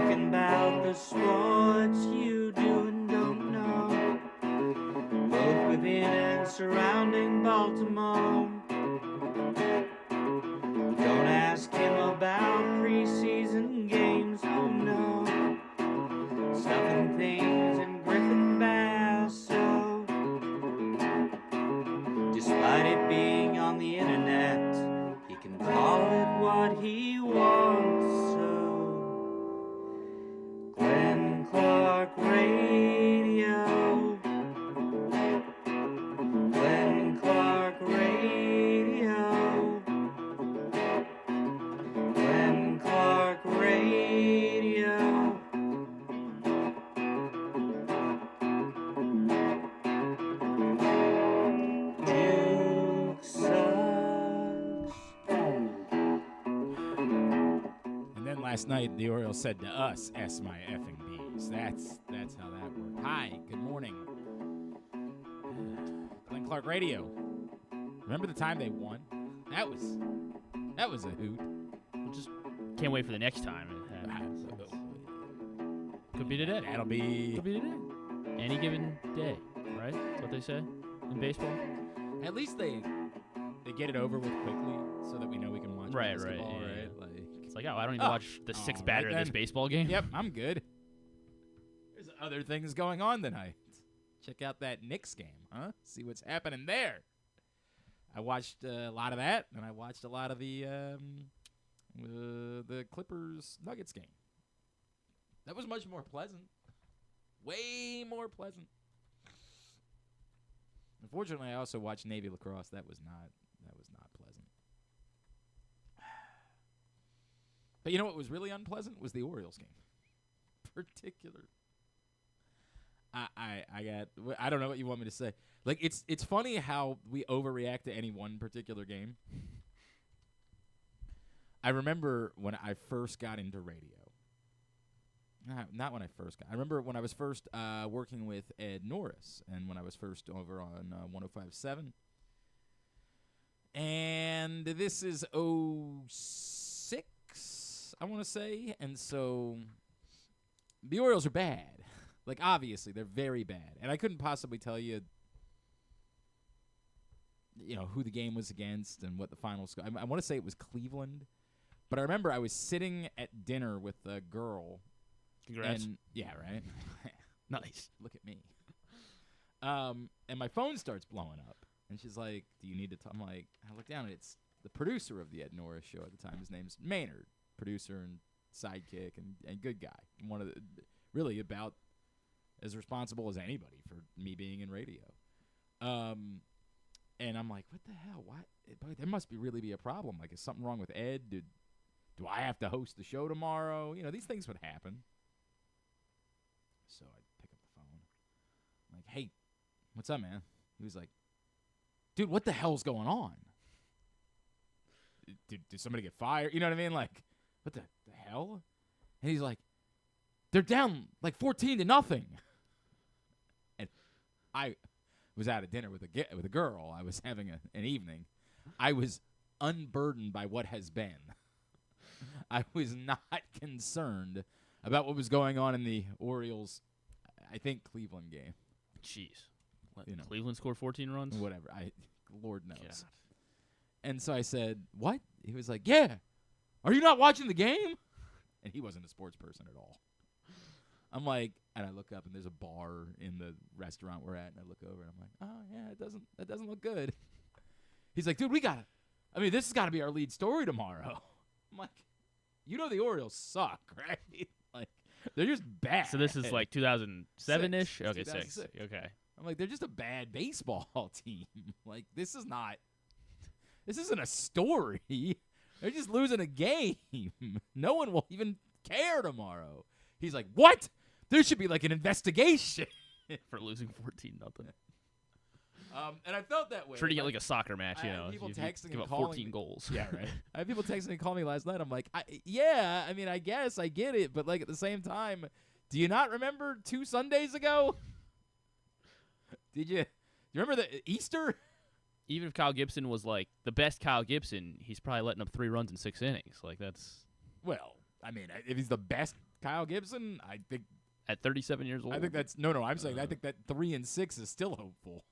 Talking about the sports you do and don't know, both within and surrounding Baltimore. Don't ask him about preseason games, oh no. Stuffing things in Griffin Basso. Despite it being on the internet, he can call it what he wants, so Glenn Clark Radio. Glenn Clark Radio. Glenn Clark Radio. Duke sucks. And then last night, the Orioles said to us, "S my effing B's." That's how that worked. Hi, good morning. Glenn Clark Radio. Remember the time they won? That was a hoot. Just can't wait for the next time it happens. Could be today. That'll be Could be today. Any given day, right? That's what they say in baseball. At least they get it over with quickly so that we know we can watch basketball, yeah. right? Like, It's like, I don't need to watch the sixth right batter of this then. baseball game. Yep, I'm good. There's other things going on tonight. Check out that Knicks game, huh? See what's happening there. I watched a lot of that, and I watched a lot of the Clippers Nuggets game. That was much more pleasant. Way more pleasant. Unfortunately, I also watched Navy lacrosse. That was not pleasant. But you know what was really unpleasant was the Orioles game. Particular. I don't know what you want me to say. Like it's funny how we overreact to any one particular game. I remember when I first got into radio. Not when I first got. I remember when I was first working with Ed Norris, and when I was first over on 105.7. And this is 06, I want to say. And so the Orioles are bad. Like, obviously, they're very bad. And I couldn't possibly tell you, who the game was against and what the final score. I want to say it was Cleveland. But I remember I was sitting at dinner with a girl. Congrats. And, yeah, right? Nice. Look at me. And my phone starts blowing up. And she's like, "Do you need to talk?" I'm like, I look down, and it's the producer of the Ed Norris show at the time. His name's Maynard, producer and sidekick and good guy. One of the, really about as responsible as anybody for me being in radio. And I'm like, what the hell? What? There must really be a problem. Like, is something wrong with Ed? Do I have to host the show tomorrow? These things would happen. So I pick up the phone. I'm like, "Hey, what's up, man?" He was like, "Dude, what the hell's going on? Did somebody get fired?" You know what I mean? Like, what the hell? And he's like, "They're down like 14-0. And I was out at dinner with a girl. I was having an evening. I was unburdened by what has been. I was not concerned about what was going on in the Orioles, I think, Cleveland game. Jeez. Cleveland scored 14 runs? Whatever. Lord knows. God. And so I said, "What?" He was like, "Yeah. Are you not watching the game?" And he wasn't a sports person at all. I'm like, and I look up, and there's a bar in the restaurant we're at, and I look over, and I'm like, "Oh, yeah, that doesn't look good." He's like, "Dude, this has got to be our lead story tomorrow." I'm like, the Orioles suck, right? Like, they're just bad. So this is like 2007-ish? Six. Okay, 2006. 6. Okay. I'm like, they're just a bad baseball team. Like, this isn't a story. They're just losing a game. No one will even care tomorrow. He's like, "What? There should be like an investigation." For losing 14-0. And I felt that way. Treating it like a soccer match, I had people texting give and up calling 14 me. goals. Yeah, right. I had people texting and calling me last night. I'm like, I guess I get it, but like at the same time, do you not remember 2 Sundays ago? Did you remember the Easter? Even if Kyle Gibson was like the best Kyle Gibson, he's probably letting up 3 runs in 6 innings. Like, that's Well, I mean, if he's the best Kyle Gibson, I think At 37 years old? I think that's no. I'm saying I think that 3-6 is still hopeful.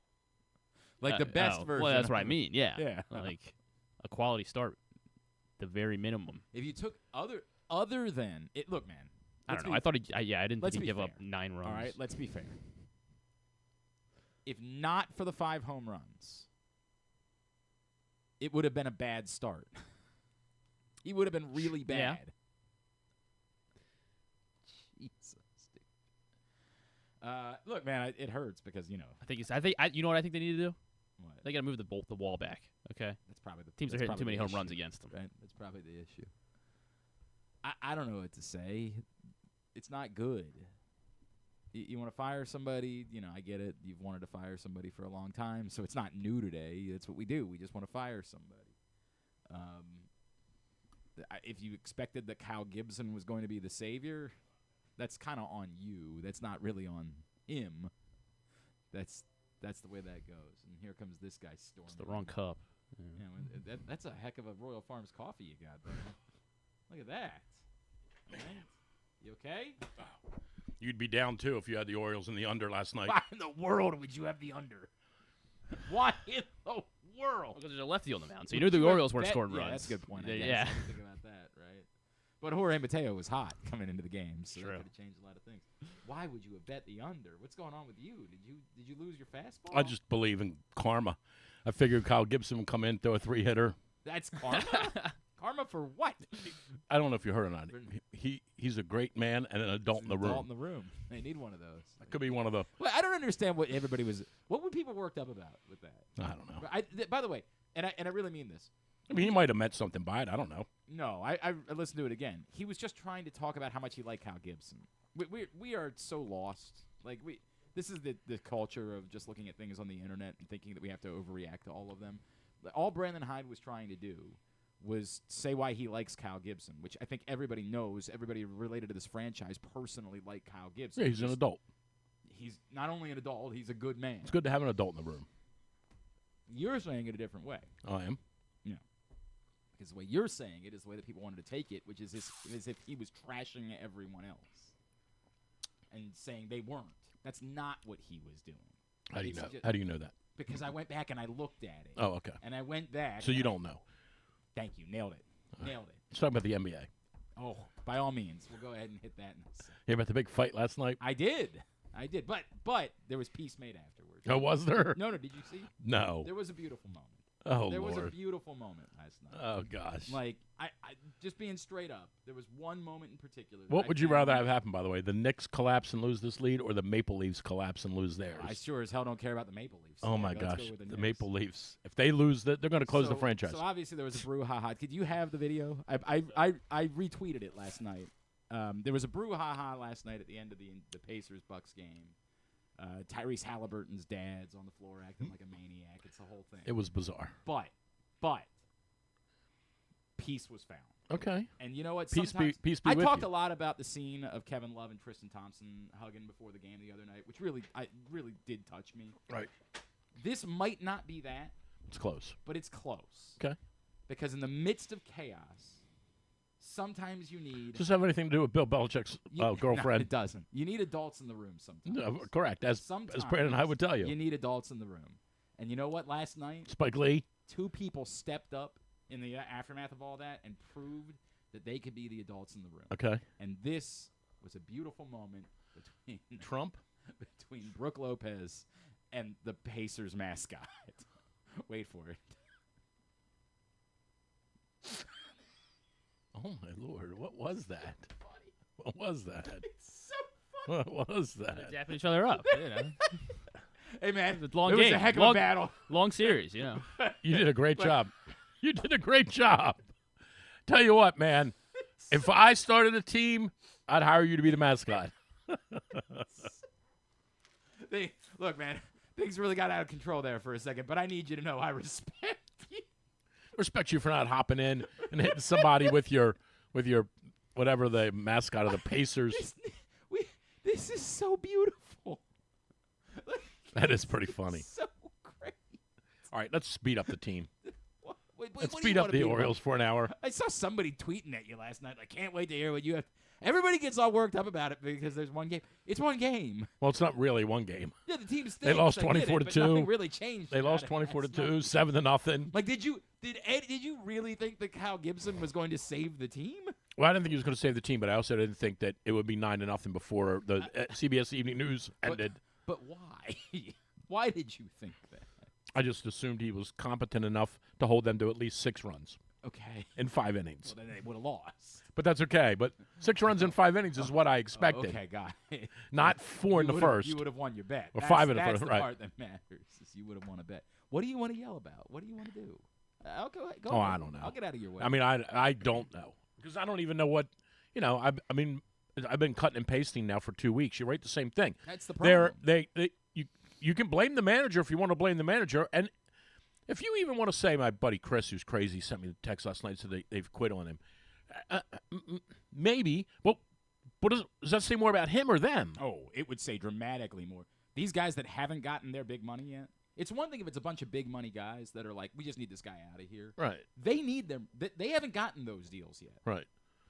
Like the best version. Well, that's what I of it. mean. Yeah. Yeah. Like a quality start, the very minimum. If you took other than it, look, man. I don't know. I thought I didn't let's think he'd be give up fair. 9 runs. All right, let's be fair. If not for the 5 home runs, it would have been a bad start. He would have been really bad. Yeah. Jesus. Look, man, it hurts because you know what I think they need to do? What? They got to move the wall back. Okay. That's probably the Teams are hitting too many home runs against them. Right? That's probably the issue. I don't know what to say. It's not good. You want to fire somebody, I get it. You've wanted to fire somebody for a long time, so it's not new today. That's what we do. We just want to fire somebody. If you expected that Kyle Gibson was going to be the savior, that's kind of on you. That's not really on him. That's the way that goes. And here comes this guy storming. It's the wrong cup. Yeah, that's a heck of a Royal Farms coffee you got there. Look at that. Man, you okay? You'd be down, too, if you had the Orioles in the under last night. Why in the world would you have the under? Why in the world? Because there's a lefty on the mound, so you knew the Orioles weren't scoring runs. Yeah, that's a good point. Yeah. Think about that, right? But Jorge Mateo was hot coming into the game, so that True. could have changed a lot of things. Why would you have bet the under? What's going on with you? Did you lose your fastball? I just believe in karma. I figured Kyle Gibson would come in, throw a 3-hitter. That's karma? Karma for what? I don't know if you heard or not. He's a great man and an adult in the room. Adult in the room. They need one of those. That could be one of the. Well, I don't understand what everybody was. What were people worked up about with that? I don't know. By the way, and I really mean this. I mean, he might have meant something by it. I don't know. No, I listened to it again. He was just trying to talk about how much he liked Kyle Gibson. We are so lost. Like this is the culture of just looking at things on the internet and thinking that we have to overreact to all of them. All Brandon Hyde was trying to do was say why he likes Kyle Gibson, which I think everybody knows. Everybody related to this franchise personally like Kyle Gibson. Yeah, he's an adult. He's not only an adult, he's a good man. It's good to have an adult in the room. You're saying it a different way. I am. Yeah. Because the way you're saying it is the way that people wanted to take it, which is as if he was trashing everyone else and saying they weren't. That's not what he was doing. How do you know? How do you know that? Because I went back and I looked at it. Oh, okay. And I went back. So you don't know. Thank you. Nailed it. Nailed it. Let's talk about the NBA. Oh, by all means. We'll go ahead and hit that in a second. You hear about the big fight last night? I did. But there was peace made afterwards. Oh, was there? No, did you see? No. There was a beautiful moment. Oh, there was a Lord. beautiful moment last night. Oh, gosh. Like, I just being straight up, there was one moment in particular. What would you rather have happen, by the way? The Knicks collapse and lose this lead or the Maple Leafs collapse and lose theirs? I sure as hell don't care about the Maple Leafs. Oh, Yeah, my let's go gosh. with The Knicks. Maple Leafs. If they lose, they're going to close the franchise. So obviously there was a brouhaha. Did you have the video? I retweeted it last night. There was a brouhaha last night at the end of the Pacers-Bucks game. Tyrese Halliburton's dad's on the floor acting like a maniac. It's the whole thing. It was bizarre. But peace was found. Okay. And you know what? Peace be I with talked you. a lot about the scene of Kevin Love and Tristan Thompson hugging before the game the other night, which really did touch me. Right. This might not be that, It's close. but it's close. Okay. Because in the midst of chaos, sometimes you need. Does this have anything to do with Bill Belichick's girlfriend? No, it doesn't. You need adults in the room sometimes. No, correct. As Sometimes Brandon I would tell you. You need adults in the room. And you know what? Last night, Spike Lee. 2 people stepped up in the aftermath of all that and proved that they could be the adults in the room. Okay. And this was a beautiful moment between Trump? between Brooke Lopez and the Pacers mascot. Wait for it. Oh, my Lord. What was that? What was that? It's so funny. What was that? Dapping each other up. You know. Hey, man. It's a long it was game. a heck of long, a battle. Long series, you know. You did a great job. You did a great job. Tell you what, man. If I started a team, I'd hire you to be the mascot. Look, man. Things really got out of control there for a second, but I need you to know I respect you. Respect you for not hopping in and hitting somebody with your whatever the mascot of the Pacers. This is so beautiful. That is pretty funny. So great. All right, let's speed up the team. What Let's what do you beat up wanna the beat 'em up? Orioles for an hour. I saw somebody tweeting at you last night. I can't wait to hear what you have. Everybody gets all worked up about it because there's one game. It's one game. Well, it's not really one game. Yeah, the team stinks. They lost I get it, 24 to but 2. Nothing really changed. They about lost it 24 to last 2, night. 7 to nothing. Like, did you really think that Kyle Gibson was going to save the team? Well, I didn't think he was going to save the team, but I also didn't think that it would be 9 to nothing before the CBS Evening News ended. But why? Why did you think that? I just assumed he was competent enough to hold them to at least 6 runs Okay. in 5 innings. Well, then they would have lost. But that's okay. But 6 runs in 5 innings is what I expected. Okay, got it. Not 4 in the first. You would have won your bet. Or That's- 5 in the that's first, the right. part that matters. Is you would have won a bet. What do you want to yell about? What do you want to do? I'll go Oh, ahead. I don't know. I'll get out of your way. I mean, I don't know. Because I don't even know what, I mean, I've been cutting and pasting now for 2 weeks. You write the same thing. That's the problem. You can blame the manager if you want to blame the manager. And if you even want to say, my buddy Chris, who's crazy, sent me the text last night, said they've quit on him. Maybe. Well, does that say more about him or them? Oh, it would say dramatically more. These guys that haven't gotten their big money yet. It's one thing if it's a bunch of big money guys that are like, we just need this guy out of here. Right. They need them. They haven't gotten those deals yet. Right.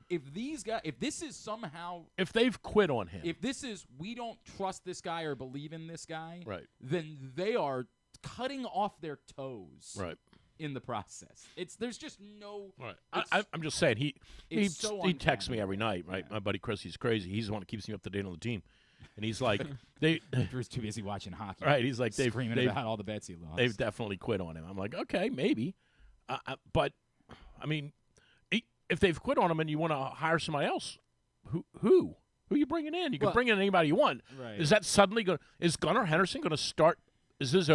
If this is somehow, If they've quit on him. if this is we don't trust this guy or believe in this guy, Right. then they are cutting off their toes. Right. In the process, there's just no. Right. it's- I'm just saying he so texts me uncanny. every night. Right. Yeah. My buddy Chris, he's crazy. He's the one that keeps me up to date on the team, and he's like, Drew's too busy watching hockey. right. He's like Screaming they've about all the bets he lost. they've definitely quit on him. I'm like, okay, maybe, but I mean, if they've quit on him and you want to hire somebody else, who are you bringing in? You can Well, bring in anybody you want. right. Is that suddenly going? Is Gunnar Henderson going to start? Is his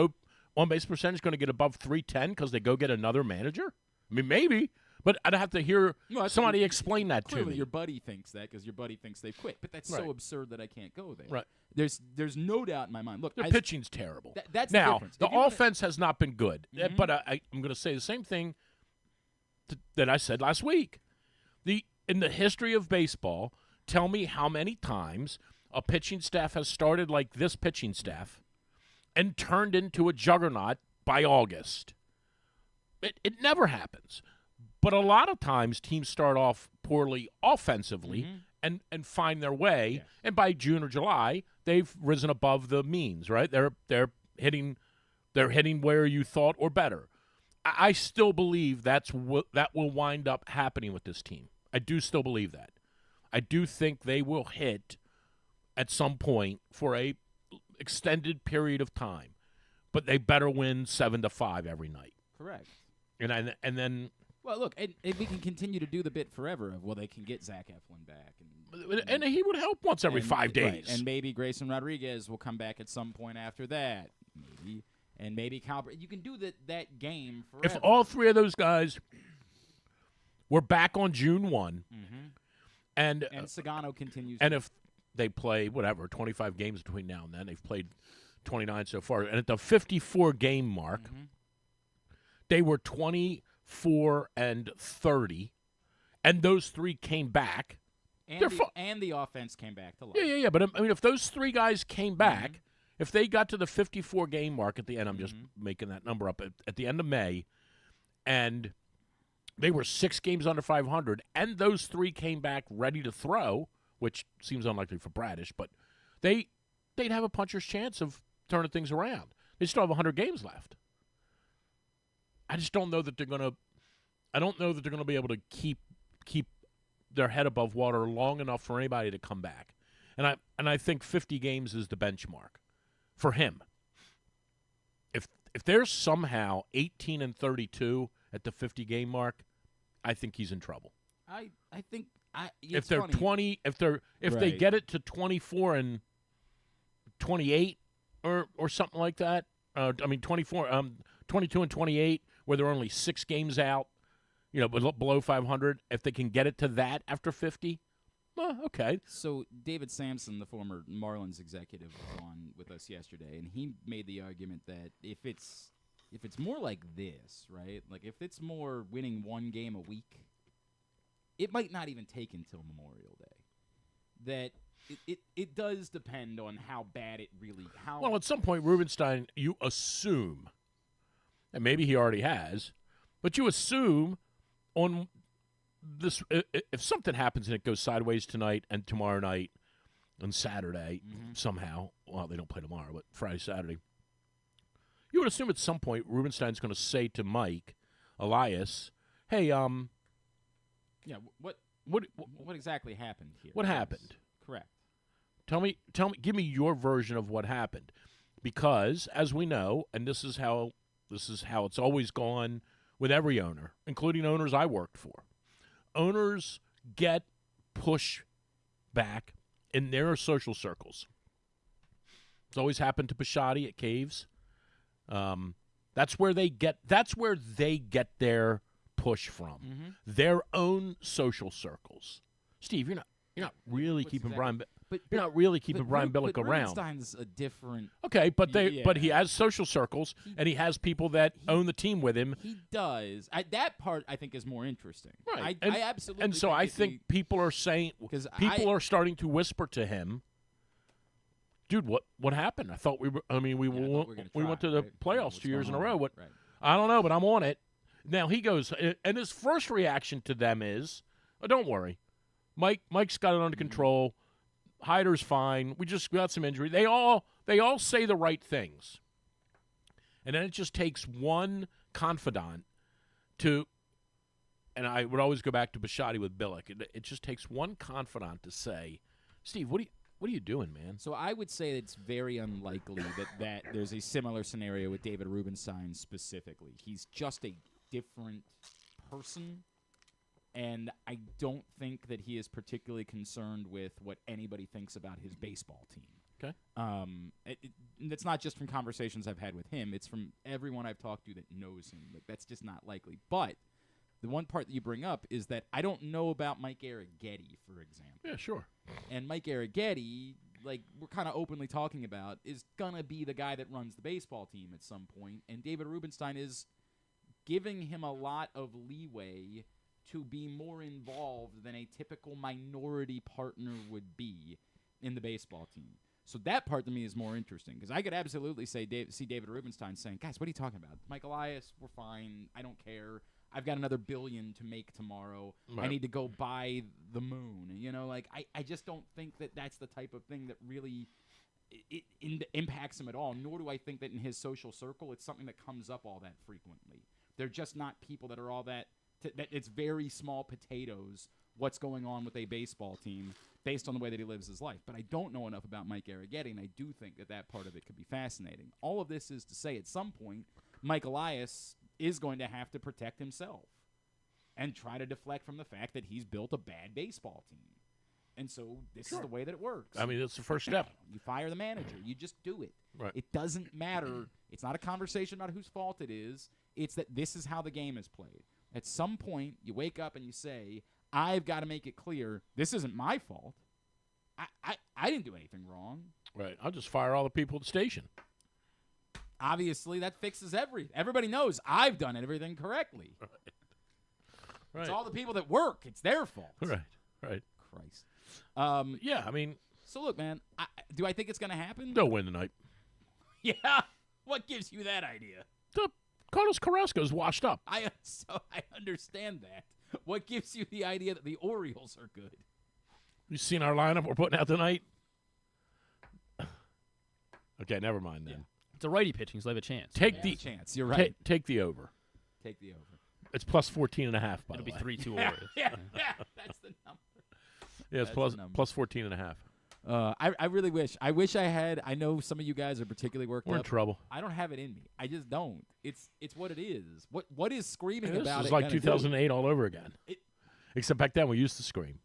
on-base percentage going to get above 310 because they go get another manager? I mean, maybe, but I'd have to hear No, that's- somebody explain that to Clearly, me. your buddy thinks that because your buddy thinks they've quit. But that's Right. so absurd that I can't go there. Right. There's no doubt in my mind. Look, Their I- pitching's terrible. that's the now difference. the If you wanna- offense has not been good, Mhm. but I'm going to say the same thing that I said last week. In the history of baseball, tell me how many times a pitching staff has started like this pitching staff and turned into a juggernaut by August. It never happens. But a lot of times teams start off poorly offensively and find their way, Yeah. and by June or July, they've risen above the means, right? They're hitting where you thought or better. I still believe that will wind up happening with this team. I do still believe that. I do think they will hit at some point for a extended period of time, but they better win 7-5 every night. correct. And then Well, look, and we can continue to do the bit forever of they can get Zach Eflin back, and he would help once every 5 days. right, and maybe Grayson Rodriguez will come back at some point after that, maybe, and maybe Cal. You can do that game forever. If all 3 of those guys were back on June 1, and Sagano continues, and if they play 25 games between now and then, they've played 29 so far, and at the 54 game mark, they were 24-30, and those 3 came back. and the offense came back to life. Yeah. But I mean, if those 3 guys came back, if they got to the 54 game mark at the end, I'm just making that number up at the end of May, and they were 6 games under 500, and those 3 came back ready to throw, which seems unlikely for Bradish, but they'd have a puncher's chance of turning things around. They still have 100 games left. I just don't know that they're going to. I don't know that they're going to be able to keep their head above water long enough for anybody to come back. And I think 50 games is the benchmark for him. If they're somehow 18-32 at the 50 game mark, I think he's in trouble. I think If they're funny. 20, if they Right. get it to 24-28 or something like that. 22-28, where they're only 6 games out, below 500. If they can get it to that after 50, okay. So David Sampson, the former Marlins executive, was on with us yesterday, and he made the argument that if it's more like this, right? Like if it's more winning 1 game a week, it might not even take until Memorial Day. That it does depend on how bad it really Well, at some point, Rubenstein, you assume, and maybe he already has, But you assume on this, if something happens and it goes sideways tonight and tomorrow night and Saturday somehow, well, they don't play tomorrow, but Friday, Saturday, you would assume at some point Rubenstein's going to say to Mike Elias, hey, Yeah. What exactly happened here? what Yes, happened? Correct. Tell me, give me your version of what happened. Because, as we know, and this is how it's always gone with every owner, including owners I worked for. Owners get push back in their social circles. It's always happened to Bisciotti at Caves. That's where they get their push from. Their own social circles. Steve, you're not really keeping Brian. You're not really keeping Brian Billick around. Rubenstein's a different. Okay, but he has social circles and he has people that own the team with him. He does. That part I think is more interesting. Right. I absolutely. And so I think people are saying, are starting to whisper to him, dude, what happened? I thought we went to the playoffs 2 years in a row. What? Right. I don't know, but I'm on it. Now he goes, and his first reaction to them is, oh, don't worry, Mike's got it under control. Hyder's fine. We got some injury. They all say the right things, and then it just takes one confidant to. And I would always go back to Bisciotti with Billick. It just takes one confidant to say, Steve, what are you doing, man? So I would say it's very unlikely that there's a similar scenario with David Rubenstein specifically. He's just a different person. And I don't think that he is particularly concerned with what anybody thinks about his baseball team. Okay. It's not just from conversations I've had with him. It's from everyone I've talked to that knows him. Like, that's just not likely. But the one part that you bring up is that I don't know about Mike Arrighetti, for example. Yeah, sure. And Mike Arrighetti, like we're kind of openly talking about, is going to be the guy that runs the baseball team at some point. And David Rubenstein is giving him a lot of leeway to be more involved than a typical minority partner would be in the baseball team. So that part to me is more interesting because I could absolutely see David Rubenstein saying, guys, what are you talking about? Mike Elias, we're fine. I don't care. I've got another $1 billion to make tomorrow. Right. I need to go buy the moon. I just don't think that that's the type of thing that really impacts him at all, nor do I think that in his social circle it's something that comes up all that frequently. They're just not people that are all that it's very small potatoes what's going on with a baseball team based on the way that he lives his life. But I don't know enough about Mike Arrighetti, and I do think that part of it could be fascinating. All of this is to say at some point Mike Elias is going to have to protect himself and try to deflect from the fact that he's built a bad baseball team. And so this is the way that it works. I mean, that's the first step. You fire the manager. You just do it. Right. It doesn't matter. It's not a conversation about whose fault it is. It's that this is how the game is played. At some point, you wake up and you say, I've got to make it clear this isn't my fault. I didn't do anything wrong. Right. I'll just fire all the people at the station. Obviously, that fixes everything. Everybody knows I've done everything correctly. Right. It's all the people that work. It's their fault. Right. Christ. Yeah, I mean. So, look, man, do I think it's going to happen? They'll win tonight. Yeah. What gives you that idea? Carlos Carrasco's washed up. I understand that. What gives you the idea that the Orioles are good? You seen our lineup we're putting out tonight? Okay, never mind then. Yeah. It's a righty pitching, so they have a chance. Take the chance. You're right. Take the over. Take the over. It's plus 14.5, by It'll the be way. 3-2 Orioles. Yeah, that's the number. Yeah, it's plus 14.5. I really wish. I wish I had. I know some of you guys are particularly worked We're up. in trouble. I don't have it in me. I just don't. It's what it is. What is screaming This about is it? like gonna do? 2008 all over again. Except back then we used to scream.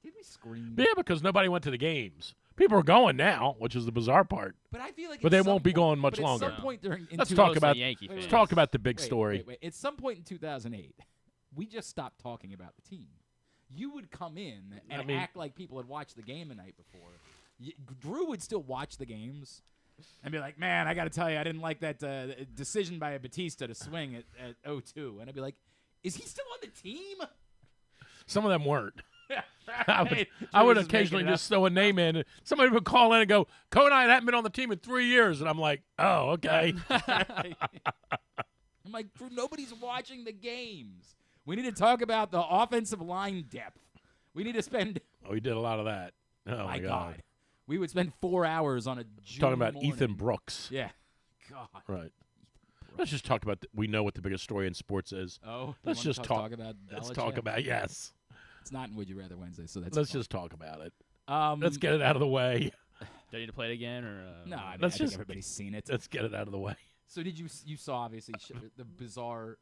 Did we scream? Yeah, because nobody went to the games. People are going now, which is the bizarre part. But I feel like. But at they some won't be point- going much but longer. At some point during. Let's Those talk are about Yankee let's fans. talk about the big story. Wait. At some point in 2008, we just stopped talking about the team. You would come in and act like people had watched the game the night before. Drew would still watch the games and be like, man, I got to tell you, I didn't like that decision by Batista to swing at 0-2. And I'd be like, is he still on the team? Some of them weren't. I would Drew was just occasionally making it just throw a name in. Somebody would call in and go, Conine hadn't been on the team in 3 years. And I'm like, oh, okay. I'm like, Drew, nobody's watching the games. We need to talk about the offensive line depth. We need to spend. Oh, we did a lot of that. Oh, my God. We would spend 4 hours on a June Talking about morning. Ethan Brooks. Yeah. God. Right. Let's just talk about we know what the biggest story in sports is. Oh, let's just talk about Let's Belichick? talk about yes. It's not in Would You Rather Wednesday, so that's Let's fine. just talk about it. Let's Let's get it out of the way. Do I need to play it again or? No, I mean, Let's I think just- everybody's seen it. Let's get it out of the way. So did you saw obviously the bizarre?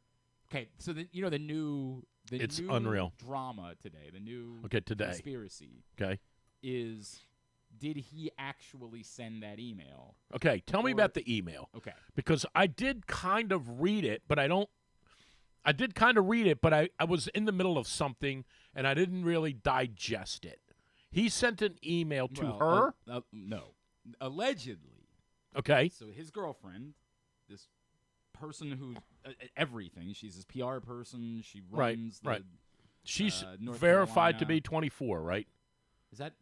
Okay, so the new It's new unreal. drama today. The new Today. conspiracy Okay. is, did he actually send that email? Okay. Tell me Or- about the email. Okay. Because I did kind of read it, but I was in the middle of something and I didn't really digest it. He sent an email to her. No, allegedly. Okay. So his girlfriend, this person who everything. She's his PR person. She Right, runs. right. She's North verified to Carolina. be 24, right? Is that?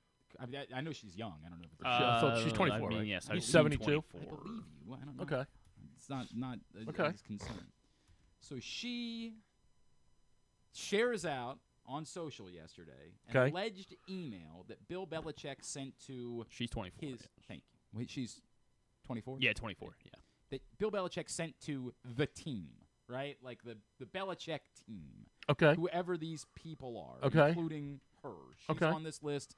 I know she's young. I don't know if it's I thought she's 24, I mean, right? yes, I He's believe 72. 24. I believe you. I don't know. Okay. It's not Okay. his concern. So she shares out on social yesterday an Okay. alleged email that Bill Belichick sent to She's 24. his. Thank you. Wait, she's 24. Yeah, 24. Yeah. That Bill Belichick sent to the team, right? Like the Belichick team, Okay. whoever these people are, Okay. including her. She's Okay. on this list.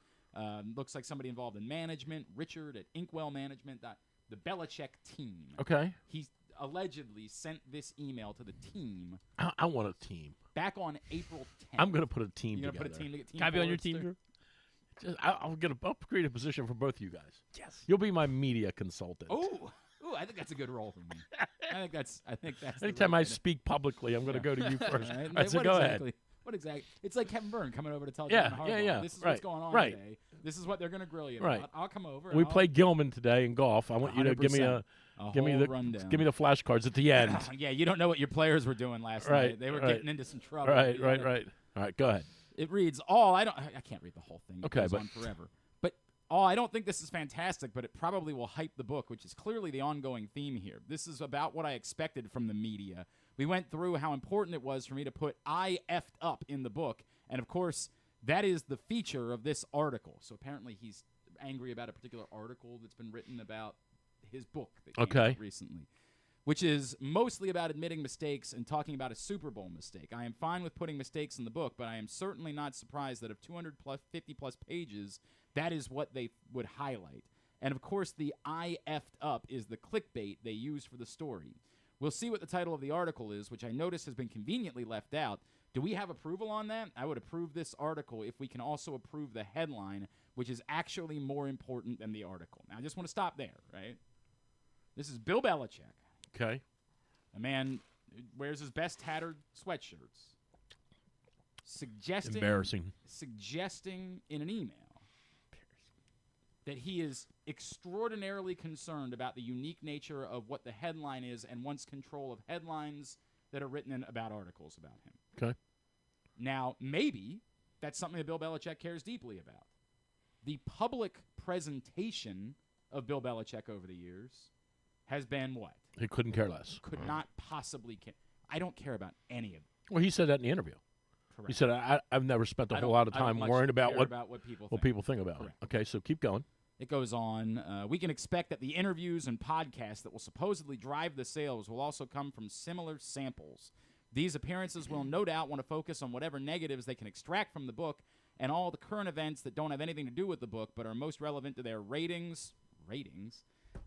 Looks like somebody involved in management. Richard at Inkwell Management. The Belichick team. Okay. He allegedly sent this email to the team I want a team. back on April 10th. I'm going to put a team You're together. gonna put a team together. Can I be on your team, Drew? I'll create a position for both of you guys. Yes. You'll be my media consultant. Oh, I think that's a good role for me. I think that's. the Anytime right I way to- speak publicly, I'm going to go to you first. Right? I said, What go exactly? ahead. What exactly? It's like Kevin Byrne coming over to tell Yeah, John Harbaugh, yeah, yeah. this is Right, what's going on right. today. This is what they're going to grill you Right. about. I'll come over. We and I'll- played Gilman today in golf. I want you to give me 100%. give me whole the rundown. give me the flashcards at the end. Yeah, you don't know what your players were doing last Right, night. They were right. getting into some trouble. Right. You All right, go ahead. It reads all. I can't read the whole thing. It Okay, goes but- on forever. But I don't think this is fantastic, but it probably will hype the book, which is clearly the ongoing theme here. This is about what I expected from the media. We went through how important it was for me to put I effed up in the book, and of course, that is the feature of this article. So apparently, he's angry about a particular article that's been written about his book that came Okay. out recently, which is mostly about admitting mistakes and talking about a Super Bowl mistake. I am fine with putting mistakes in the book, but I am certainly not surprised that of 250 plus pages, that is what they would highlight. And of course, the I effed up is the clickbait they use for the story. We'll see what the title of the article is, which I notice has been conveniently left out. Do we have approval on that? I would approve this article if we can also approve the headline, which is actually more important than the article. Now, I just want to stop there, right? This is Bill Belichick, Okay. a man who wears his best tattered sweatshirts, Embarrassing. suggesting in an email that he is extraordinarily concerned about the unique nature of what the headline is and wants control of headlines that are written about articles about him. Okay. Now, maybe that's something that Bill Belichick cares deeply about. The public presentation of Bill Belichick over the years has been what? He couldn't care less. Could not possibly care. I don't care about any of it. Well, he said that in the interview. Correct. He said, I've never spent a I whole don't- lot of I don't time much worrying about care what about what people what think. people think about Correct. it. Okay, so keep going. It goes on. We can expect that the interviews and podcasts that will supposedly drive the sales will also come from similar samples. These appearances will no doubt want to focus on whatever negatives they can extract from the book and all the current events that don't have anything to do with the book but are most relevant to their ratings,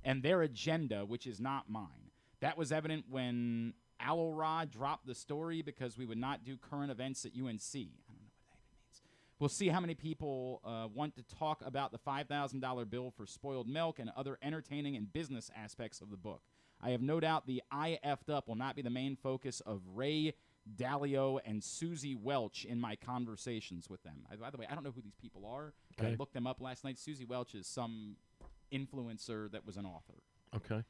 and their agenda, which is not mine. That was evident when Alorod dropped the story because we would not do current events at UNC. I don't know what that even means. We'll see how many people want to talk about the $5,000 bill for spoiled milk and other entertaining and business aspects of the book. I have no doubt the I effed up will not be the main focus of Ray Dalio and Susie Welch in my conversations with them. By the way, I don't know who these people are. But I Okay. looked them up last night. Susie Welch is some influencer that was an author. Okay.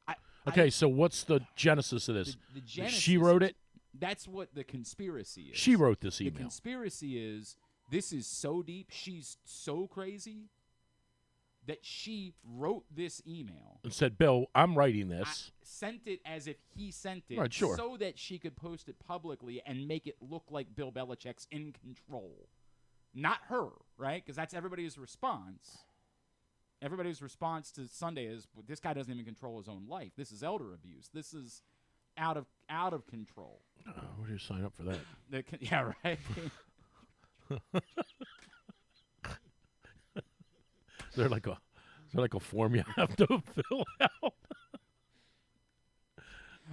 I Okay, so what's the genesis of this? the genesis, She wrote it? That's what the conspiracy is. She wrote this The email. conspiracy is this is so deep. She's so crazy that she wrote this email. And said, Bill, I'm writing this. Sent it as if he sent it, Right, sure. so that she could post it publicly and make it look like Bill Belichick's in control. Not her, right? Because that's everybody's response. Everybody's response to Sunday is, this guy doesn't even control his own life. This is elder abuse. This is out of control. Where do you sign up for that? Yeah, right. Is there like a form you have to fill out?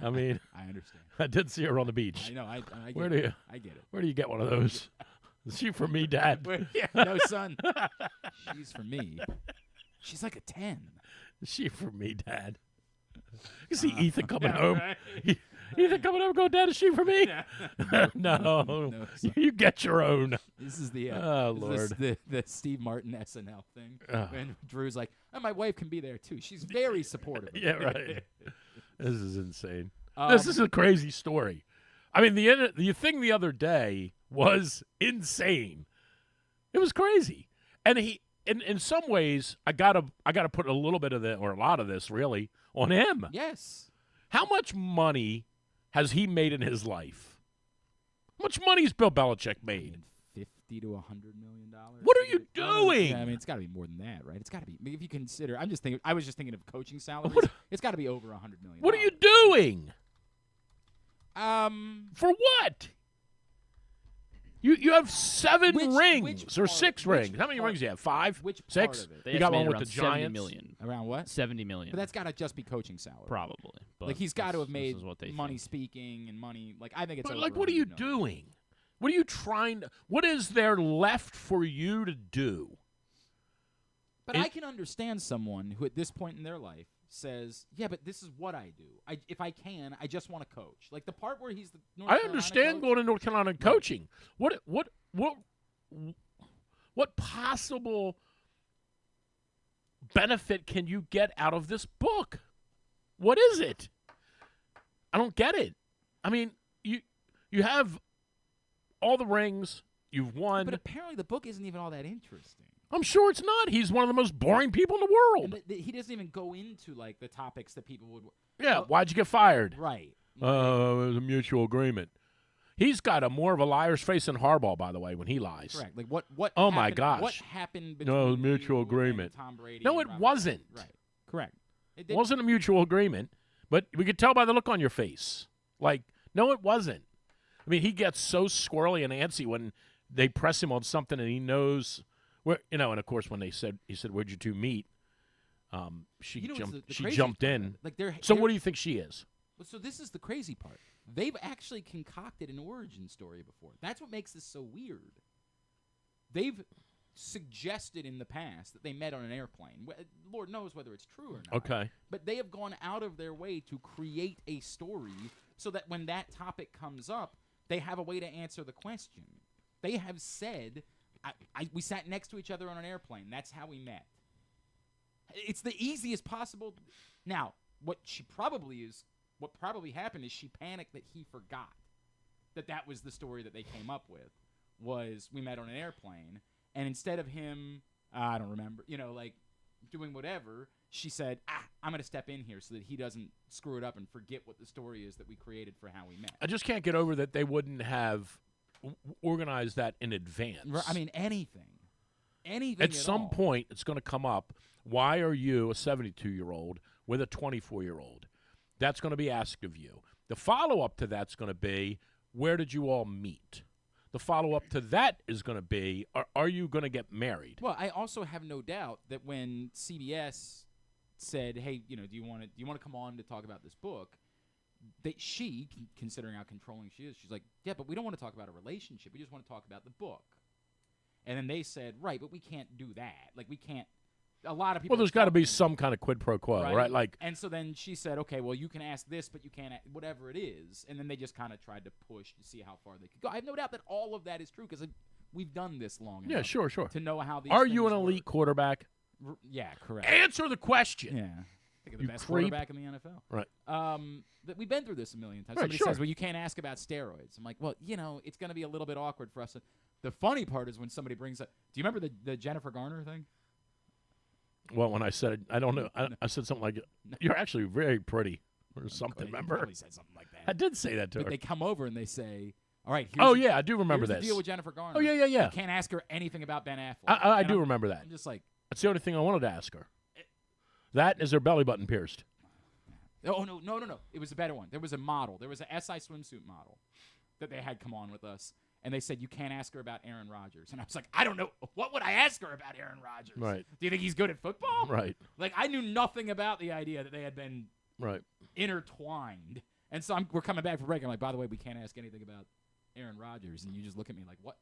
I mean, I understand. I did see her on the beach. I know. I get Where it. do you? I get it. Where do you get one of those? Is she for me, Dad? Yeah, no, son. She's for me. She's like a 10. Is she for me, Dad? You see Ethan coming home. Right? Ethan coming home going, Dad, is she for me? No. No, son. You get your own. This is the Oh, this is Lord. the Steve Martin SNL thing. And Drew's like, oh, my wife can be there too. She's very supportive. Yeah, right. This is insane. This is a crazy story. I mean, the thing the other day was insane. It was crazy. And he in some ways I gotta put a little bit of it, or a lot of this really, on him. Yes. How much money has he made in his life? How much money has Bill Belichick made? $50 to $100 million. What are you doing? Yeah, I mean, it's got to be more than that, right? It's got to be. If you consider, I was just thinking of coaching salaries. It's got to be over $100 million. What are you doing? For what? You have 7 rings or 6 rings. How many rings do you have? 5? Which 6? part of it? They You got one estimated with the around $70 Giants. million. Around what? $70 million. But that's got to just be coaching salary. Probably. But Like he's got to have this made is what they money think. speaking and money. Like I think it's. But over like, what are you $100 million. doing? What are you trying to? What is there left for you to do? But I can understand someone who, at this point in their life, says, "Yeah, but this is what I do. If I can, I just want to coach." Like the part where he's the North I Carolina understand coach. going to North Carolina and coaching. What possible benefit can you get out of this book? What is it? I don't get it. I mean, you have all the rings. You've won. But apparently, the book isn't even all that interesting. I'm sure it's not. He's one of the most boring people in the world. And he doesn't even go into like the topics that people would. Yeah, why'd you get fired? Right. It was a mutual agreement. He's got more of a liar's face than Harbaugh, by the way, when he lies. Correct. Like what? Oh, happened, my gosh. What happened between No, mutual you agreement. and Tom Brady? No, and it Robert wasn't. Kraft? Right. Correct. It wasn't a mutual agreement, but we could tell by the look on your face. Like, no, it wasn't. I mean, he gets so squirrely and antsy when they press him on something and he knows where, and of course when he said, where'd you two meet? She crazy jumped part? in. Like So what do you think she is? So this is the crazy part. They've actually concocted an origin story before. That's what makes this so weird. They've suggested in the past that they met on an airplane. Lord knows whether it's true or not. Okay. But they have gone out of their way to create a story so that when that topic comes up, they have a way to answer the question. They have said, we sat next to each other on an airplane. That's how we met. It's the easiest possible. Now, what probably happened is she panicked that he forgot that was the story that they came up with, was we met on an airplane. And instead of him, I don't remember, like doing whatever, she said, I'm going to step in here so that he doesn't screw it up and forget what the story is that we created for how we met. I just can't get over that they wouldn't have organized that in advance. I mean, anything At some point, it's going to come up, why are you, a 72-year-old, with a 24-year-old? That's going to be asked of you. The follow-up to that's going to be, where did you all meet? The follow-up to that is going to be, are you going to get married? Well, I also have no doubt that when CBS said, hey, do you want to come on to talk about this book, that she, considering how controlling she is, she's like, yeah, but we don't want to talk about a relationship. We just want to talk about the book. And then they said, right, but we can't do that. Like, we can't. A lot of people. Well, there's got to be some kind of quid pro quo, right? Like, and so then she said, okay, well, you can ask this, but you can't, whatever it is. And then they just kind of tried to push to see how far they could go. I have no doubt that all of that is true because we've done this long enough. Yeah, sure. To know how these Are things you an work. elite quarterback? Yeah, correct. Answer the question. Yeah. I think of the You best creep. quarterback in the NFL. Right. That we've been through this a million times. Right, Somebody sure. says, well, you can't ask about steroids. I'm like, well, it's going to be a little bit awkward for us. The funny part is when somebody brings up, do you remember the Jennifer Garner thing? Well, when I said I don't know, I said something like, "You're actually very pretty," or something. You Remember? probably said something like that. I did say that to But her. they come over and they say, "All right, Oh yeah, I do remember here's this. the deal with Jennifer Garner. Oh yeah. You can't ask her anything about Ben Affleck." I And do I'm- remember that. I'm just like, That's the only thing I wanted to ask her. That is her belly button pierced. oh no. It was a better one. There was a model. There was a SI swimsuit model that they had come on with us. And they said, you can't ask her about Aaron Rodgers. And I was like, I don't know. What would I ask her about Aaron Rodgers? Right. Do you think he's good at football? Right. Like, I knew nothing about the idea that they had been Right. intertwined. And so we're coming back for break. I'm like, by the way, we can't ask anything about Aaron Rodgers. And you just look at me like, what?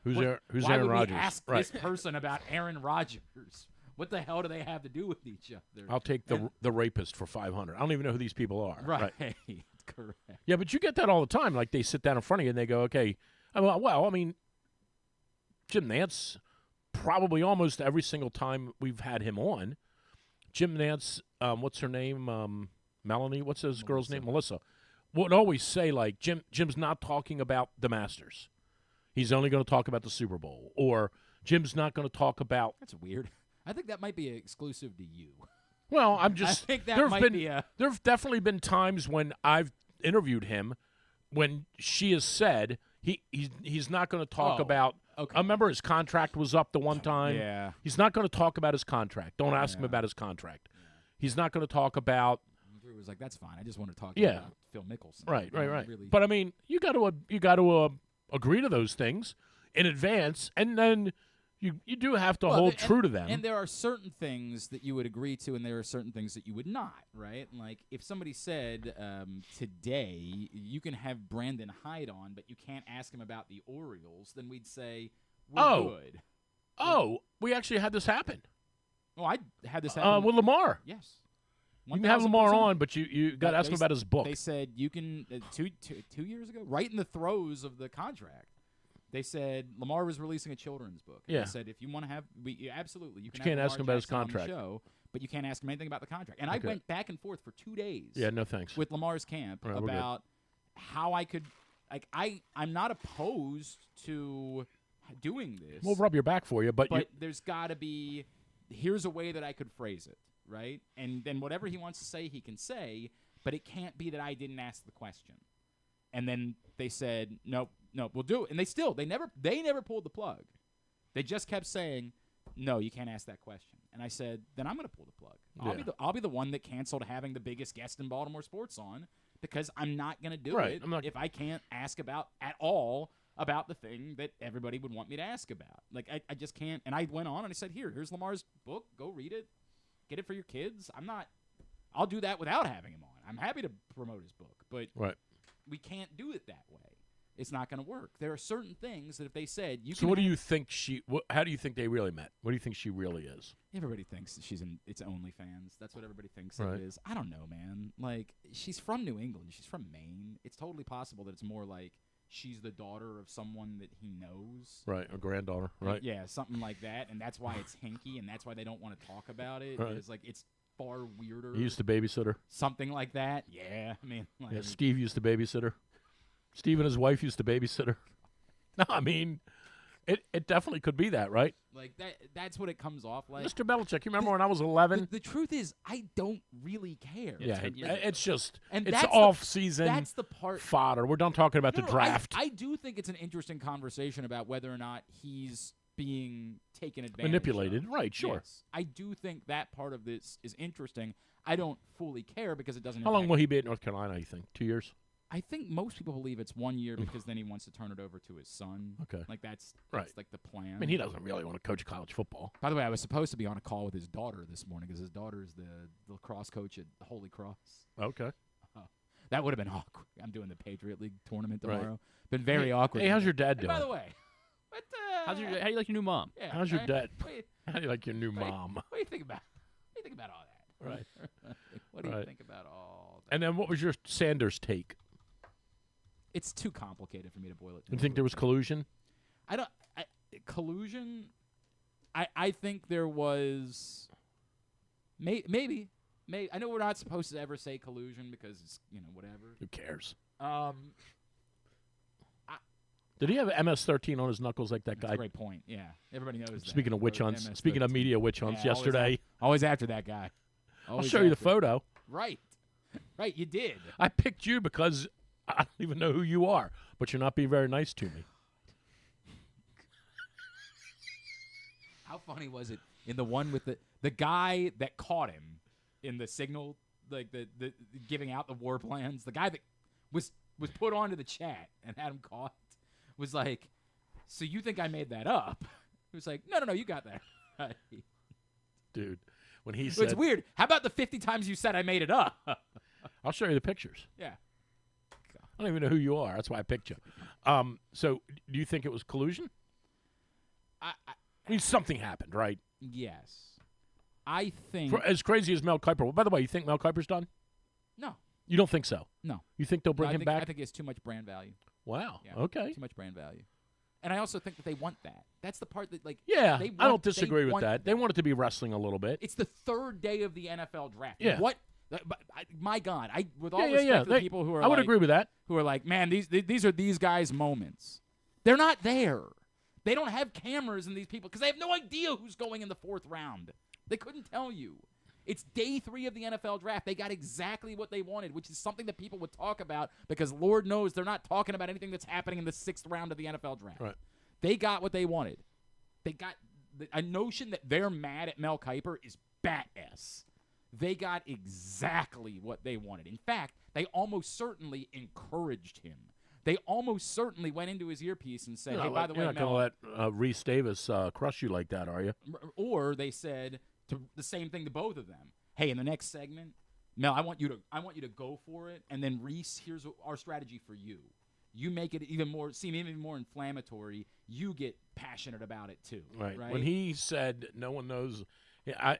Who's why Aaron would Rodgers? we ask Right. this person about Aaron Rodgers? What the hell do they have to do with each other? I'll take the rapist for $500. I don't even know who these people are. Right. Correct. Yeah, but you get that all the time. Like they sit down in front of you and they go, "Okay." Well, I mean, Jim Nantz, probably almost every single time we've had him on, Jim Nantz, what's her name? Melanie. What's his girl's name? Melissa. Would always say like, Jim's not talking about the Masters. He's only going to talk about the Super Bowl, or Jim's not going to talk about. That's weird. I think that might be exclusive to you. Well, I'm just. I think that might be a. There've definitely been times when I've interviewed him when she has said he's not going to talk about. Okay. I remember his contract was up the one time. Yeah. He's not going to talk about his contract. Don't ask him about his contract. He's not going to talk about. Drew was like, "That's fine. I just want to talk Yeah. about Phil Mickelson." Right. Really. But I mean, you got to agree to those things in advance, and then you do have to hold true to them. And there are certain things that you would agree to, and there are certain things that you would not, right? Like, if somebody said today you can have Brandon Hyde on, but you can't ask him about the Orioles, then we'd say, we're good. Oh, we actually had this happen. Oh, I had this happen. With Lamar. Yes. You can have Lamar 1000%. on, but you got to ask him about his book. They said you can, 2 years ago, right in the throes of the contract, they said Lamar was releasing a children's book. And Yeah. They said if you want to have, absolutely, you can. can't have ask Lamar him about his Jackson on the contract. show, but you can't ask him anything about the contract. And Okay. I went back and forth for 2 days. Yeah, no thanks. With Lamar's camp All right, we're good. about how I could, like, I'm not opposed to doing this. We'll rub your back for you, but There's got to be, here's a way that I could phrase it, right? And then whatever he wants to say, he can say, but it can't be that I didn't ask the question. And then they said, nope, we'll do it. And they never pulled the plug. They just kept saying, no, you can't ask that question. And I said, then I'm going to pull the plug. I'll be the one that canceled having the biggest guest in Baltimore sports on, because I'm not going to do it if I can't ask about at all about the thing that everybody would want me to ask about. Like, I just can't. And I went on and I said, here's Lamar's book. Go read it. Get it for your kids. I'll do that without having him on. I'm happy to promote his book, but we can't do it that way. It's not going to work. There are certain things that if they said you. So what do you think how do you think they really met? What do you think she really is? Everybody thinks that it's OnlyFans. That's what everybody thinks Right. it is. I don't know, man. Like, she's from New England. She's from Maine. It's totally possible that it's more like she's the daughter of someone that he knows. Right, a granddaughter, right? Yeah, something like that. And that's why it's hinky, and that's why they don't want to talk about it. Right. It's like, it's far weirder. He used to babysit her. Something like that. Yeah, I mean, like, Yeah, Steve used to babysit her. Steve and his wife used to babysit her. No, I mean, it definitely could be that, right? like that's what it comes off like. Mr. Belichick, you remember when I was 11? The truth is, I don't really care. Yeah, it's just And it's that's the- off-season That's the part. fodder. We're done talking about the No, draft. I do think it's an interesting conversation about whether or not he's being taken advantage Manipulated, of. right, sure. Yes. I do think that part of this is interesting. I don't fully care because it doesn't How long impact- will he be at North Carolina, you think? 2 years? I think most people believe it's 1 year because then he wants to turn it over to his son. Okay. Like that's Right. like the plan. I mean, he doesn't really want to coach college football. By the way, I was supposed to be on a call with his daughter this morning because his daughter is the lacrosse coach at Holy Cross. Okay. That would have been awkward. I'm doing the Patriot League tournament Right. tomorrow. Been very awkward. Hey, how's your dad Hey, doing? by the way, what? How do you like your new mom? Yeah, How's your right? dad? What How do you like your new do you- mom? What do you think about? What do you think about all that? Right. What do you Right. think about all that? And then what was your Sanders take? It's too complicated for me to boil it down. You think there was collusion? Collusion? I think there was. Maybe. I know we're not supposed to ever say collusion because it's whatever. Who cares? Did he have MS-13 on his knuckles like that That's guy? a great point. Yeah, everybody knows that. Speaking of witch Or hunts, MS-13. speaking of media witch hunts, Yeah, yesterday. Always after that guy. I'll Always show you the after. photo. Right. Right, you did. I picked you because I don't even know who you are, but you're not being very nice to me. How funny was it in the one with the guy that caught him in the signal, like the giving out the war plans, the guy that was put onto the chat and had him caught was like, so you think I made that up? He was like, no, you got that right. Dude, when he But said... it's weird. How about the 50 times you said I made it up? I'll show you the pictures. Yeah. I don't even know who you are. That's why I picked you. So do you think it was collusion? I mean, something happened, right? Yes. I think... For, as crazy as Mel Kiper. Well, by the way, you think Mel Kiper's done? No. You don't think so? No. You think they'll bring him back? I think he has too much brand value. Wow. Yeah, Okay. Too much brand value. And I also think that they want that. That's the part that, like... Yeah, they I don't want- disagree they with want that. They want it to be wrestling a little bit. It's the third day of the NFL draft. Yeah. What? My God. With all Yeah, respect to They- the people who are I would like, agree with that. who are like, man, these are these guys' moments. They're not there. They don't have cameras in these people because they have no idea who's going in the fourth round. They couldn't tell you. It's day 3 of the NFL draft. They got exactly what they wanted, which is something that people would talk about because Lord knows they're not talking about anything that's happening in the 6th round of the NFL draft. Right. They got what they wanted. They got a notion that they're mad at Mel Kiper is bat-ass. They got exactly what they wanted. In fact, they almost certainly encouraged him. They almost certainly went into his earpiece and said, hey, by the way, you're not Mel. going to let Reese Davis crush you like that, are you? Or they said the same thing to both of them. Hey, in the next segment, Mel, I want you to go for it, and then Reese, here's our strategy for you. You make it seem even more inflammatory. You get passionate about it too. Right. Right? When he said no one knows,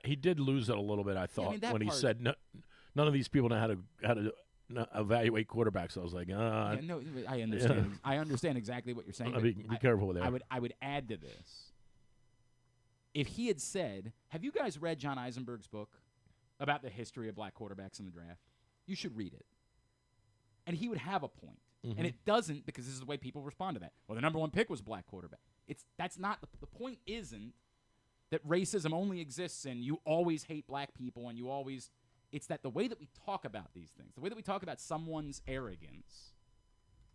he did lose it a little bit. I thought that when he part- said none of these people know how to evaluate quarterbacks. I was like, Yeah, no, I understand. Yeah. I understand exactly what you're saying. but be careful with that. I would add to this. If he had said, have you guys read John Eisenberg's book about the history of black quarterbacks in the draft? You should read it. And he would have a point. Mm-hmm. And it doesn't because this is the way people respond to that. Well, the number 1 pick was black quarterback. That's not the point. Isn't that racism only exists and you always hate black people and you always. It's that the way that we talk about these things, the way that we talk about someone's arrogance,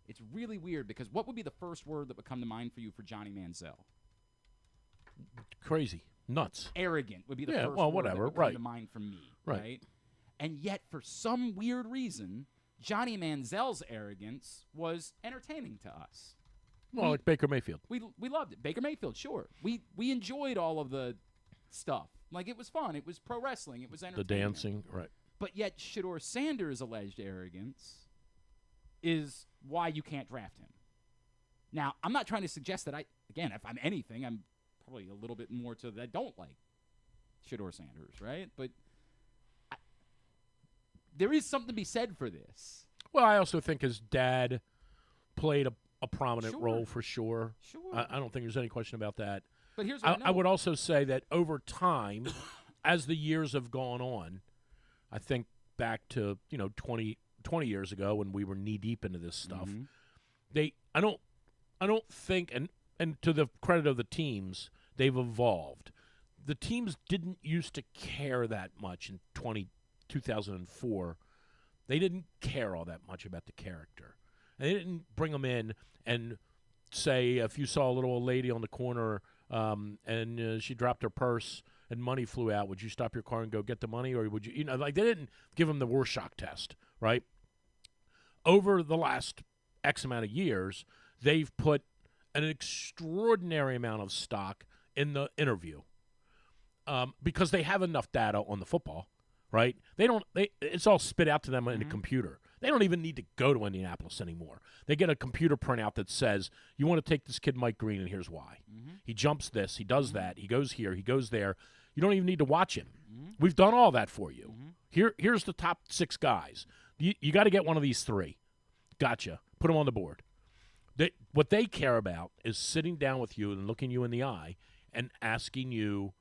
it's really weird because what would be the first word that would come to mind for you for Johnny Manziel? Crazy, nuts. Arrogant would be the Yeah, first well, word whatever, that would come right. to mind for me, Right. right? And yet, for some weird reason, Johnny Manziel's arrogance was entertaining to us. Well, like Baker Mayfield. We loved it. Baker Mayfield, sure. We enjoyed all of the stuff. Like, it was fun. It was pro wrestling. It was The entertainment. dancing, right. But yet, Shedeur Sanders' alleged arrogance is why you can't draft him. Now, I'm not trying to suggest that if I'm anything, I'm probably a little bit more to that I don't like Shedeur Sanders, right? But there is something to be said for this. Well, I also think his dad played a prominent Sure. role for sure. Sure. I don't think there's any question about that. But here's what I know. I would also say that over time, as the years have gone on, I think back to 20 years ago when we were knee deep into this stuff. Mhm. I don't think, and to the credit of the teams, they've evolved. The teams didn't used to care that much in 2004. They didn't care all that much about the character. And they didn't bring them in and say, if you saw a little old lady on the corner and she dropped her purse and money flew out, would you stop your car and go get the money? Or would you, like they didn't give them the Rorschach test, right? Over the last X amount of years, they've put an extraordinary amount of stock in the interview because they have enough data on the football, right? It's all spit out to them in a computer. They don't even need to go to Indianapolis anymore. They get a computer printout that says, you want to take this kid Mike Green, and here's why. He jumps this, he does that, he goes here, he goes there. You don't even need to watch him. We've done all that for you. Here's the top 6 guys. You got to get one of these 3. Gotcha. Put them on the board. What they care about is sitting down with you and looking you in the eye and asking you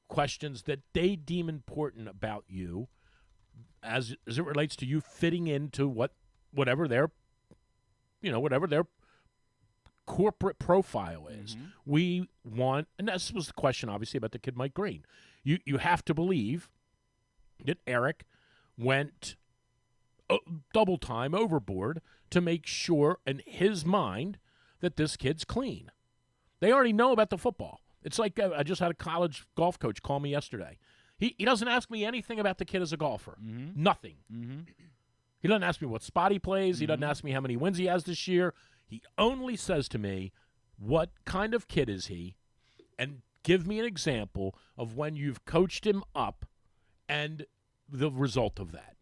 questions that they deem important about you as it relates to you fitting into whatever their corporate profile is. We want, and this was the question, obviously, about the kid Mike Green. You have to believe that Eric went double time overboard to make sure in his mind that this kid's clean. They already know about the football. It's like I just had a college golf coach call me yesterday. He doesn't ask me anything about the kid as a golfer. Nothing. He doesn't ask me what spot he plays. He doesn't ask me how many wins he has this year. He only says to me, what kind of kid is he? And give me an example of when you've coached him up and the result of that.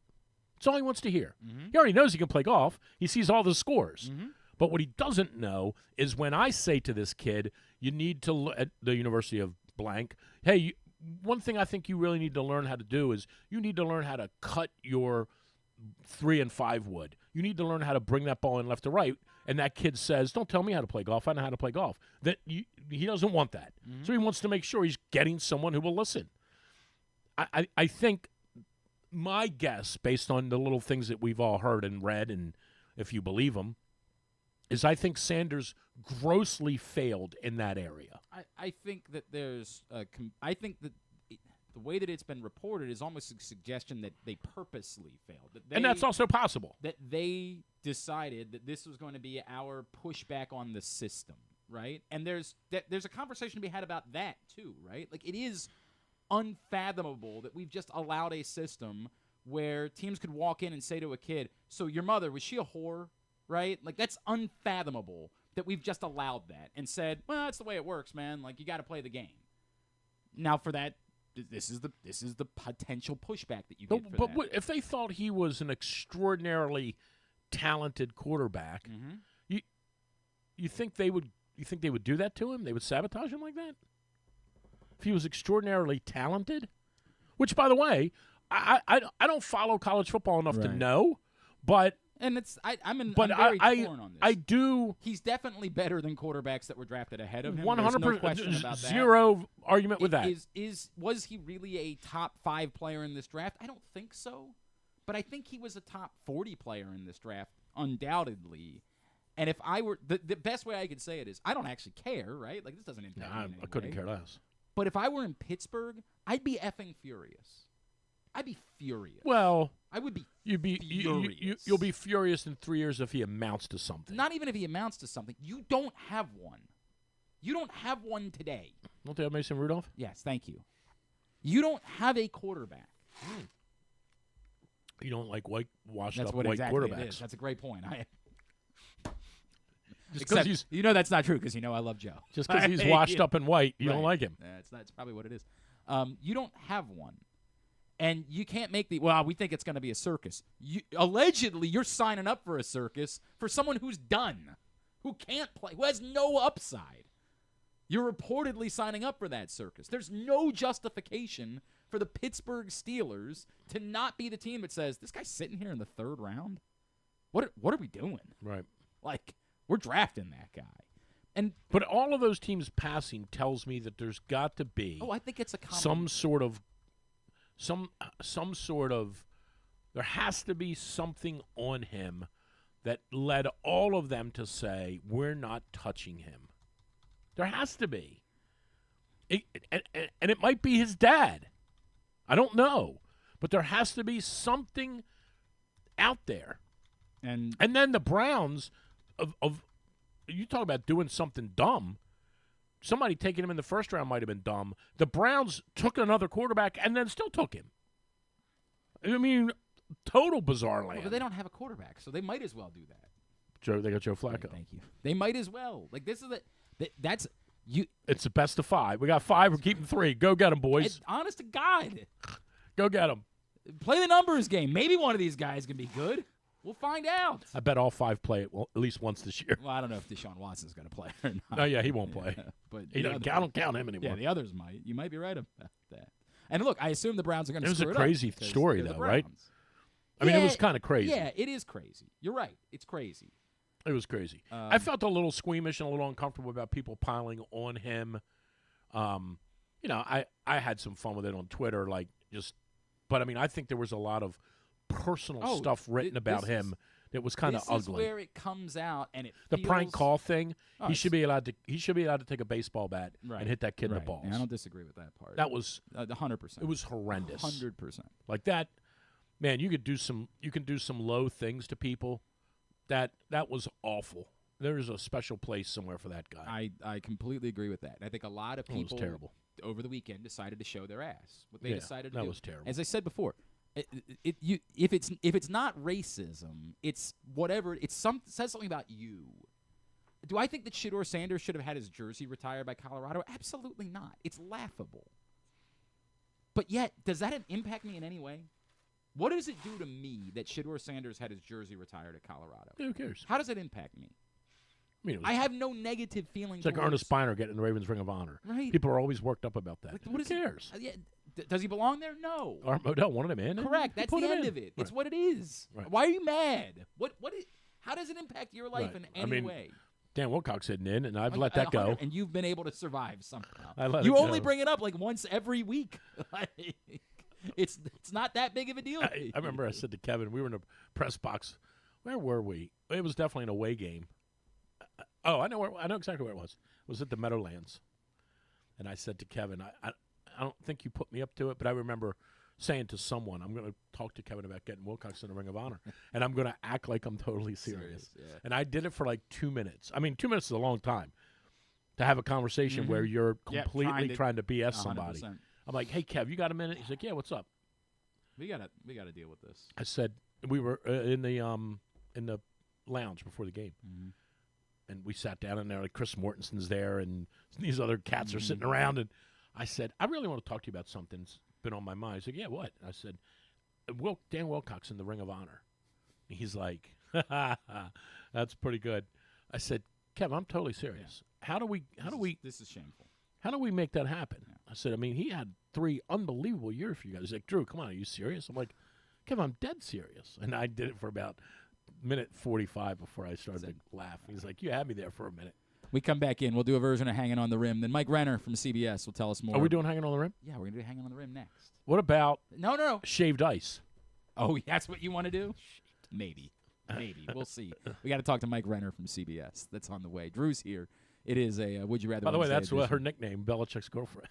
That's all he wants to hear. He already knows he can play golf. He sees all the scores. But what he doesn't know is when I say to this kid, you need to look at the University of blank, hey, one thing I think you really need to learn how to do is you need to learn how to cut your 3 and 5 wood. You need to learn how to bring that ball in left to right. And that kid says, don't tell me how to play golf. I know how to play golf. He doesn't want that. So he wants to make sure he's getting someone who will listen. I think my guess, based on the little things that we've all heard and read, and if you believe them, is I think Sanders grossly failed in that area. I think that there's I think that the way that it's been reported is almost a suggestion that they purposely failed. And that's also possible. That they decided that this was going to be our pushback on the system, right? And there's a conversation to be had about that too, right? Like, it is unfathomable that we've just allowed a system where teams could walk in and say to a kid, so your mother, was she a whore? Right? Like, that's unfathomable that we've just allowed that and said, well, that's the way it works, man. Like, you got to play the game. Now, for that, this is the potential pushback that you get for that. But if they thought he was an extraordinarily talented quarterback, you think they would do that to him? They would sabotage him like that? If he was extraordinarily talented? Which, by the way, I don't follow college football enough to know, but and I'm very torn on this. I do. He's definitely better than quarterbacks that were drafted ahead of him. 100%. There's no question about that. Zero argument with that. Was he really a top 5 player in this draft? I don't think so. But I think he was a top 40 player in this draft, undoubtedly. And if I were the best way I could say it is, I don't actually care, right? Like, this doesn't impact me in any I couldn't way. care less. But if I were in Pittsburgh, I'd be effing furious. I'd be furious. Well, I would be. You'll be furious in 3 years if he amounts to something. Not even if he amounts to something. You don't have one. You don't have one today. Don't they have Mason Rudolph? Yes, thank you. You don't have a quarterback. You don't like washed up what white exactly quarterbacks. It is. That's a great point. Except he's, that's not true because I love Joe. Just because he's washed up in white, you don't like him. That's probably what it is. You don't have one. And you can't make we think it's going to be a circus. Allegedly, you're signing up for a circus for someone who's done, who can't play, who has no upside. You're reportedly signing up for that circus. There's no justification for the Pittsburgh Steelers to not be the team that says, this guy's sitting here in the 3rd round? What are we doing? Right. Like, we're drafting that guy. But all of those teams passing tells me that there's got to be I think it's some sort of there has to be something on him that led all of them to say, we're not touching him. There has to be. And it might be his dad. I don't know. But there has to be something out there. And then the Browns, you talk about doing something dumb. Somebody taking him in the 1st round might have been dumb. The Browns took another quarterback and then still took him. I mean, total bizarre land. But they don't have a quarterback, so they might as well do that. They got Joe Flacco. Thank you. They might as well. Like, this is that's you. It's the best of 5. We got 5. We're keeping 3. Go get them, boys. Honest to God. Go get them. Play the numbers game. Maybe one of these guys can be good. We'll find out. I bet all 5 play it at least once this year. Well, I don't know if Deshaun Watson's going to play or not. No, yeah, he won't play. But I don't count him anymore. Yeah, the others might. You might be right about that. And look, I assume the Browns are going to screw it up. It was a crazy story, though, right? I mean, it was kind of crazy. Yeah, it is crazy. You're right. It's crazy. It was crazy. I felt a little squeamish and a little uncomfortable about people piling on him. I had some fun with it on Twitter, but I mean, I think there was a lot of personal stuff written about him It was kind of ugly. This is where it comes out, and the prank call thing. Oh, he should be allowed to take a baseball bat and hit that kid in the balls. Yeah, I don't disagree with that part. That was 100%. It was horrendous. 100%. Like that, man. You can do some low things to people. That was awful. There's a special place somewhere for that guy. I completely agree with that. I think a lot of people over the weekend decided to show their ass. What they decided to do. That was terrible. As I said before, if it's not racism, it's whatever. Says something about you. Do I think that Shedeur Sanders should have had his jersey retired by Colorado? Absolutely not. It's laughable. But yet, does that impact me in any way? What does it do to me that Shedeur Sanders had his jersey retired at Colorado? Who cares? How does it impact me? I have no negative feelings. It's like Ernest Biner getting the Ravens Ring of Honor. Right. People are always worked up about that. Like, Who cares? Does he belong there? No. Art Modell wanted him in. Correct. That's the end of it. It's what it is. Right. Why are you mad? How does it impact your life in any way? Dan Wilcox hitting in, and I've let that go. And you've been able to survive somehow. You only bring it up like once every week. It's not that big of a deal. I remember I said to Kevin, we were in a press box. Where were we? It was definitely an away game. Oh, I know exactly where it was. It was at the Meadowlands. And I said to Kevin, I don't think you put me up to it, but I remember saying to someone, I'm going to talk to Kevin about getting Wilcox in the Ring of Honor, and I'm going to act like I'm totally serious. Yeah. And I did it for like 2 minutes. I mean, 2 minutes is a long time to have a conversation where you're completely trying to BS somebody. 100%. I'm like, hey, Kev, you got a minute? He's like, yeah, what's up? We gotta deal with this. I said, we were in the lounge before the game. Mm-hmm. And we sat down in there, like Chris Mortenson's there, and these other cats are sitting around. And I said, I really want to talk to you about something that's been on my mind. He's like, yeah, what? I said, Dan Wilcox in the Ring of Honor. He's like, that's pretty good. I said, Kev, I'm totally serious. How do we? This is shameful. How do we make that happen? Yeah. I said, I mean, he had 3 unbelievable years for you guys. He's like, Drew, come on, are you serious? I'm like, Kev, I'm dead serious. And I did it for about minute 45 before I started to laugh. He's like, you had me there for a minute. We come back in. We'll do a version of Hanging on the Rim. Then Mike Renner from CBS will tell us more. Are we doing Hanging on the Rim? Yeah, we're going to do Hanging on the Rim next. What about No. shaved ice? Oh, that's what you want to do? Maybe. We'll see. We got to talk to Mike Renner from CBS. That's on the way. Drew's here. It is a Would You Rather. By the way, Wednesday that's her nickname, Belichick's girlfriend.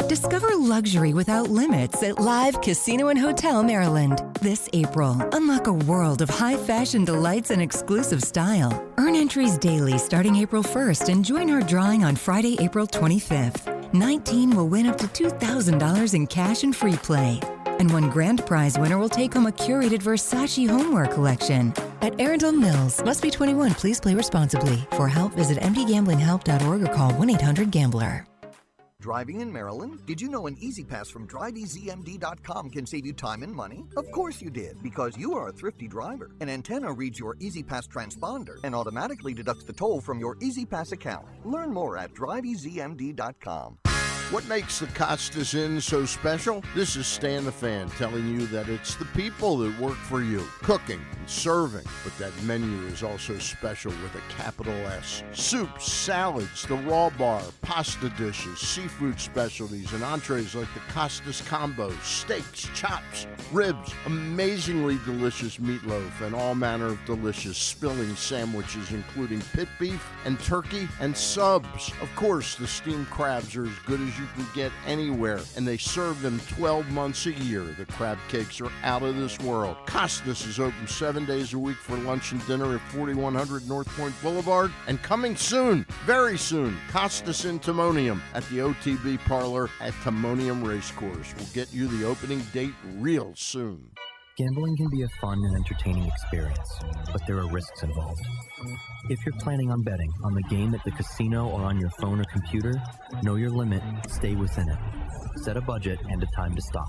Discover luxury without limits at Live Casino and Hotel Maryland. This April, unlock a world of high-fashion delights and exclusive style. Earn entries daily starting April 1st and join our drawing on Friday, April 25th. 19 will win up to $2,000 in cash and free play. And one grand prize winner will take home a curated Versace homeware collection. At Arundel Mills, must be 21. Please play responsibly. For help, visit mdgamblinghelp.org or call 1-800-GAMBLER. Driving in Maryland? Did you know an Easy Pass from DriveEasyMD.com can save you time and money? Of course you did, because you are a thrifty driver. An antenna reads your Easy Pass transponder and automatically deducts the toll from your Easy Pass account. Learn more at DriveEasyMD.com. What makes the Costas Inn so special? This is Stan the Fan telling you that it's the people that work for you, cooking and serving. But that menu is also special with a capital S. Soups, salads, the raw bar, pasta dishes, seafood specialties, and entrees like the Costas Combo, steaks, chops, ribs, amazingly delicious meatloaf, and all manner of delicious filling sandwiches including pit beef and turkey and subs. Of course, the steamed crabs are as good as you can get anywhere, and they serve them 12 months a year. The crab cakes are out of this world. Costas is open 7 days a week for lunch and dinner at 4100 North Point Boulevard, and coming soon, very soon, Costas in Timonium at the OTB Parlor at Timonium Racecourse. We'll get you the opening date real soon. Gambling can be a fun and entertaining experience, but there are risks involved. If you're planning on betting on the game at the casino or on your phone or computer, know your limit, stay within it. Set a budget and a time to stop.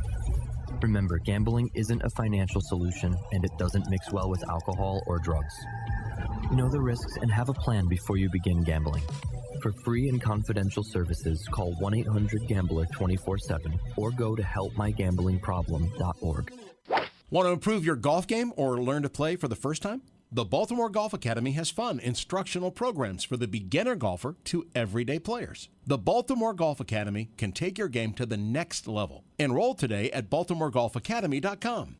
Remember, gambling isn't a financial solution, and it doesn't mix well with alcohol or drugs. Know the risks and have a plan before you begin gambling. For free and confidential services, call 1-800-GAMBLER 24/7 or go to helpmygamblingproblem.org. Want to improve your golf game or learn to play for the first time? The Baltimore Golf Academy has fun, instructional programs for the beginner golfer to everyday players. The Baltimore Golf Academy can take your game to the next level. Enroll today at BaltimoreGolfAcademy.com.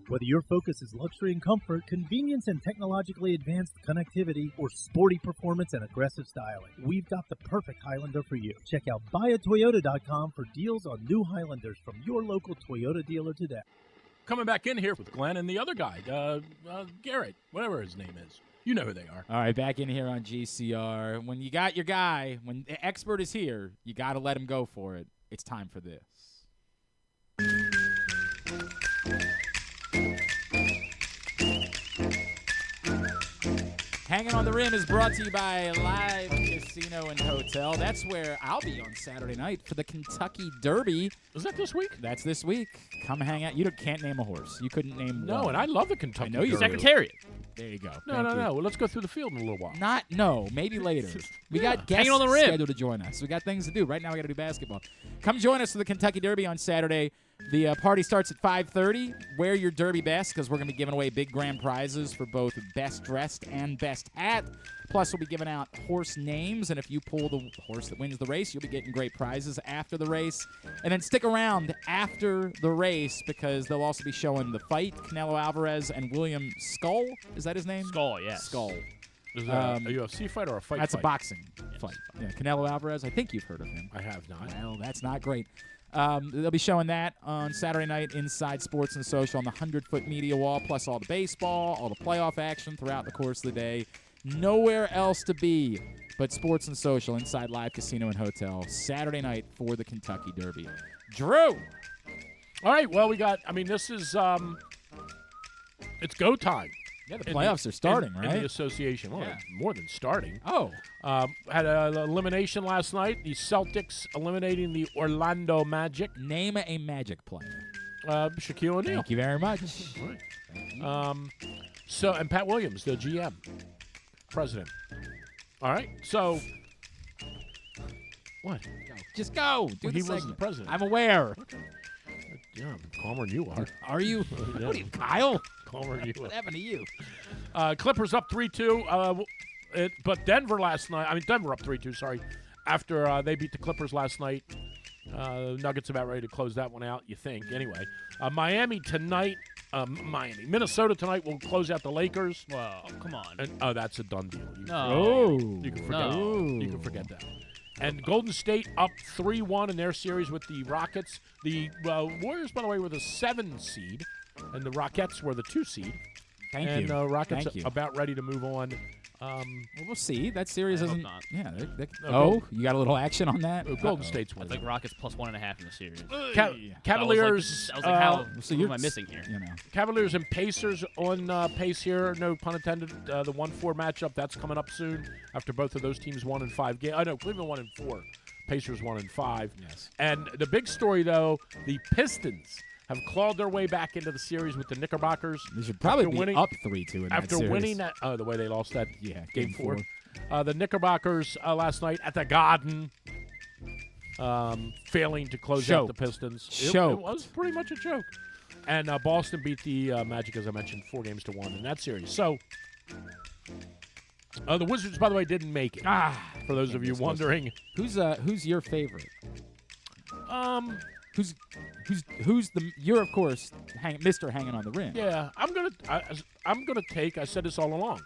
Whether your focus is luxury and comfort, convenience and technologically advanced connectivity, or sporty performance and aggressive styling, we've got the perfect Highlander for you. Check out buyatoyota.com for deals on new Highlanders from your local Toyota dealer today. Coming back in here with Glenn and the other guy, Garrett, whatever his name is. You know who they are. All right, back in here on GCR. When you got your guy, when the expert is here, you got to let him go for it. It's time for this. Hanging on the Rim is brought to you by Live Casino and Hotel. That's where I'll be on Saturday night for the Kentucky Derby. Is that this week? That's this week. Come hang out. You can't name a horse. You couldn't name No, one. and I love the Kentucky I know you Derby. Secretariat. There you go. No. Well, let's go through the field in a little while. Maybe later. We got guests Hanging on the Rim. scheduled to join us. We got things to do. Right now we got to do basketball. Come join us for the Kentucky Derby on Saturday. The party starts at 5:30. Wear your Derby best because we're going to be giving away big grand prizes for both best dressed and best hat. Plus, we'll be giving out horse names, and if you pull the horse that wins the race, you'll be getting great prizes after the race. And then stick around after the race because they'll also be showing the fight, Canelo Alvarez and William Skull. Is that his name? Skull, yes. Skull. Is that a UFC fight or a fight? That's fight? a boxing fight. Yeah, Canelo Alvarez. I think you've heard of him. I have not. Well, that's not great. They'll be showing that on Saturday night inside Sports and Social on the 100-foot media wall, plus all the baseball, all the playoff action throughout the course of the day. Nowhere else to be but Sports and Social inside Live Casino and Hotel Saturday night for the Kentucky Derby. Drew! All right, well, this is, it's go time. Yeah, the playoffs are starting, right? In the association. Well, Yeah. more than starting. Oh. Had an elimination last night. The Celtics eliminating the Orlando Magic. Name a Magic player. Shaquille O'Neal. Thank you very much. Right. And Pat Williams, the GM, president. All right, so what? Just go. Do He the was segment. the president. I'm aware. Okay. Yeah, I'm calmer than you are. Are you? Yeah. What are you, Kyle? Calmer than you What are. happened to you? Clippers up 3-2. But Denver last night. Denver up 3-2. Sorry, after they beat the Clippers last night. Nuggets about ready to close that one out. You think anyway? Miami tonight. Minnesota tonight will close out the Lakers. Whoa, come on. And, that's a done deal. You can forget. No. You can forget that. And Golden State up 3-1 in their series with the Rockets. The Warriors, by the way, were the 7 seed, and the Rockets were the 2 seed. Thank you. And Rockets Thank you. about ready to move on. Well, we'll see. That series I hope isn't. not. Yeah. No, You got a little action on that? Golden State's I winning. think Rockets plus 1.5 in the series. Cavaliers. I was like, how so what you're am I missing here? You know. Cavaliers and Pacers on pace here. No pun intended. The 1-4 matchup that's coming up soon. After both of those teams 1 and 5 games. No, Cleveland 1 and 4. Pacers 1 and 5. Yes. And the big story though, the Pistons have clawed their way back into the series with the Knickerbockers. They should probably After be winning- up 3-2 in that After series. winning that, the way they lost that game 4. 4. The Knickerbockers last night at the Garden, failing to close out the Pistons. It was pretty much a joke. And Boston beat the Magic, as I mentioned, 4-1 in that series. So the Wizards, by the way, didn't make it. For those of you wondering, Who's your favorite? Who's you're of course Mr. Hanging on the Rim. yeah, I'm gonna take. I said this all along.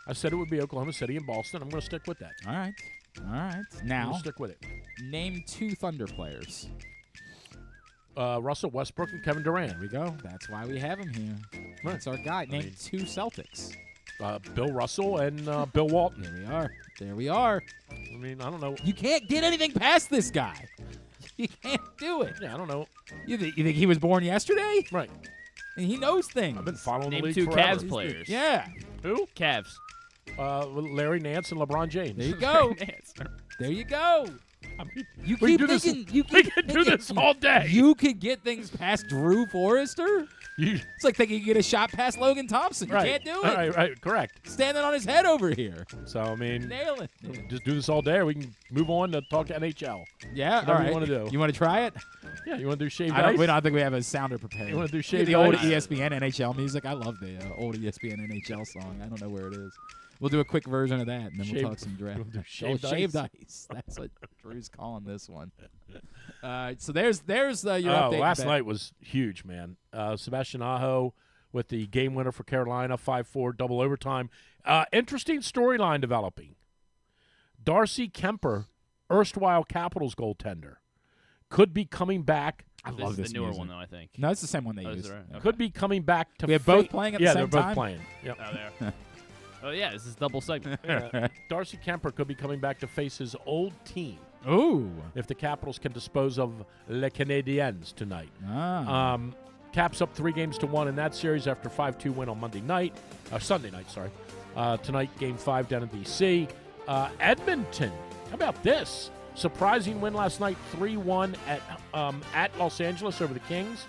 I said it would be Oklahoma City and Boston. I'm gonna stick with that. All right. I'm Now gonna stick with it. name 2 Thunder players. Russell Westbrook and Kevin Durant. There we go. That's why we have him here. Right. That's our guy. Name 2 Celtics. Bill Russell and Bill Walton. There we are. I mean, I don't know. You can't get anything past this guy. You can't do it. Yeah, I don't know. You think he was born yesterday? Right. And he knows things. I've been following Name the league 2 forever. Cavs players. Yeah. Who? Cavs. Larry Nance and LeBron James. There you go. There you go. I mean, You we keep do this- thinking. You we keep can do thinking this all day. You could get things past Drew Forrester. You, It's like thinking you get a shot past Logan Thompson. You right. can't do it. Right, correct. Standing on his head over here. So, I mean, Nailing it. just do this all day, or we can move on to talk to NHL. Yeah, Whatever all right. you wanna do. You want to try it? Yeah, you want to do shaved I don't ice? think we have a sounder prepared. You wanna do Yeah, shaved the old ice? ESPN NHL music? I love the old ESPN NHL song. I don't know where it is. We'll do a quick version of that, and then we'll Shaved- talk some draft. we'll do shaved shaved ice. ice. That's what Drew's calling this one. So there's your update. Last bet. night was huge, man. Sebastian Aho with the game winner for Carolina, 5-4, double overtime. Interesting storyline developing. Darcy Kemper, erstwhile Capitals goaltender, could be coming back. I This love is this the newer music. one, though, I think. No, it's the same one they Oh, is use. it right? Okay. Could be coming back to We have both playing at the yeah, same they're time? both playing. Yep. Oh, there. Oh, yeah, this is double segment. Yeah. Darcy Kemper could be coming back to face his old team Ooh. if the Capitals can dispose of Les Canadiens tonight. Ah. Caps up 3-1 in that series after 5-2 win on Sunday night. Tonight, Game 5 down in D.C. Edmonton, how about this? Surprising win last night, 3-1 at Los Angeles over the Kings.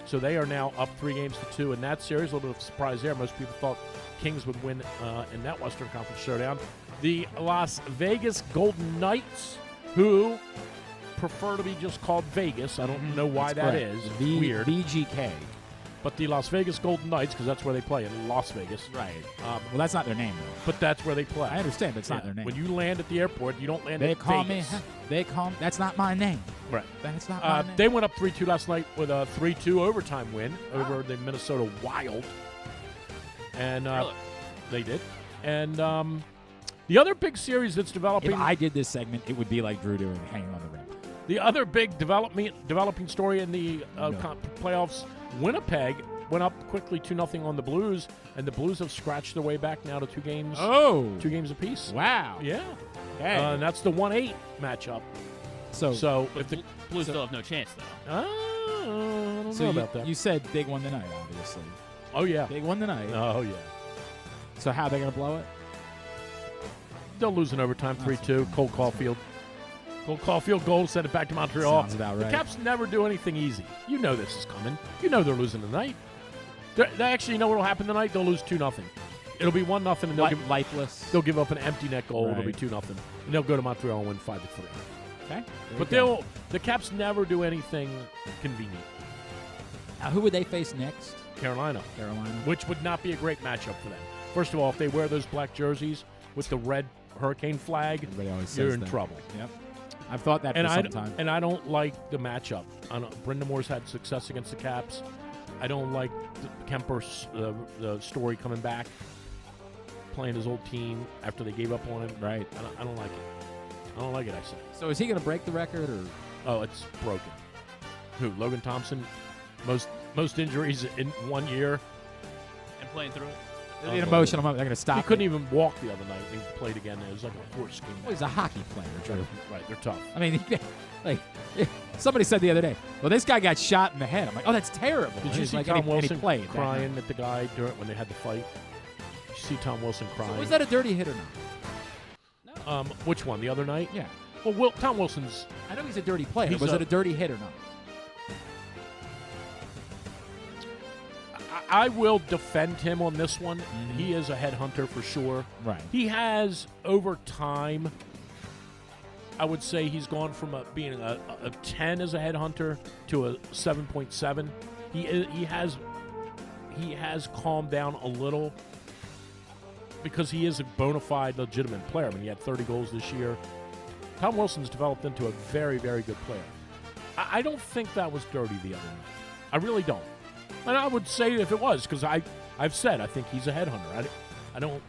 So they are now up 3-2 in that series. A little bit of a surprise there. Most people thought Kings would win in that Western Conference showdown. The Las Vegas Golden Knights, who prefer to be just called Vegas. I don't know why that is. It's weird. VGK. But the Las Vegas Golden Knights, because that's where they play, in Las Vegas. Right. Well, that's not their name, though. But that's where they play. I understand, but it's not their name. When you land at the airport, you don't land They at call Vegas. me. They call me. That's not my name. Right. That's not my name. They went up 3-2 last night with a 3-2 overtime win over the Minnesota Wild. And Really? they did. And the other big series that's developing. If I did this segment, it would be like Drew doing Hanging on the Rim. The other big developing story in the playoffs, Winnipeg went up quickly 2-0 on the Blues, and the Blues have scratched their way back now to 2 games. Oh. 2 games apiece. Wow. Yeah. Hey. And that's the 1-8 matchup. So if the Blues still have no chance, though. I don't so know about that. you said big one tonight, obviously. Oh yeah. Big one tonight. Oh yeah. So how are they going to blow it? They'll lose in overtime 3-2. Cole Caulfield goal, send it back to Montreal. Sounds about right. The Caps never do anything easy. You know this is coming. You know they're losing tonight. They actually know what will happen tonight. They'll lose 2-0. It'll be 1-0, and lifeless. they'll give up an empty net goal. It'll be Right. 2-0, and they'll go to Montreal and win 5-3. Okay. But the Caps never do anything convenient. Who would they face next? Carolina, Carolina. which would not be a great matchup for them. First of all, if they wear those black jerseys with the red hurricane flag, Everybody always you're says in that. trouble. Yep. I've thought that And for some time. And I don't like the matchup. Brenda Moore's had success against the Caps. I don't like Kemper's the story coming back, playing his old team after they gave up on him. Right. I don't like it. I don't like it, I say. So is he going to break the record, or? Oh, it's broken. Who? Logan Thompson? Most injuries in 1 year. And playing through it. It'll be an emotional moment. They're going to stop. He couldn't even walk the other night. He played again. It was like a forced game. Well, he's a hockey player, Drew. Right, they're tough. I mean, like somebody said the other day, well, this guy got shot in the head. I'm like, oh, that's terrible. Did And you he's see like, Tom and he Wilson played that crying night. at the guy when they had the fight? Did you see Tom Wilson crying? So was that a dirty hit or not? Which one? The other night? Yeah. Well, Tom Wilson's. I know he's a dirty player. He's Was it a dirty hit or not? I will defend him on this one. He is a headhunter for sure. Right. He has, over time, I would say he's gone from being a 10 as a headhunter to a 7.7. He has calmed down a little because he is a bona fide, legitimate player. I mean, he had 30 goals this year. Tom Wilson's developed into a very, very good player. I don't think that was dirty the other night. I really don't. And I would say if it was, because I've said I think he's a headhunter. I don't.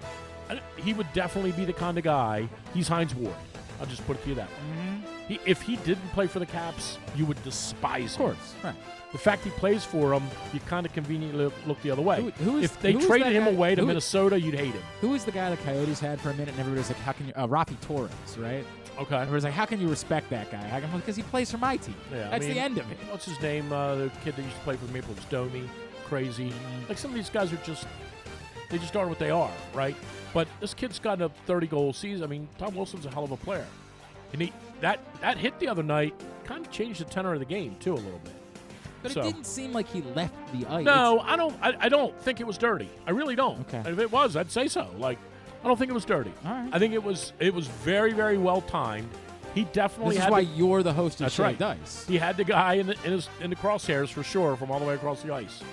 He would definitely be the kind of guy. He's Hines Ward. I'll just put it to you that way. If he didn't play for the Caps, you would despise him. Of course. Right. The fact he plays for them, you kind of conveniently look the other way. If they who is traded that him guy? away to Minnesota, you'd hate him. Who was the guy the Coyotes had for a minute? And everybody was like, how can you? Rafi Torres, right? Okay. Everybody's like, how can you respect that guy? I go, because he plays for my team. Yeah, That's the end of it. What's his name? The kid that used to play for the Maple Leafs, Domi, crazy. Like some of these guys are they just are what they are, right? But this kid's got a 30-goal season. I mean, Tom Wilson's a hell of a player. And that hit the other night kind of changed the tenor of the game, too, a little bit. But it didn't seem like he left the ice. No, I don't think it was dirty. I really don't. Okay. If it was, I'd say so. Like, I don't think it was dirty. All right. I think it was very, very well timed. He definitely This is had why you're the host of That's Shaved right. Ice. He had the guy in the crosshairs for sure from all the way across the ice.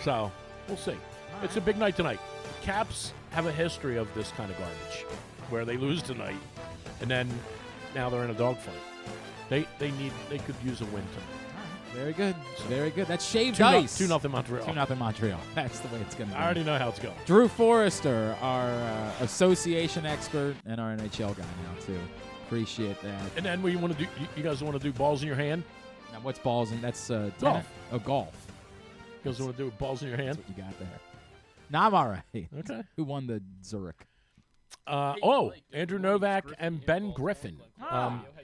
So, we'll see. It's a big night tonight. The Caps have a history of this kind of garbage where they lose tonight and then now they're in a dogfight. They could use a win tonight. Very good. Very good. That's shaved 2-0 ice. 2-0 Montreal. 2-0 Montreal. That's the way it's going to be. I already know how it's going. Drew Forrester, our association expert and our NHL guy now, too. Appreciate that. And then what you want to do? You guys want to do balls in your hand? Now, what's balls in? That's golf. Oh, golf. You guys want to do balls in your hand? That's what you got there. No, I'm all right. Okay. Who won the Zurich? Andrew Novak and Ben Griffin.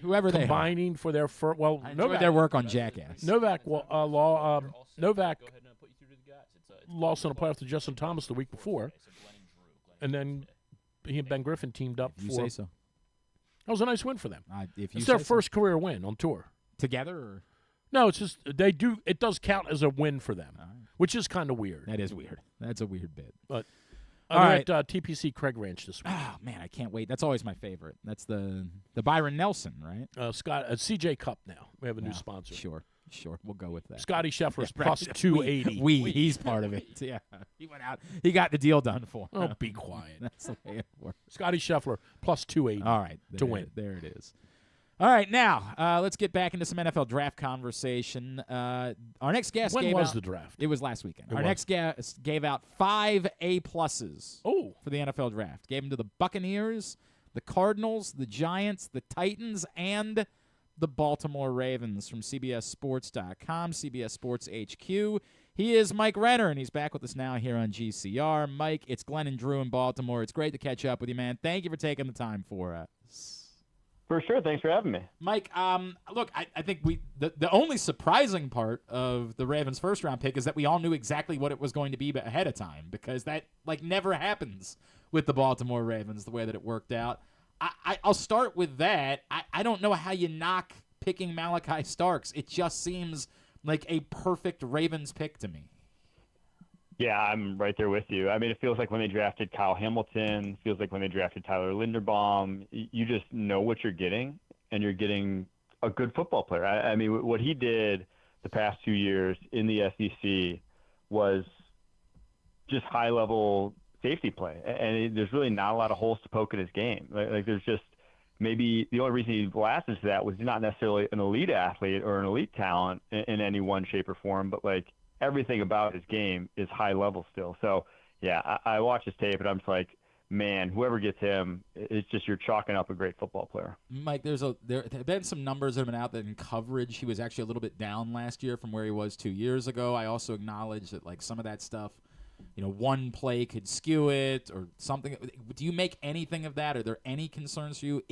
Whoever they are. Combining for their first. Well, I enjoyed their work on Jackass. Novak lost on a playoff to Justin Thomas the week before, and then he and Ben Griffin teamed up. If you say so. That was a nice win for them. It's their first career win on tour. Together? Or? No, it's just they do. It does count as a win for them, which is kind of weird. That is weird. That's a weird bit. But all right, at TPC Craig Ranch this week. Oh man, I can't wait. That's always my favorite. That's the Byron Nelson, right? CJ Cup. Now we have a new sponsor. Sure, we'll go with that. Scotty Scheffler's plus 280. He's part of it. Yeah, he went out. He got the deal done for him. Oh, be quiet. That's the way it works. Scotty Scheffler plus 280. All right, to win. There it is. All right, now let's get back into some NFL draft conversation. Our next guest when gave was out, the draft? It was last weekend. Our next guest gave out 5 A-pluses for the NFL draft. Gave them to the Buccaneers, the Cardinals, the Giants, the Titans, and the Baltimore Ravens from CBSSports.com, CBS Sports HQ. He is Mike Renner, and he's back with us now here on GCR. Mike, it's Glenn and Drew in Baltimore. It's great to catch up with you, man. Thank you for taking the time for us. For sure. Thanks for having me. Mike, look, I think the only surprising part of the Ravens' first-round pick is that we all knew exactly what it was going to be ahead of time, because that, never happens with the Baltimore Ravens the way that it worked out. I'll start with that. I don't know how you knock picking Malachi Starks. It just seems like a perfect Ravens pick to me. Yeah, I'm right there with you. I mean, it feels like when they drafted Kyle Hamilton, feels like when they drafted Tyler Linderbaum, you just know what you're getting, and you're getting a good football player. I mean, what he did the past 2 years in the SEC was just high-level safety play, and there's really not a lot of holes to poke in his game. Like there's just maybe the only reason he lasted to that was he's not necessarily an elite athlete or an elite talent in any one shape or form, but everything about his game is high level still. So yeah, I watch his tape and I'm just like, man, whoever gets him, it's just you're chalking up a great football player. Mike, there have been some numbers that have been out that in coverage he was actually a little bit down last year from where he was 2 years ago. I also acknowledge that some of that stuff, one play could skew it or something. Do you make anything of that? Are there any concerns for you?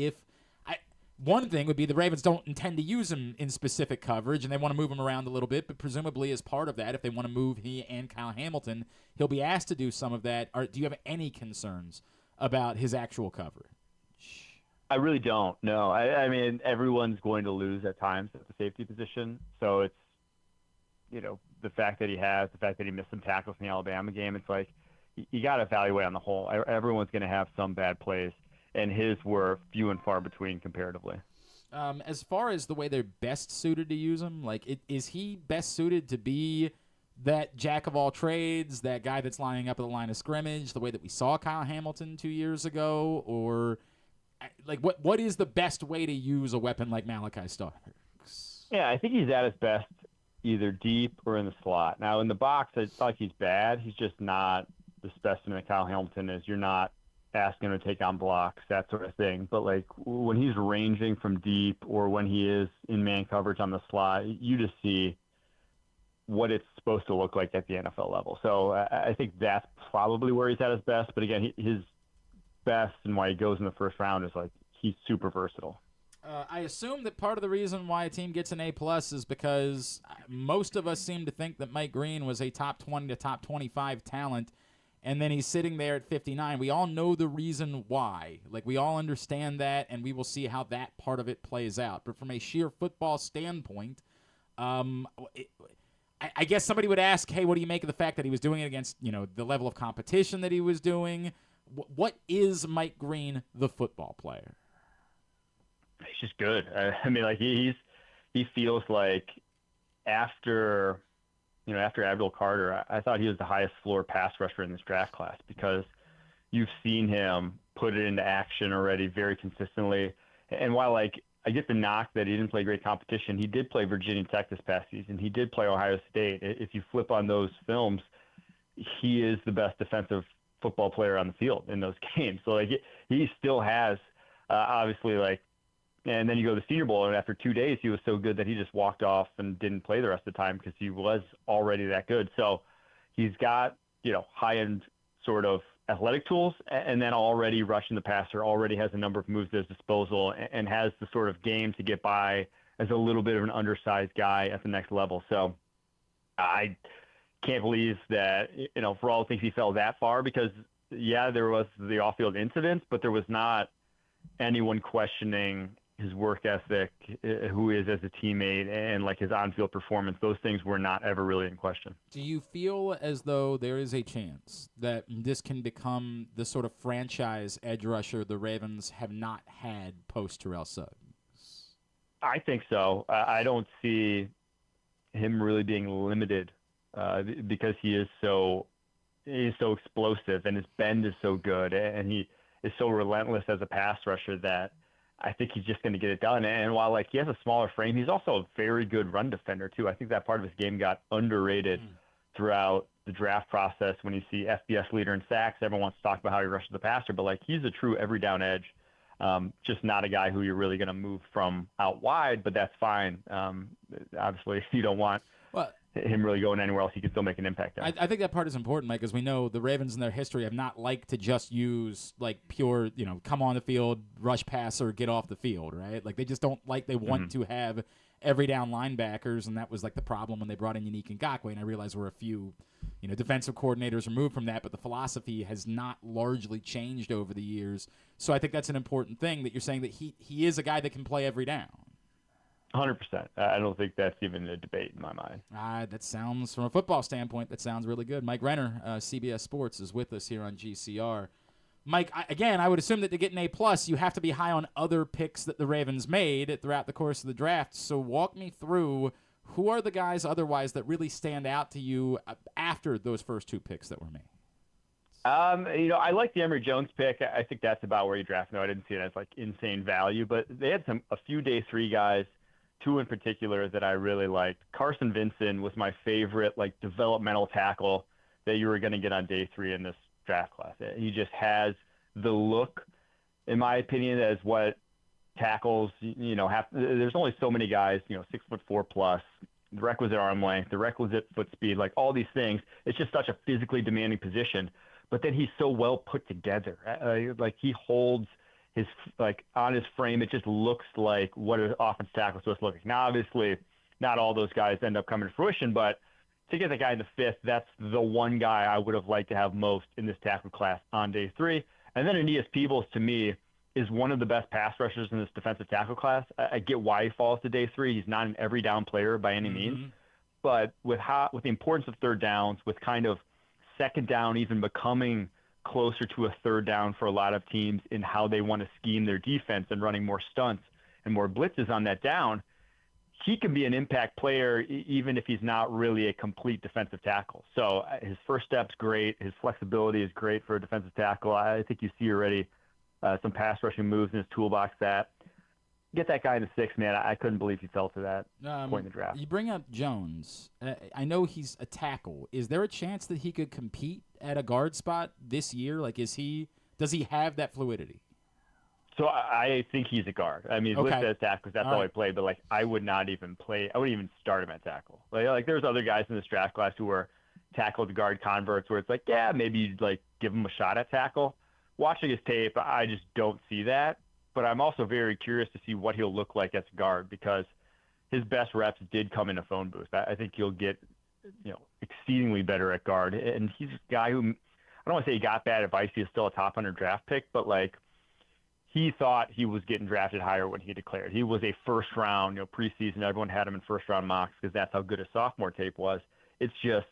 One thing would be the Ravens don't intend to use him in specific coverage, and they want to move him around a little bit, but presumably as part of that, if they want to move he and Kyle Hamilton, he'll be asked to do some of that. Do you have any concerns about his actual coverage? I really don't, no. I mean, everyone's going to lose at times at the safety position, so it's, the fact that he missed some tackles in the Alabama game, it's like you got to evaluate on the whole. Everyone's going to have some bad plays. And his were few and far between comparatively. As far as the way they're best suited to use him, is he best suited to be that jack of all trades, that guy that's lining up at the line of scrimmage, the way that we saw Kyle Hamilton 2 years ago? Or, what is the best way to use a weapon like Malachi Starks? Yeah, I think he's at his best either deep or in the slot. Now, in the box, it's not like he's bad. He's just not the specimen that Kyle Hamilton is. You're not asking him to take on blocks, that sort of thing. But when he's ranging from deep or when he is in man coverage on the slot, you just see what it's supposed to look like at the NFL level. So I think that's probably where he's at his best. But again, his best and why he goes in the first round is he's super versatile. I assume that part of the reason why a team gets an A+ is because most of us seem to think that Mike Green was a top 20 to top 25 talent, and then he's sitting there at 59. We all know the reason why. We all understand that, and we will see how that part of it plays out. But from a sheer football standpoint, I guess somebody would ask, hey, what do you make of the fact that he was doing it against, the level of competition that he was doing? What is Mike Green, the football player? He's just good. I mean, he feels like after Abdul Carter, I thought he was the highest floor pass rusher in this draft class because you've seen him put it into action already very consistently. And while I get the knock that he didn't play great competition. He did play Virginia Tech this past season. He did play Ohio State. If you flip on those films, he is the best defensive football player on the field in those games. So like he still has obviously like, and then you go to the Senior Bowl, and after 2 days he was so good that he just walked off and didn't play the rest of the time because he was already that good. So he's got, high end sort of athletic tools, and then already rushing the passer, already has a number of moves at his disposal, and has the sort of game to get by as a little bit of an undersized guy at the next level. So I can't believe that, for all the things he fell that far, because yeah, there was the off-field incidents, but there was not anyone questioning his work ethic, who he is as a teammate, and like his on-field performance. Those things were not ever really in question. Do you feel as though there is a chance that this can become the sort of franchise edge rusher the Ravens have not had post Terrell Suggs? I think so. I don't see him really being limited because he is so explosive, and his bend is so good, and he is so relentless as a pass rusher that I think he's just going to get it done. And while like he has a smaller frame, he's also a very good run defender too. I think that part of his game got underrated throughout the draft process. When you see FBS leader in sacks, everyone wants to talk about how he rushes the passer, but like he's a true every down edge. Just not a guy who you're really going to move from out wide, but that's fine. Obviously, you don't want him really going anywhere else. He can still make an impact there. I think that part is important, Mike, because we know the Ravens in their history have not liked to just use like pure, come on the field, rush passer, get off the field, right? Like they just don't like, they want to have every down linebackers, and that was like the problem when they brought in Yannick Ngakoue, and I realize we're a few, defensive coordinators removed from that, but the philosophy has not largely changed over the years. So I think that's an important thing that you're saying, that he is a guy that can play every down. 100%. I don't think that's even a debate in my mind. That sounds, from a football standpoint, that sounds really good. Mike Renner, CBS Sports, is with us here on GCR. Mike, I would assume that to get an A+, you have to be high on other picks that the Ravens made throughout the course of the draft. So walk me through, who are the guys otherwise that really stand out to you after those first two picks that were made? I like the Emory Jones pick. I think that's about where you draft. No, I didn't see it as like insane value, but they had a few day 3 guys, 2 in particular that I really liked. Carson Vincent was my favorite like developmental tackle that you were going to get on day 3 in this draft class. He just has the look, in my opinion, as what tackles, have. There's only so many guys, 6'4" plus, the requisite arm length, the requisite foot speed, like all these things. It's just such a physically demanding position. But then he's so well put together. Like he holds his on his frame, it just looks like what an offensive tackle is supposed to look like. Now, obviously, not all those guys end up coming to fruition, but to get the guy in the 5th, that's the one guy I would have liked to have most in this tackle class on day 3. And then Aeneas Peebles, to me, is one of the best pass rushers in this defensive tackle class. I get why he falls to day 3. He's not an every down player by any means, but with the importance of third downs, with kind of second down even becoming closer to a third down for a lot of teams in how they want to scheme their defense and running more stunts and more blitzes on that down, he can be an impact player even if he's not really a complete defensive tackle. So his first step's great. His flexibility is great for a defensive tackle. I think you see already some pass rushing moves in his toolbox that get that guy in the 6th, man. I couldn't believe he fell to that point in the draft. You bring up Jones. I know he's a tackle. Is there a chance that he could compete at a guard spot this year? Like, does he have that fluidity? So I think he's a guard. I mean, he's listed as tackle because that's all he played. But like, I wouldn't even start him at tackle. Like there's other guys in this draft class who are tackle to guard converts where it's like, yeah, maybe you'd like give him a shot at tackle. Watching his tape, I just don't see that. But I'm also very curious to see what he'll look like as a guard because his best reps did come in a phone booth. I think he'll get, exceedingly better at guard. And he's a guy who, I don't want to say he got bad advice. He is still a top 100 draft pick, but like he thought he was getting drafted higher when he declared. He was a first round, preseason. Everyone had him in first round mocks because that's how good his sophomore tape was. It's just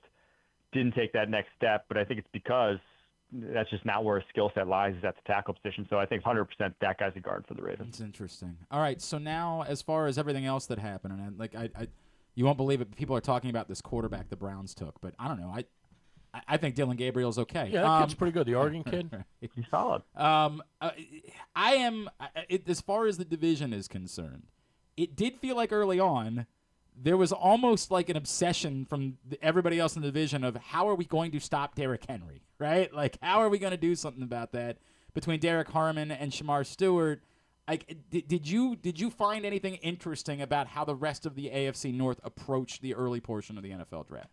didn't take that next step. But I think it's because that's just not where his skill set lies, is at the tackle position. So I think 100% that guy's a guard for the Ravens. That's interesting. All right, so now as far as everything else that happened, and you won't believe it, people are talking about this quarterback the Browns took, but I don't know. I think Dylan Gabriel's okay. Yeah, that kid's pretty good. The Oregon kid. He's solid. As far as the division is concerned, it did feel like early on there was almost like an obsession from everybody else in the division of how are we going to stop Derrick Henry, right? Like, how are we going to do something about that between Derek Harmon and Shamar Stewart? Like, did you find anything interesting about how the rest of the AFC North approached the early portion of the NFL draft?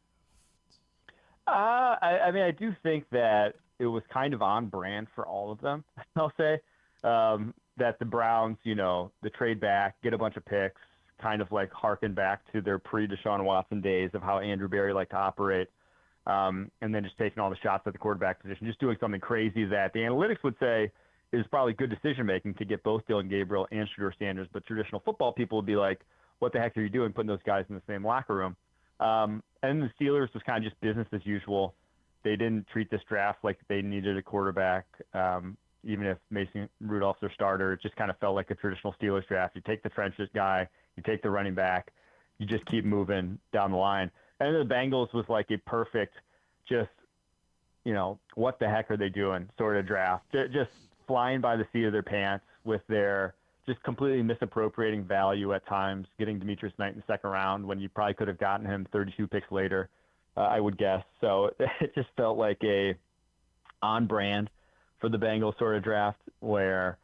I mean, I do think that it was kind of on brand for all of them, I'll say. That the Browns, the trade back, get a bunch of picks, kind of like harken back to their pre-Deshaun Watson days of how Andrew Berry liked to operate, and then just taking all the shots at the quarterback position, just doing something crazy that the analytics would say is probably good decision-making to get both Dylan Gabriel and Shedeur Sanders, but traditional football people would be like, what the heck are you doing putting those guys in the same locker room? And the Steelers was kind of just business as usual. They didn't treat this draft like they needed a quarterback, even if Mason Rudolph's their starter. It just kind of felt like a traditional Steelers draft. You take the trenches guy, you take the running back, you just keep moving down the line. And the Bengals was like a perfect just, what the heck are they doing sort of draft. Just flying by the seat of their pants with their just completely misappropriating value at times, getting Demetrius Knight in the second round when you probably could have gotten him 32 picks later, I would guess. So it just felt like a on brand for the Bengals sort of draft where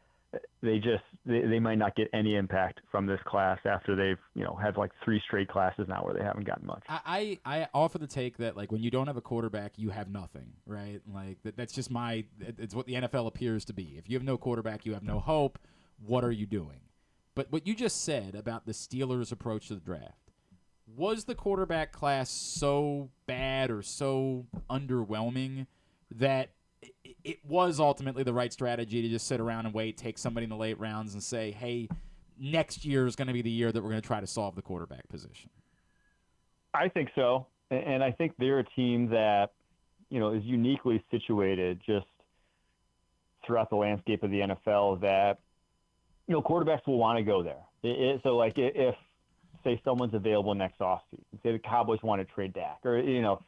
they might not get any impact from this class after they've had like 3 straight classes now where they haven't gotten much. I offer the take that like when you don't have a quarterback, you have nothing, right? Like that's just it's what the NFL appears to be. If you have no quarterback, you have no hope. What are you doing? But what you just said about the Steelers' approach to the draft, was the quarterback class so bad or so underwhelming that it was ultimately the right strategy to just sit around and wait, take somebody in the late rounds and say, hey, next year is going to be the year that we're going to try to solve the quarterback position? I think so. And I think they're a team that, is uniquely situated just throughout the landscape of the NFL that, quarterbacks will want to go there. So, like, if, say, someone's available next offseason, say the Cowboys want to trade Dak, or,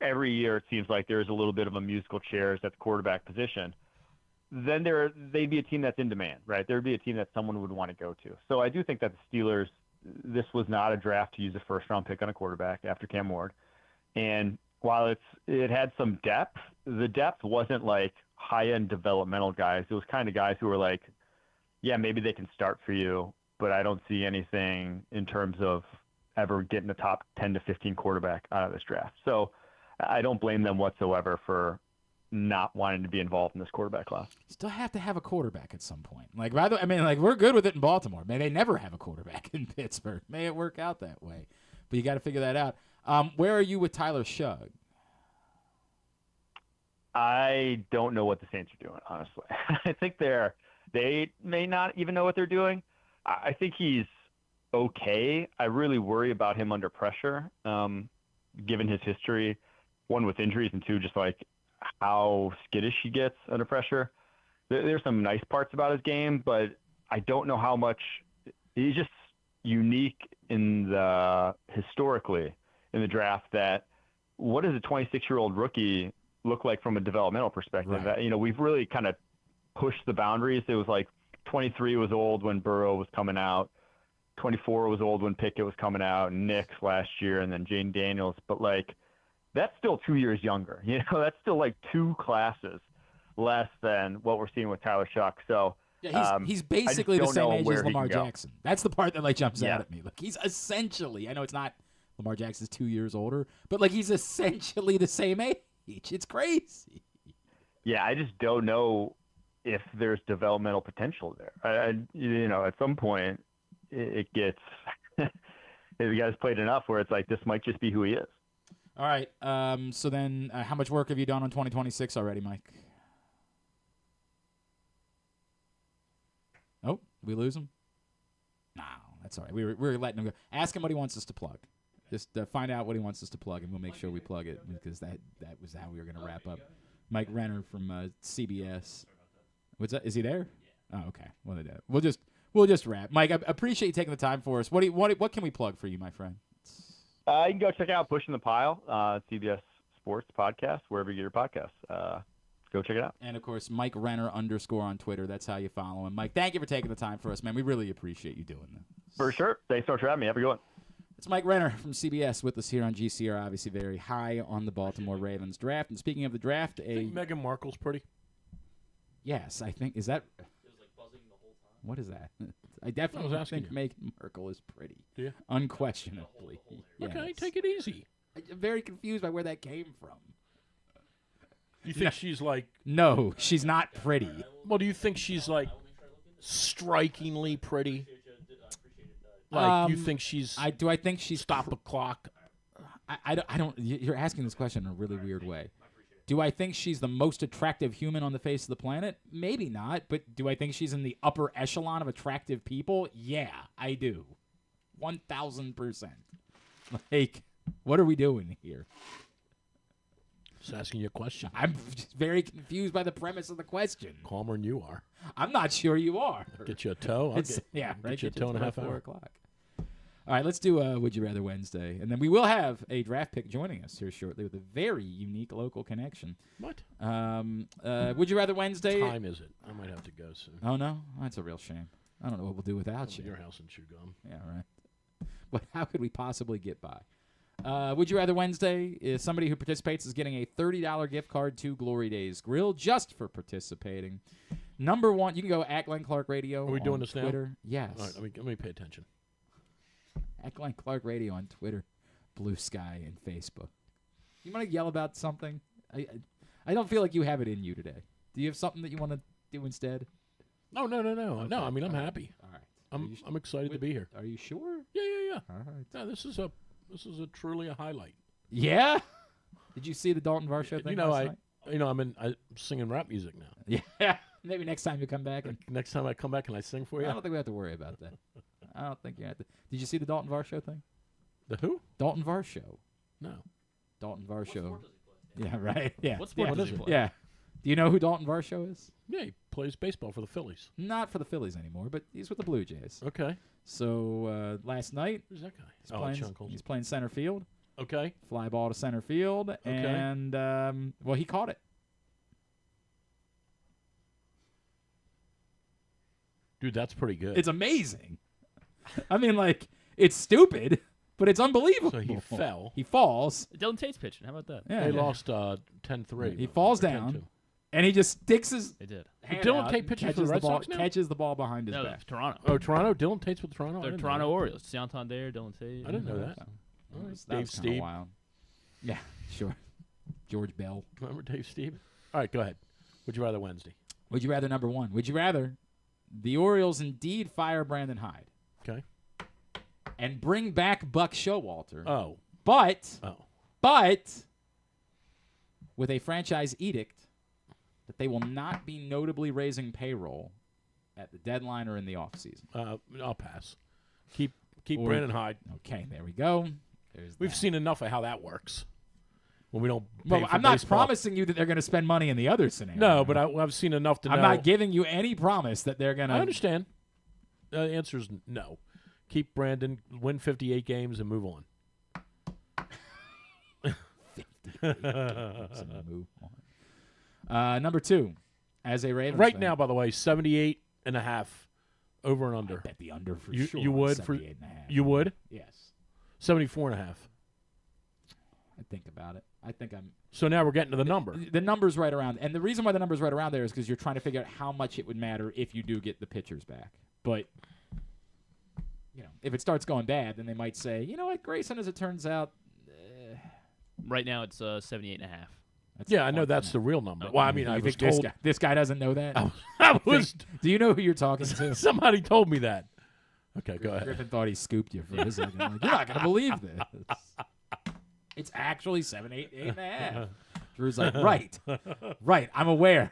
every year it seems like there's a little bit of a musical chairs at the quarterback position, then they'd be a team that's in demand, right? There'd be a team that someone would want to go to. So I do think that the Steelers, this was not a draft to use a first-round pick on a quarterback after Cam Ward. And while it had some depth, the depth wasn't like high-end developmental guys. It was kind of guys who were like, yeah, maybe they can start for you, but I don't see anything in terms of ever getting a top 10 to 15 quarterback out of this draft. So I don't blame them whatsoever for not wanting to be involved in this quarterback class. Still have to have a quarterback at some point. Like, rather, I mean, like, we're good with it in Baltimore. May they never have a quarterback in Pittsburgh. May it work out that way. But you got to figure that out. Where are you with Tyler Shugg? I don't know what the Saints are doing, honestly. I think they may not even know what they're doing. I think he's okay. I really worry about him under pressure, given his history, one with injuries, and two, just like how skittish he gets under pressure. There's some nice parts about his game, but I don't know how much he's just unique historically in the draft that what does a 26-year-old rookie look like from a developmental perspective? Right. We've really kind of pushed the boundaries. It was like 23 was old when Burrow was coming out. 24 was old when Pickett was coming out, and Nix last year, and then Jane Daniels. But, like, that's still 2 years younger. That's still like 2 classes less than what we're seeing with Tyler Shugg. So yeah, he's basically the same age as Lamar Jackson. That's the part that, like, jumps out at me. Like, he's essentially, I know it's not Lamar Jackson's 2 years older, but, like, he's essentially the same age. It's crazy. Yeah, I just don't know if there's developmental potential there. At some point, it gets the guy's played enough where it's like this might just be who he is. All right. So then, how much work have you done on 2026 already, Mike? Oh, we lose him? No, that's all right. We were letting him go. Ask him what he wants us to plug. Just find out what he wants us to plug, and we'll make sure we plug it because that was how we were going to wrap up. Mike Renner from CBS. What's that? Is he there? Oh, okay. Well, we'll just wrap. Mike, I appreciate you taking the time for us. What can we plug for you, my friend? You can go check out Pushing the Pile, CBS Sports podcast, wherever you get your podcasts. Go check it out. And, of course, Mike Renner _ on Twitter. That's how you follow him. Mike, thank you for taking the time for us, man. We really appreciate you doing this. For sure. Thanks so much for having me. Have a good one. It's Mike Renner from CBS with us here on GCR, obviously very high on the Baltimore Ravens draft. And speaking of the draft, I think Meghan Markle's pretty. Yes, I think. Is that? It was like buzzing the whole time. What is that? I definitely think Meghan Markle is pretty. Do you? Unquestionably. Yes. Okay, take it easy. I'm very confused by where that came from. You think she's like... No, she's not pretty. Well, do you think she's like strikingly pretty? Like, you think she's... Do I think she's... Stop the clock. I don't... You're asking this question in a really weird way. Do I think she's the most attractive human on the face of the planet? Maybe not, but do I think she's in the upper echelon of attractive people? Yeah, I do. 1,000%. Like, what are we doing here? Just asking you a question. I'm just very confused by the premise of the question. Calmer than you are. I'm not sure you are. Get you a toe? Get you a toe and a half 4 hour. o'clock. All right, let's do Would You Rather Wednesday. And then we will have a draft pick joining us here shortly with a very unique local connection. What? Would You Rather Wednesday? What time is it? I might have to go soon. Oh, no? That's a real shame. I don't know what we'll do without you. Your house and chew gum. Yeah, right. But how could we possibly get by? Would You Rather Wednesday is somebody who participates is getting a $30 gift card to Glory Days Grill just for participating. Number one, you can go at Glenn Clark Radio. Are we doing this Twitter. now? Yes. All right, let me pay attention. At Glenn Clark Radio on Twitter, Blue Sky, and Facebook. You want to yell about something? I don't feel like you have it in you today. Do you have something that you want to do instead? No. Okay. No, I mean, I'm happy. All right. I'm excited to be here. Are you sure? Yeah. All right. Yeah, this is truly a highlight. Yeah? Did you see the Dalton Varsho thing last night? I'm singing rap music now. Yeah. Maybe next time you come back. Next time I come back, can I sing for you? I don't think we have to worry about that. I don't think you have to. Did you see the Dalton Varsho thing? The who? Dalton Varsho. No. Dalton Varsho. Yeah, right. Yeah. What sport does he play? Yeah. Do you know who Dalton Varsho is? Yeah, he plays baseball for the Phillies. Not for the Phillies anymore, but he's with the Blue Jays. Okay. So last night, who's that guy? He's playing center field. Okay. Fly ball to center field, and he caught it. Dude, that's pretty good. It's amazing. I mean, like, it's stupid, but it's unbelievable. So he fell. He falls. Dylan Tate's pitching. How about that? Yeah, they lost 10-3. He falls down, and he just sticks his hand Dylan out Tate pitches for the Red Sox now? Catches the ball behind his No, back. Toronto. Oh, Toronto? Dylan Tate's with Toronto? They're Toronto Orioles. Santander, Dylan Tate. I didn't know that. That was Dave kinda Steve. wild. Yeah, sure. George Bell. Remember Dave Steve? All right, go ahead. Would you rather Wednesday? Would you rather number one? Would you rather the Orioles indeed fire Brandon Hyde? Okay. And bring back Buck Showalter. Oh. But with a franchise edict that they will not be notably raising payroll at the deadline or in the offseason. I'll pass. Keep Brandon Hyde. Okay, there we go. We've seen enough of how that works. When we don't pay Well, for I'm not baseball. promising you that they're going to spend money in the other scenario. No, but I've seen enough to know. I'm not giving you any promise that they're going to. I understand. The answer is no. Keep Brandon, win 58 games, and move on. 58 games and move on. Number two, as a Ravens right fan, now, by the way, 78.5 over and under. I bet the under for you, sure. You would 78.5. You would? Yes. 74.5. I think about it. I think I'm. So now we're getting to the number. The number's right around, and the reason why the number's right around there is because you're trying to figure out how much it would matter if you do get the pitchers back. But if it starts going bad, then they might say, you know what, Grayson, as it turns out, right now it's 78.5. Yeah, I know that's the real number. Well, I mean, I was told this guy doesn't know that. I was. Do you know who you're talking to? Somebody told me that. Okay, go ahead. Griffin thought he scooped you for a second. Like, you're not going to believe this. It's actually 78.5. Drew's like, right. I'm aware.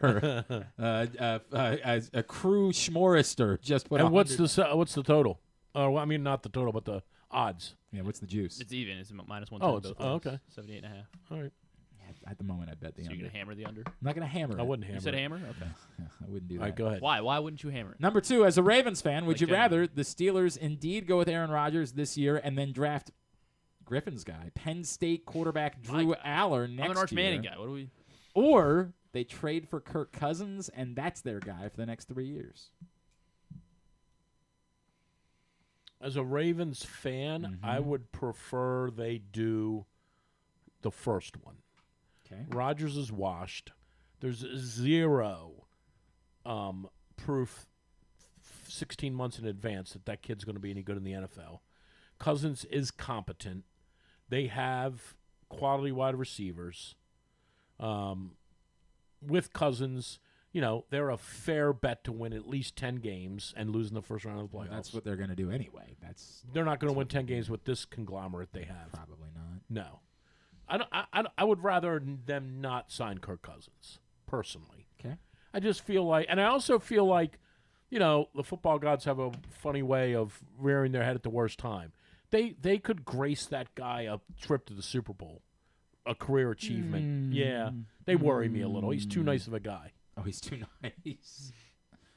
A crew schmorister just put. And what's the total? I mean, not the total, but the odds. Yeah, what's the juice? It's even. It's -110. Oh, it's okay. 78.5. All right. At the moment, I bet the So under. you're gonna hammer the under? I'm not gonna hammer. I wouldn't hammer. You said it. hammer? Okay. Yeah, I wouldn't do that. All right, go ahead. Why? Why wouldn't you hammer it? Number two, as a Ravens fan, would Like you generally. rather the Steelers indeed go with Aaron Rodgers this year and then draft Griffin's guy, Penn State quarterback Drew Aller next year. I'm an Arch Manning guy. What do we? Or they trade for Kirk Cousins, and that's their guy for the next 3 years. As a Ravens fan, I would prefer they do the first one. Okay. Rodgers is washed. There's zero proof 16 months in advance that kid's going to be any good in the NFL. Cousins is competent. They have quality wide receivers. With Cousins, they're a fair bet to win at least 10 games and lose in the first round of the playoffs. That's what they're going to do anyway. They're not going to win 10 games with this conglomerate they have. Probably not. No. I would rather them not sign Kirk Cousins, personally. Okay. I just feel like, and I also feel like, the football gods have a funny way of rearing their head at the worst time. They could grace that guy a trip to the Super Bowl, a career achievement. Yeah, they worry me a little. He's too nice of a guy. Oh, he's too nice.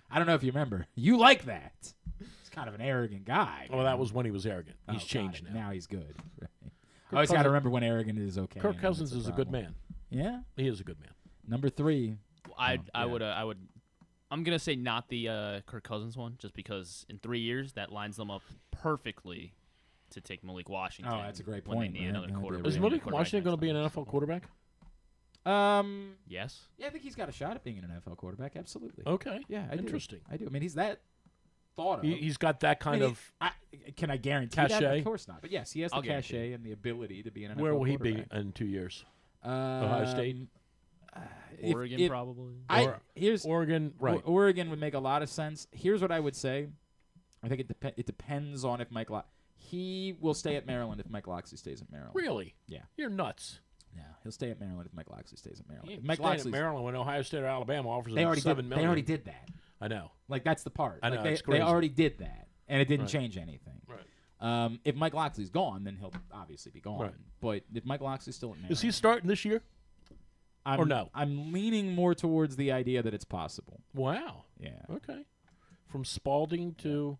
I don't know if you remember. You like that. He's kind of an arrogant guy. Well, that was when he was arrogant. He's changed now. Now he's good. I always got to remember when arrogant is okay. Kirk Cousins is a good man. Yeah? He is a good man. Number 3. I'm gonna say not the Kirk Cousins one, just because in 3 years that lines them up perfectly to take Malik Washington. Oh, that's a great when point. They need another quarterback. Is Malik Washington going to be an NFL quarterback? Yes. Yeah, I think he's got a shot at being an NFL quarterback. Absolutely. Okay. Yeah, Interesting. I do. I mean, he's that thought of. He's got that kind of. Can I guarantee cachet? that? Of course not. But yes, he has the cachet and the ability to be an NFL Where will he quarterback. be in 2 years? Ohio State. Oregon probably. Oregon, right? Oregon would make a lot of sense. Here's what I would say. I think it depends on if Mike he will stay at Maryland if Mike Locksley stays at Maryland. Really? Yeah. You're nuts. Yeah, he'll stay at Maryland if Mike Locksley stays at Maryland. He If Mike staying at Locksley's Maryland when Ohio State or Alabama offers him $7 million. They already did that. I know. Like that's the part. I know. Like, It's they crazy. already did that, and it didn't change anything. Right. If Mike Locksley's gone, then he'll obviously be gone. Right. But if Mike Locksley's still at Maryland, Is he starting this year? Or no? I'm leaning more towards the idea that it's possible. Wow. Yeah. Okay. From Spalding to,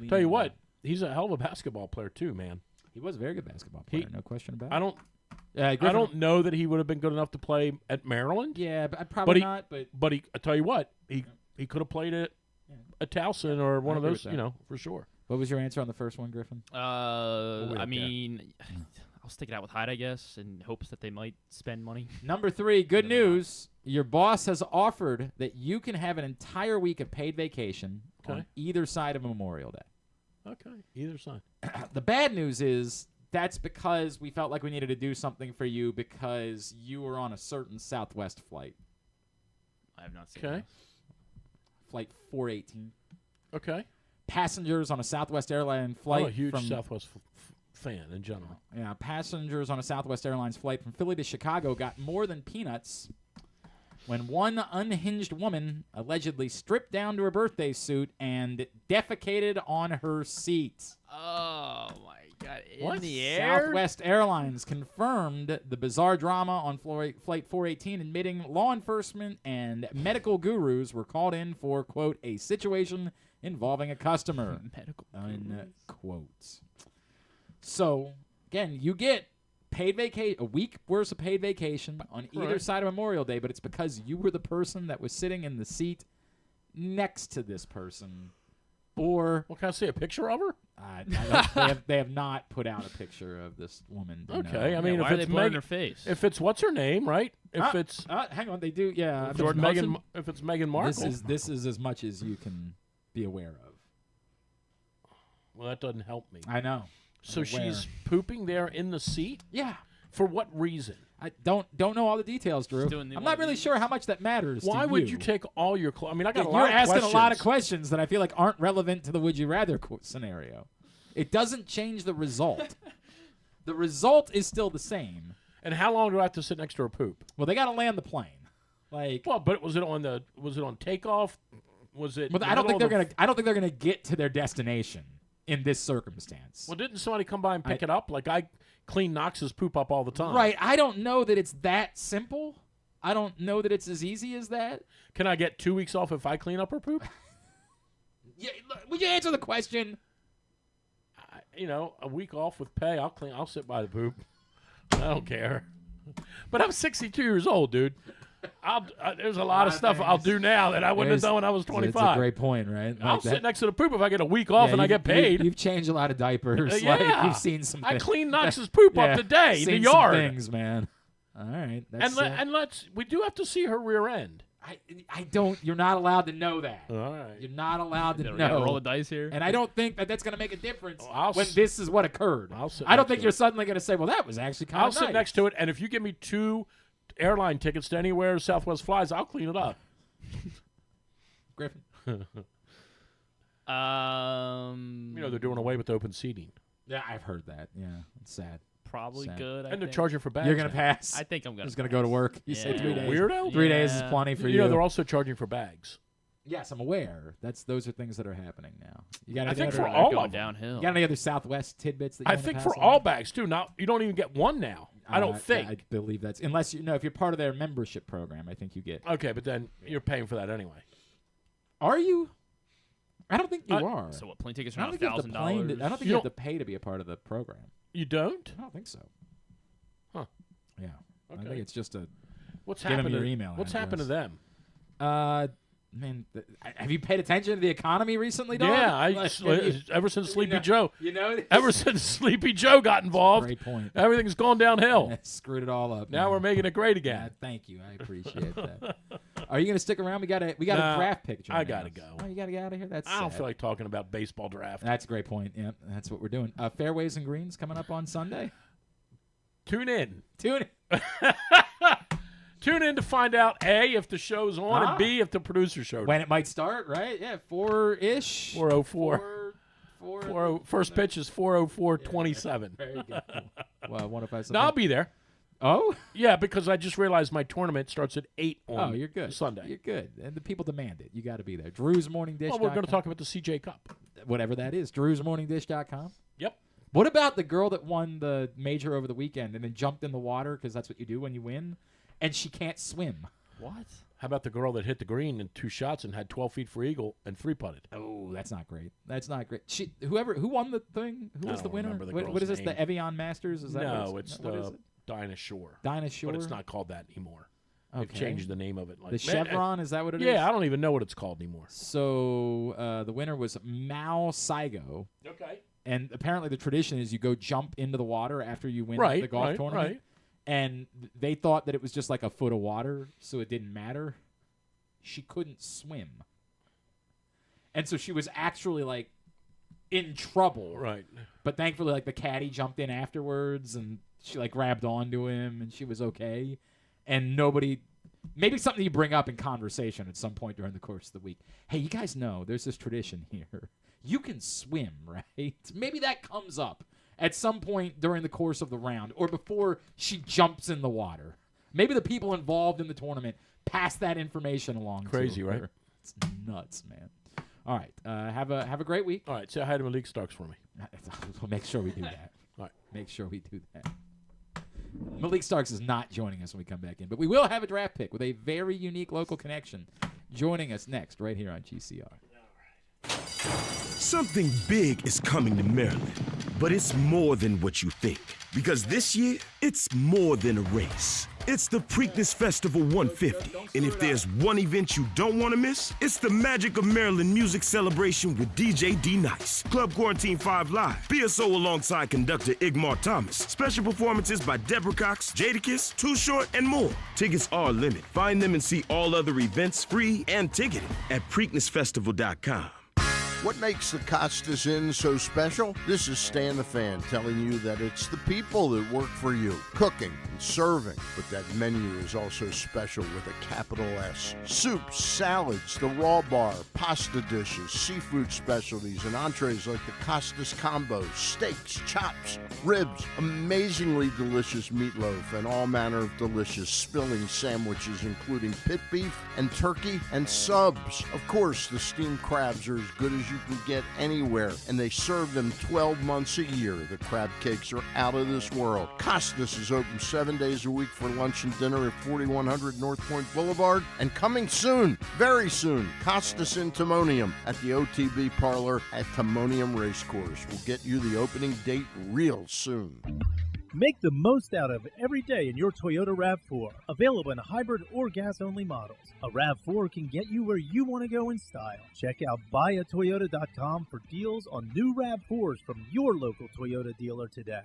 tell you what, he's a hell of a basketball player too, man. He was a very good basketball player, no question about it. I don't know that he would have been good enough to play at Maryland. Yeah, but probably not. But I tell you what, he could have played at Towson or one of those, for sure. What was your answer on the first one, Griffin? I mean, I'll stick it out with Hyde, I guess, in hopes that they might spend money. Number 3, good news. Your boss has offered that you can have an entire week of paid vacation on either side of Memorial Day. Okay, either side. The bad news is that's because we felt like we needed to do something for you because you were on a certain Southwest flight. I have not seen Okay. this. Flight 418. Okay. Passengers on a Southwest airline flight. I'm a huge from, Southwest fan in general. Yeah, passengers on a Southwest Airlines flight from Philly to Chicago got more than peanuts when one unhinged woman allegedly stripped down to her birthday suit and defecated on her seat. Oh, my God. What? In the air? Southwest Airlines confirmed the bizarre drama on Flight 418, admitting law enforcement and medical gurus were called in for, quote, a situation involving a customer. Medical unquote. So, again, you get paid vacation, a week worth of paid vacation on either side of Memorial Day, but it's because you were the person that was sitting in the seat next to this person. Or Well, can I see a picture of her? they have not put out a picture of this woman. Okay, No. I mean, why if are they it's blurring her face? if it's what's her name, right? If it's hang on, they do. Yeah, if it's Meghan, if it's Meghan Markle, this is as much as you can be aware of. Well, that doesn't help me. I know. So she's pooping there in the seat? Yeah. For what reason? I don't know all the details, Drew. I'm not really sure how much that matters. Why to would you take all your clothes? I mean, I got a lot You're of asking questions. a lot of questions that I feel like aren't relevant to the would you rather scenario. It doesn't change the result. The result is still the same. And how long do I have to sit next to her poop? Well, they got to land the plane. Well, but was it on takeoff? Was it? Well, I don't think they're gonna get to their destination in this circumstance. Well, didn't somebody come by and pick it up? Like I clean Knox's poop up all the time. Right. I don't know that it's that simple. I don't know that it's as easy as that. Can I get 2 weeks off if I clean up her poop? Yeah. Would you answer the question? a week off with pay, I'll sit by the poop. I don't care. But I'm 62 years old, dude. There's a lot of stuff I'll do now that I wouldn't have done when I was 25. It's a great point, right? I'll sit next to the poop if I get a week off and I get paid. You've changed a lot of diapers. Yeah. Like, you've seen some things. I cleaned Knox's poop up today in the yard. Some things, man. All right. We do have to see her rear end. I don't. You're not allowed to know that. All right. You're not allowed to We're know. gonna roll the dice here. And I don't think that's going to make a difference I'll when s- this is what occurred. I'll sit I don't next think to you're it. suddenly going to say, "Well, that was actually kind I'll of sit next to it, and if you give me 2 airline tickets to anywhere Southwest flies, I'll clean it up. Griffin. They're doing away with open seating. Yeah, I've heard that. Yeah, it's sad. Probably Sad. good. And they're charging for bags. You're going to now. pass. I think I'm gonna. Just going to go to work. You say 3 days. Weirdo? 3 days is Yeah. plenty for you. They're also charging for bags. Yes, I'm aware. Those are things that are happening now. You got I any think other, for all going of them. downhill. You got any other Southwest tidbits that you I wanna think pass for on? all bags, too. Now, you don't even get one now. I don't think. I believe that's unless if you're part of their membership program, I think you get. Okay, but then you're paying for that anyway. Are you? I don't think you are. So what? Plane tickets I are don't around think you have to $1,000. I don't think you have to pay to be a part of the program. You don't? I don't think so. Huh. Yeah. Okay. I think it's just a. What's give them happened your to email What's happened to address. them? Man, have you paid attention to the economy recently, dog? Yeah, ever since Sleepy Joe. You know. Ever since Sleepy Joe got involved, Great point. everything's gone downhill. Screwed it all up. Now man. we're making it great again. Yeah, thank you. I appreciate that. Are you going to stick around? We got a draft pick. I gotta go. Oh, you got to get out of here. That's I don't sad. feel like talking about baseball draft. That's a great point. Yeah, that's what we're doing. Fairways and Greens coming up on Sunday. Tune in. Tune in. Tune in to find out A, if the show's on, and B, if the producer showed When it might start, right? Yeah, 4-ish. 4:04. First pitch is 4:04:27. Very good. Well, what if I said No, I'll be there. Oh? Yeah, because I just realized my tournament starts at 8 on you're good. Sunday. You're good. And the people demand it. You got to be there. Drew's Morning Dish. Well, we're going to talk about the CJ Cup. Whatever that is. Drew'sMorningDish.com. Yep. What about the girl that won the major over the weekend and then jumped in the water because that's what you do when you win, and she can't swim? What? How about the girl that hit the green in 2 shots and had 12 feet for eagle and 3-putted? Oh, that's not great. That's not great. Who won the thing? Who was the winner? remember the What girl's is this? name. The Evian Masters? Is that No, what it's what is the it? Dinah Shore. Dinah Shore. But it's not called that anymore. They've Okay. changed the name of it. The Chevron, is that what it is? Yeah, I don't even know what it's called anymore. So the winner was Mao Saigo. Okay. And apparently the tradition is you go jump into the water after you win the golf tournament. Right. And they thought that it was just like a foot of water, so it didn't matter. She couldn't swim. And so she was actually like in trouble. Right. But thankfully like the caddy jumped in afterwards and she like grabbed onto him and she was okay. And nobody maybe something you bring up in conversation at some point during the course of the week. Hey, you guys know there's this tradition here. You can swim, right? Maybe that comes up at some point during the course of the round or before she jumps in the water. Maybe the people involved in the tournament pass that information along. Crazy, to her. right? It's nuts, man. All right, have a great week. All right, say hi to Malik Starks for me. We'll make sure we do that. All right. Make sure we do that. Malik Starks is not joining us when we come back in, but we will have a draft pick with a very unique local connection joining us next right here on GCR. Something big is coming to Maryland, but it's more than what you think. Because this year, it's more than a race. It's the Preakness Festival 150. And if there's one event you don't want to miss, it's the Magic of Maryland Music Celebration with DJ D-Nice, Club Quarantine 5 Live, BSO alongside conductor Igmar Thomas, special performances by Deborah Cox, Jadakiss, Too Short, and more. Tickets are limited. Find them and see all other events free and ticketed at PreaknessFestival.com. What makes the Costas Inn so special? This is Stan the Fan telling you that it's the people that work for you, cooking and serving. But that menu is also special with a capital S. Soups, salads, the raw bar, pasta dishes, seafood specialties, and entrees like the Costas combos, steaks, chops, ribs, amazingly delicious meatloaf, and all manner of delicious filling sandwiches, including pit beef and turkey and subs. Of course, the steamed crabs are as good as you you can get anywhere, and they serve them 12 months a year. The crab cakes are out of this world. Costas is open 7 days a week for lunch and dinner at 4100 North Point Boulevard. And coming soon, very soon, Costas in Timonium at the OTB Parlor at Timonium Racecourse. We'll get you the opening date real soon. Make the most out of every day in your Toyota RAV4. Available in hybrid or gas-only models. A RAV4 can get you where you want to go in style. Check out buyatoyota.com for deals on new RAV4s from your local Toyota dealer today.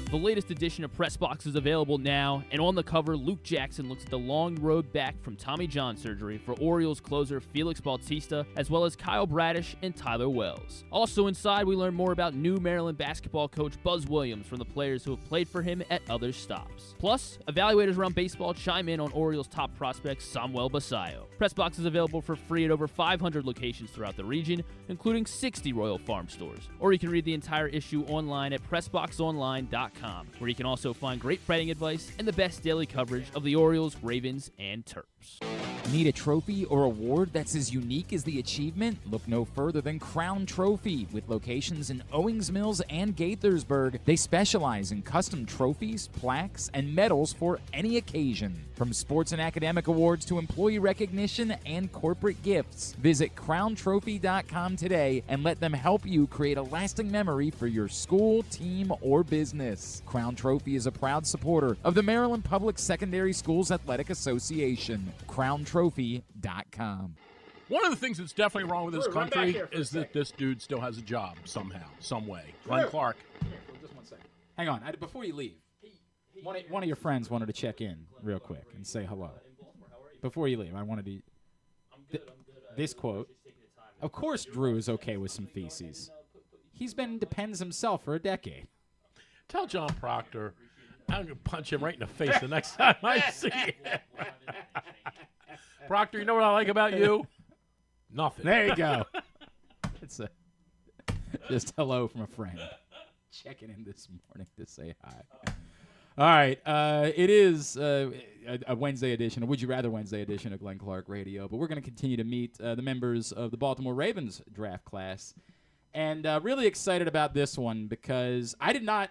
The latest edition of Press Box is available now, and on the cover, Luke Jackson looks at the long road back from Tommy John surgery for Orioles closer Felix Bautista, as well as Kyle Bradish and Tyler Wells. Also inside, we learn more about new Maryland basketball coach Buzz Williams from the players who have played for him at other stops. Plus, evaluators around baseball chime in on Orioles' top prospect Samuel Basayo. Press Box is available for free at over 500 locations throughout the region, including 60 Royal Farm stores. Or you can read the entire issue online at PressBoxOnline.com, where you can also find great betting advice and the best daily coverage of the Orioles, Ravens, and Terps. Need a trophy or award that's as unique as the achievement? Look no further than Crown Trophy. With locations in Owings Mills and Gaithersburg, they specialize in custom trophies, plaques, and medals for any occasion. From sports and academic awards to employee recognition and corporate gifts, visit crowntrophy.com today and let them help you create a lasting memory for your school, team, or business. Crown Trophy is a proud supporter of the Maryland Public Secondary Schools Athletic Association. crowntrophy.com. One of the things that's definitely wrong with this country is that this dude still has a job somehow, some way. Glenn Clark. Just 1 second. Hang on. Before you leave, one of your friends wanted to check in real quick and say hello. Before you leave, I wanted to... This quote. Of course Drew is okay with some feces. He's been Depends himself for a decade. Tell John Proctor I'm going to punch him right in the face the next time I see him. Proctor, you know what I like about you? Nothing. There you go. It's just hello from a friend. Checking in this morning to say hi. All right. It is a Wednesday edition, a Would You Rather Wednesday edition of Glenn Clark Radio, but we're going to continue to meet the members of the Baltimore Ravens draft class. And really excited about this one because I didn't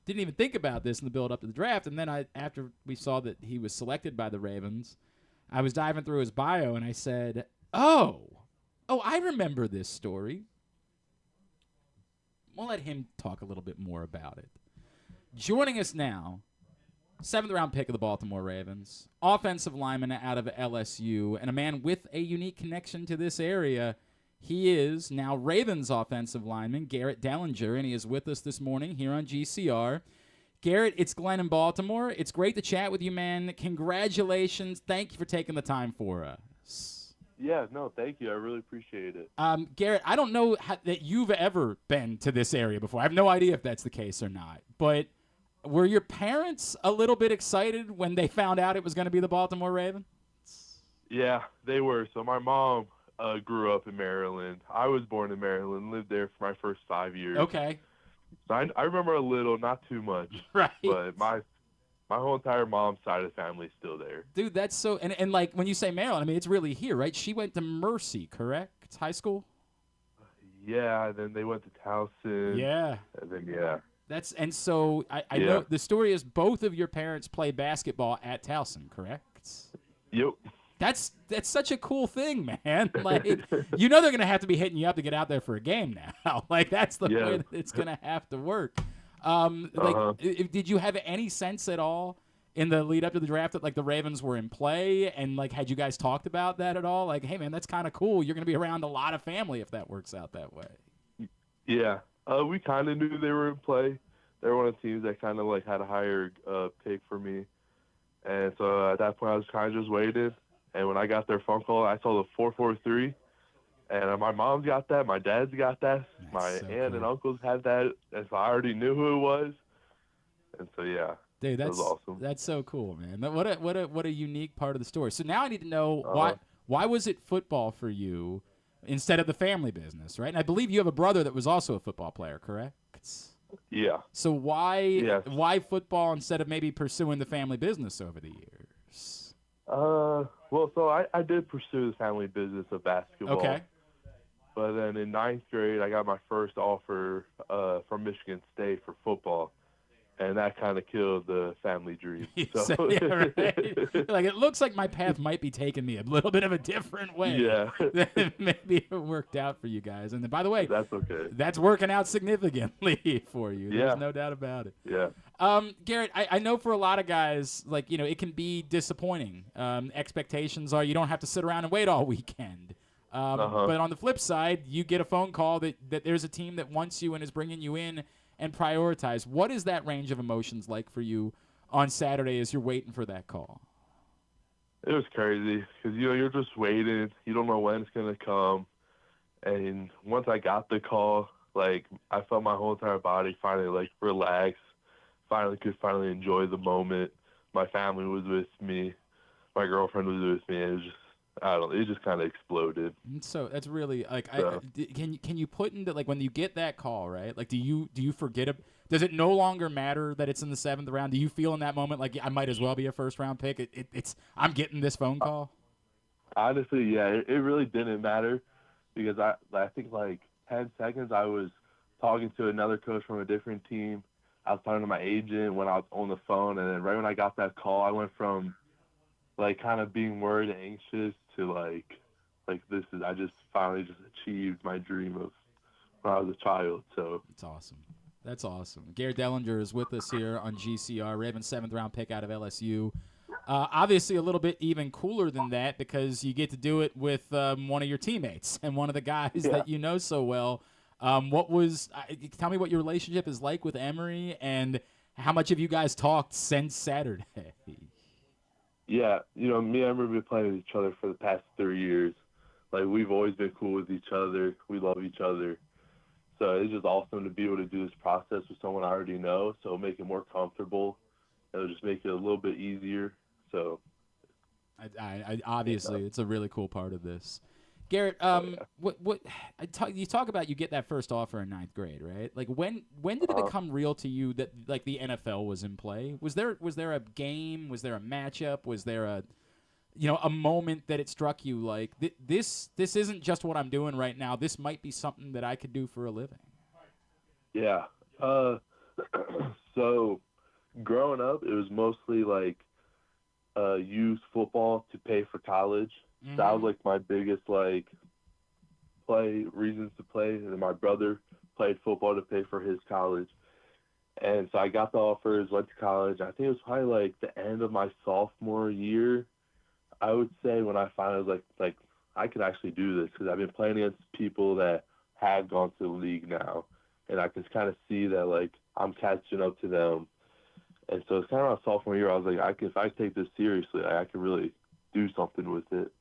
even think about this in the build up to the draft, and then after we saw that he was selected by the Ravens, I was diving through his bio and I said, "Oh, I remember this story." We'll let him talk a little bit more about it. Joining us now, 7th round pick of the Baltimore Ravens, offensive lineman out of LSU, and a man with a unique connection to this area. He is now Ravens offensive lineman Garrett Dellinger, and he is with us this morning here on GCR. Garrett, it's Glenn in Baltimore. It's great to chat with you, man. Congratulations. Thank you for taking the time for us. Yeah, no, thank you. I really appreciate it. Garrett, I don't know that you've ever been to this area before. I have no idea if that's the case or not. But were your parents a little bit excited when they found out it was going to be the Baltimore Ravens? Yeah, they were. So my mom grew up in Maryland. I was born in Maryland, lived there for my first 5 years. Okay. So I remember a little, not too much. Right. But my whole entire mom's side of the family is still there. Dude, that's so – and like when you say Maryland, I mean, it's really here, right? She went to Mercy, correct? It's high school? Yeah, and then they went to Towson. Yeah. And then, yeah. And so I know the story is both of your parents play basketball at Towson, correct? Yep. That's such a cool thing, man. Like, you know they're going to have to be hitting you up to get out there for a game now. Like, that's the way that it's going to have to work. Did you have any sense at all in the lead up to the draft that, like, the Ravens were in play? And, like, had you guys talked about that at all? Like, hey, man, that's kind of cool. You're going to be around a lot of family if that works out that way. Yeah. We kind of knew they were in play. They were one of the teams that kind of, like, had a higher pick for me. And so at that point, I was kind of just waiting. And when I got their phone call, I saw the 443. And my mom's got that. My dad's got that. My aunt and uncles had that. And so I already knew who it was. And so, yeah. Dude, that was awesome. That's so cool, man. What a unique part of the story. So now I need to know why was it football for you instead of the family business, right? And I believe you have a brother that was also a football player, correct? Yeah. So why football instead of maybe pursuing the family business over the years? Well, so I did pursue the family business of basketball. Okay. But then in 9th grade, I got my first offer from Michigan State for football, and that kind of killed the family dream. So. Yeah, right. Like, it looks like my path might be taking me a little bit of a different way. Yeah. Maybe it worked out for you guys. And then, by the way, that's okay. That's working out significantly for you. Yeah. There's no doubt about it. Yeah. Garrett, I know for a lot of guys, like, it can be disappointing. Expectations are you don't have to sit around and wait all weekend. But on the flip side, you get a phone call that there's a team that wants you and is bringing you in and prioritize. What is that range of emotions like for you on Saturday as you're waiting for that call? It was crazy because, you're just waiting. You don't know when it's going to come. And once I got the call, like, I felt my whole entire body finally, like, relax. Could finally enjoy the moment. My family was with me. My girlfriend was with me. And it was just, it just kind of exploded. So that's really like, So. can you put into, like, when you get that call, right? Like, do you forget it? Does it no longer matter that it's in the 7th round? Do you feel in that moment like I might as well be a first-round pick? It's I'm getting this phone call. Honestly, yeah, it really didn't matter because I think like 10 seconds I was talking to another coach from a different team. I was talking to my agent when I was on the phone, and then right when I got that call, I went from like kind of being worried and anxious to like I just finally just achieved my dream of when I was a child. So it's awesome. That's awesome. Garrett Dellinger is with us here on GCR. Ravens 7th-round pick out of LSU. Obviously a little bit even cooler than that because you get to do it with one of your teammates and one of the guys that you know so well. Tell me what your relationship is like with Emory and how much have you guys talked since Saturday? Yeah, me and Emory have been playing with each other for the past 3 years. Like, we've always been cool with each other. We love each other. So it's just awesome to be able to do this process with someone I already know. So it'll make it more comfortable. It'll just make it a little bit easier. So, obviously, it's a really cool part of this. Garrett, you talk about you get that first offer in 9th grade, right? Like, when did it become real to you that like the NFL was in play? Was there a game? Was there a matchup? Was there a moment that it struck you like this isn't just what I'm doing right now. This might be something that I could do for a living. Yeah. So growing up, it was mostly like use football to pay for college. Mm-hmm. That was like my biggest reasons to play. And then my brother played football to pay for his college. And so I got the offers, went to college. I think it was probably like the end of my sophomore year. I would say when I finally was like I could actually do this because I've been playing against people that have gone to the league now, and I can kind of see that like I'm catching up to them. And so it's kind of my sophomore year. I was like, if I take this seriously, I can really do something with it.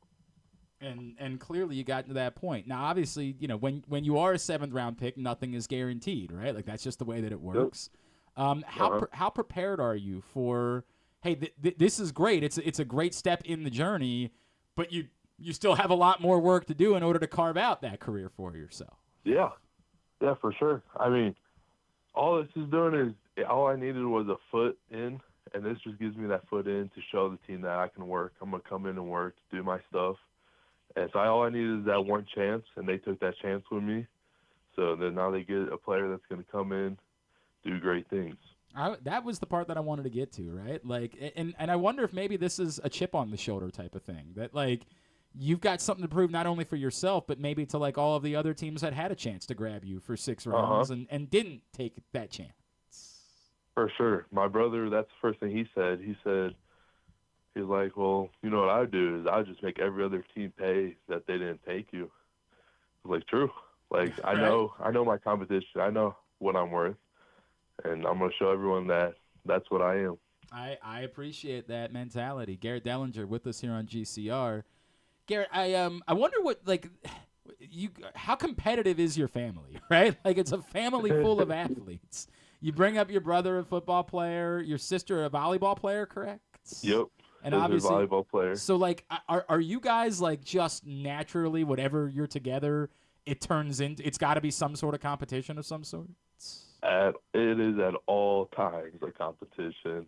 And clearly you got to that point. Now, obviously, when you are a 7th-round pick, nothing is guaranteed, right? Like that's just the way that it works. Yep. How prepared are you for? Hey, this is great. It's a great step in the journey, but you still have a lot more work to do in order to carve out that career for yourself. Yeah, for sure. I mean, all this is doing is all I needed was a foot in, and this just gives me that foot in to show the team that I can work. I'm gonna come in and work, do my stuff, and so all I needed is that one chance, and they took that chance with me. So then now they get a player that's gonna come in, do great things. That was the part that I wanted to get to, right? Like, and I wonder if maybe this is a chip on the shoulder type of thing. That, like, you've got something to prove not only for yourself, but maybe to, like, all of the other teams that had a chance to grab you for 6 rounds and didn't take that chance. For sure. My brother, that's the first thing he said. He's like, well, you know what I would do is I would just make every other team pay that they didn't take you. I was like, true. Like, I know my competition. I know what I'm worth. And I'm going to show everyone that that's what I am. I appreciate that mentality. Garrett Dellinger with us here on GCR. Garrett, I wonder what, like, how competitive is your family, right? Like, it's a family full of athletes. You bring up your brother, a football player, your sister, a volleyball player, correct? Yep. And obviously, a volleyball player. So, like, are you guys, like, just naturally, whatever you're together, it's got to be some sort of competition of some sort? It is at all times a competition.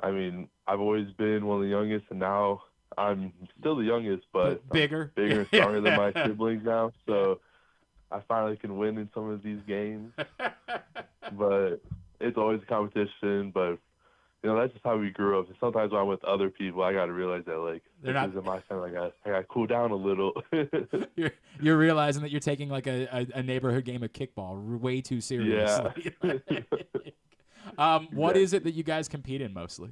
I mean, I've always been one of the youngest, and now I'm still the youngest, but bigger and stronger than my siblings now. So I finally can win in some of these games. But it's always a competition. But that's just how we grew up. And sometimes when I'm with other people, I got to realize that this isn't my time. I got to cool down a little. You're realizing that you're taking like a neighborhood game of kickball way too seriously. Yeah. What is it that you guys compete in mostly?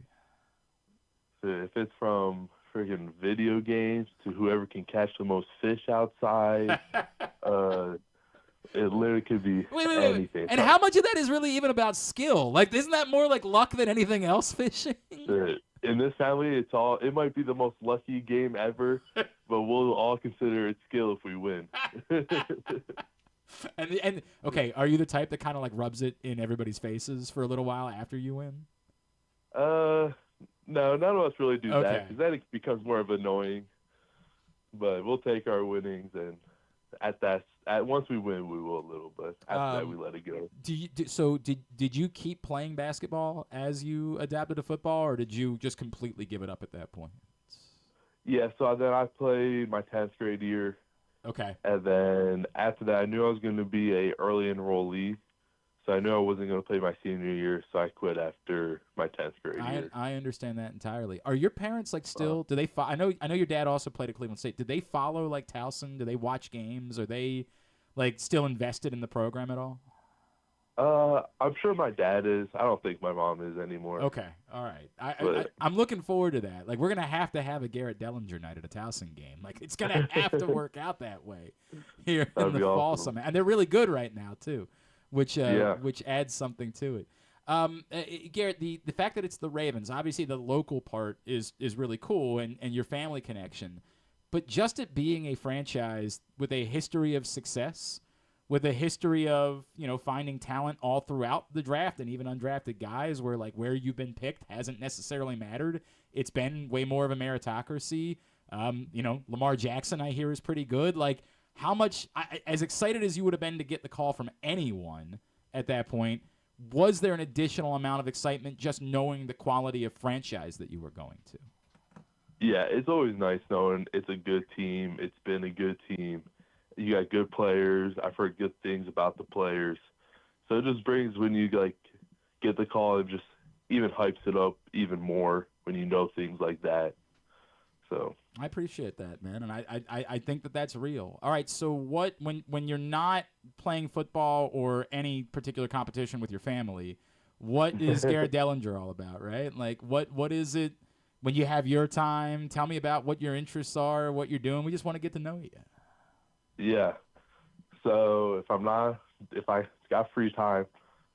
If it's from freaking video games to whoever can catch the most fish outside, it literally could be anything. And how much of that is really even about skill? Like, isn't that more like luck than anything else, fishing? In this family, it might be the most lucky game ever, but we'll all consider it skill if we win. And okay, are you the type that kind of like rubs it in everybody's faces for a little while after you win? No, none of us really do that, because then it becomes more of annoying. But we'll take our winnings, and once we win, we will a little. But after that, we let it go. Did you keep playing basketball as you adapted to football, or did you just completely give it up at that point? Yeah, so then I played my 10th grade year. Okay. And then after that, I knew I was going to be a early enrollee. So I knew I wasn't going to play my senior year, so I quit after my 10th grade year. I understand that entirely. Are your parents like still? Do they? I know your dad also played at Cleveland State. Did they follow like Towson? Do they watch games? Are they like still invested in the program at all? I'm sure my dad is. I don't think my mom is anymore. Okay, all right. I'm looking forward to that. Like, we're gonna have a Garrett Dellinger night at a Towson game. Like, it's gonna have to work out that way here in the fall somehow. And they're really good right now too, which adds something to it. Garrett, the fact that it's the Ravens, obviously the local part is really cool, and your family connection, but just it being a franchise with a history of success, with a history of finding talent all throughout the draft and even undrafted guys, where you've been picked hasn't necessarily mattered. It's been way more of a meritocracy. Lamar Jackson, I hear, is pretty good. Like, how much, as excited as you would have been to get the call from anyone at that point, was there an additional amount of excitement just knowing the quality of franchise that you were going to? Yeah, it's always nice knowing it's a good team. It's been a good team. You got good players. I've heard good things about the players. So it just brings, when you get the call, it just even hypes it up even more when you know things like that. So I appreciate that, man, and I think that that's real. All right, so when you're not playing football or any particular competition with your family, what is Garrett Dellinger all about, right? Like, what is it when you have your time? Tell me about what your interests are, what you're doing. We just want to get to know you. Yeah. So if I got free time,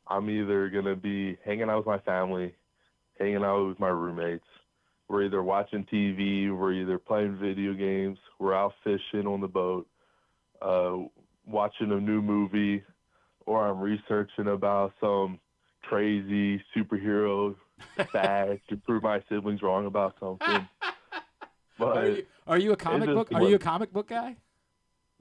I'm either going to be hanging out with my family, hanging out with my roommates. We're either watching TV, we're either playing video games, we're out fishing on the boat, watching a new movie, or I'm researching about some crazy superhero fact to prove my siblings wrong about something. But are you a comic book? Are you a comic book guy?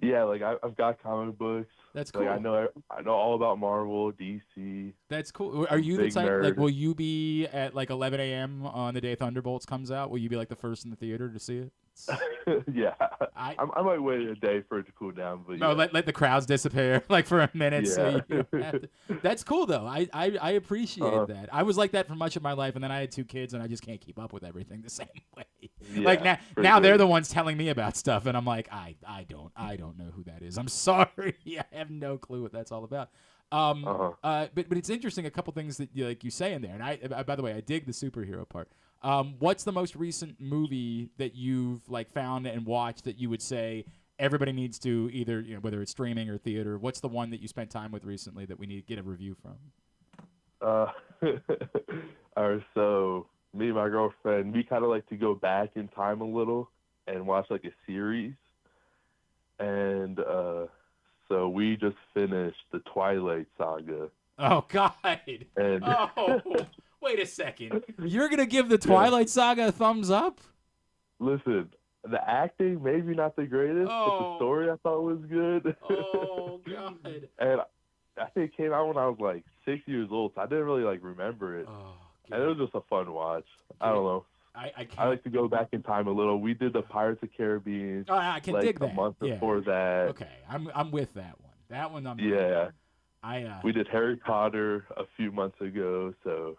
Yeah, like I've got comic books. That's cool. Like I know all about Marvel, DC. That's cool. Are you the type, like, will you be at like 11 a.m. on the day Thunderbolts comes out? Will you be like the first in the theater to see it? Yeah, I might wait a day for it to cool down, but no, yeah. let the crowds disappear like for a minute. Yeah. So you don't have to. That's cool though. I appreciate that. I was like that for much of my life, and then I had 2 kids, and I just can't keep up with everything the same way. Yeah, like now they're the ones telling me about stuff, and I'm like, I don't know who that is. I'm sorry, I have no clue what that's all about. But it's interesting. A couple things that you say in there, and I by the way, I dig the superhero part. What's the most recent movie that you've found and watched that you would say everybody needs to either, whether it's streaming or theater? What's the one that you spent time with recently that we need to get a review from? All right, so me and my girlfriend, we kind of like to go back in time a little and watch a series. And so we just finished the Twilight Saga. Oh, God. And wait a second. You're going to give the Twilight Saga a thumbs up? Listen, the acting, maybe not the greatest, but the story I thought was good. Oh, God. And I think it came out when I was 6 years old, so I didn't really remember it. Oh, and it was just a fun watch. I don't know. I like to go back in time a little. We did the Pirates of the Caribbean. I can dig that. A month before that. Okay, I'm with that one. That one I'm Yeah. I We did Harry Potter a few months ago, so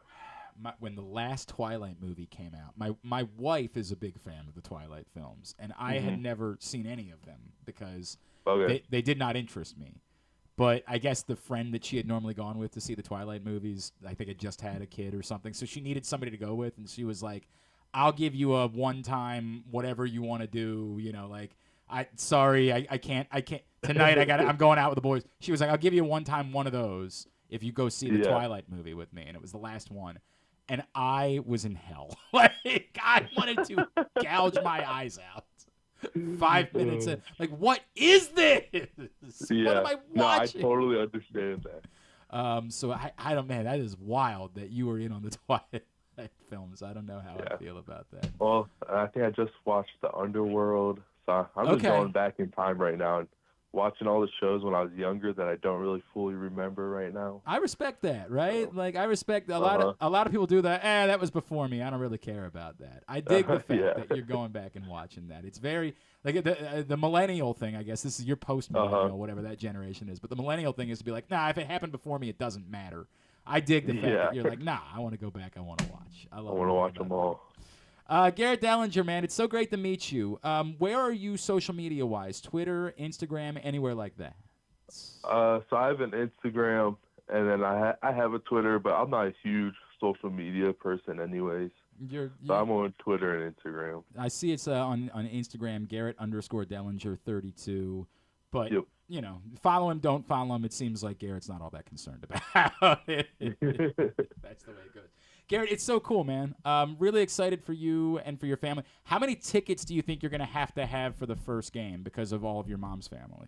when the last Twilight movie came out, my wife is a big fan of the Twilight films, and I had never seen any of them because they did not interest me. But I guess the friend that she had normally gone with to see the Twilight movies, I think had just had a kid or something, so she needed somebody to go with, and she was like, I'll give you a one-time whatever you want to do, I can't tonight. I'm going out with the boys. She was like, I'll give you a one-time one of those if you go see the Twilight movie with me, and it was the last one, and I was in hell. Like I wanted to gouge my eyes out. 5 minutes in, like, what is this? Yeah. What am I watching? No, I totally understand that. So I don't, man, that is wild that you were in on the Twilight films. I don't know how I feel about that. Well, I think I just watched The Underworld, so I'm just going back in time right now and watching all the shows when I was younger that I don't really fully remember right now. I respect that, right? Like I respect a lot of people do that. That was before me. I don't really care about that. I dig the fact that you're going back and watching that. It's very like the millennial thing. I guess this is your post millennial, whatever that generation is. But the millennial thing is to be like, nah, if it happened before me, it doesn't matter. I dig the fact that you're like, nah, I want to go back. I want to watch. I want to watch them all. Garrett Dellinger, man, it's so great to meet you. Where are you social media-wise? Twitter, Instagram, anywhere like that? So I have an Instagram, and then I have a Twitter, but I'm not a huge social media person anyways. So I'm on Twitter and Instagram. I see it's on Instagram, Garrett_Dellinger 32. But, follow him, don't follow him. It seems like Garrett's not all that concerned about it. That's the way it goes. Garrett, it's so cool, man. Really excited for you and for your family. How many tickets do you think you're going to have for the first game because of all of your mom's family?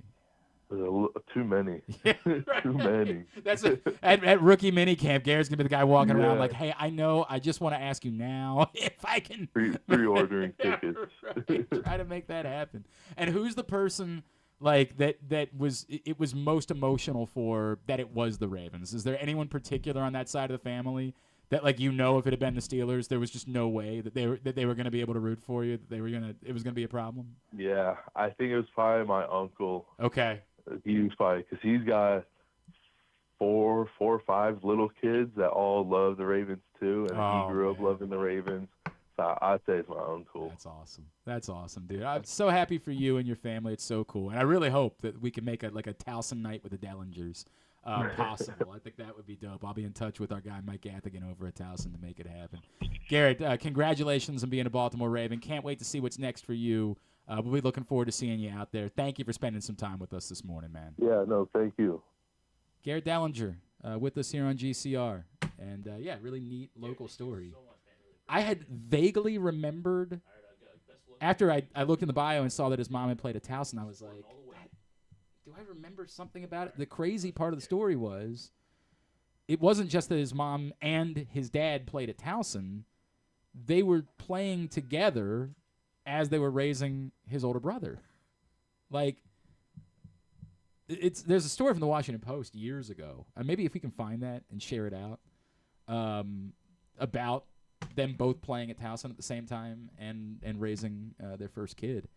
Too many. Too many. That's at rookie minicamp, Garrett's going to be the guy walking around like, hey, I know, I just want to ask you now if I can. Pre-ordering tickets. Right. Try to make that happen. And who's the person like that was most emotional for that it was the Ravens? Is there anyone particular on that side of the family that, like, if it had been the Steelers, there was just no way that they were going to be able to root for you, that it was going to be a problem? Yeah, I think it was probably my uncle. Okay. He was probably, because he's got four or five little kids that all love the Ravens too, and he grew up loving the Ravens. So I'd say it's my uncle. That's awesome, dude. I'm so happy for you and your family. It's so cool, and I really hope that we can make a Towson night with the Dellingers. Possible. I think that would be dope. I'll be in touch with our guy Mike Gathigan over at Towson to make it happen. Garrett, congratulations on being a Baltimore Raven. Can't wait to see what's next for you. We'll be looking forward to seeing you out there. Thank you for spending some time with us this morning, man. Yeah, no, thank you. Garrett Dellinger with us here on GCR. And, really neat local story. I had vaguely remembered, after I looked in the bio and saw that his mom had played at Towson, I was like, do I remember something about it? The crazy part of the story was it wasn't just that his mom and his dad played at Towson. They were playing together as they were raising his older brother. Like, there's a story from the Washington Post years ago. Maybe if we can find that and share it out, about them both playing at Towson at the same time and raising their first kid.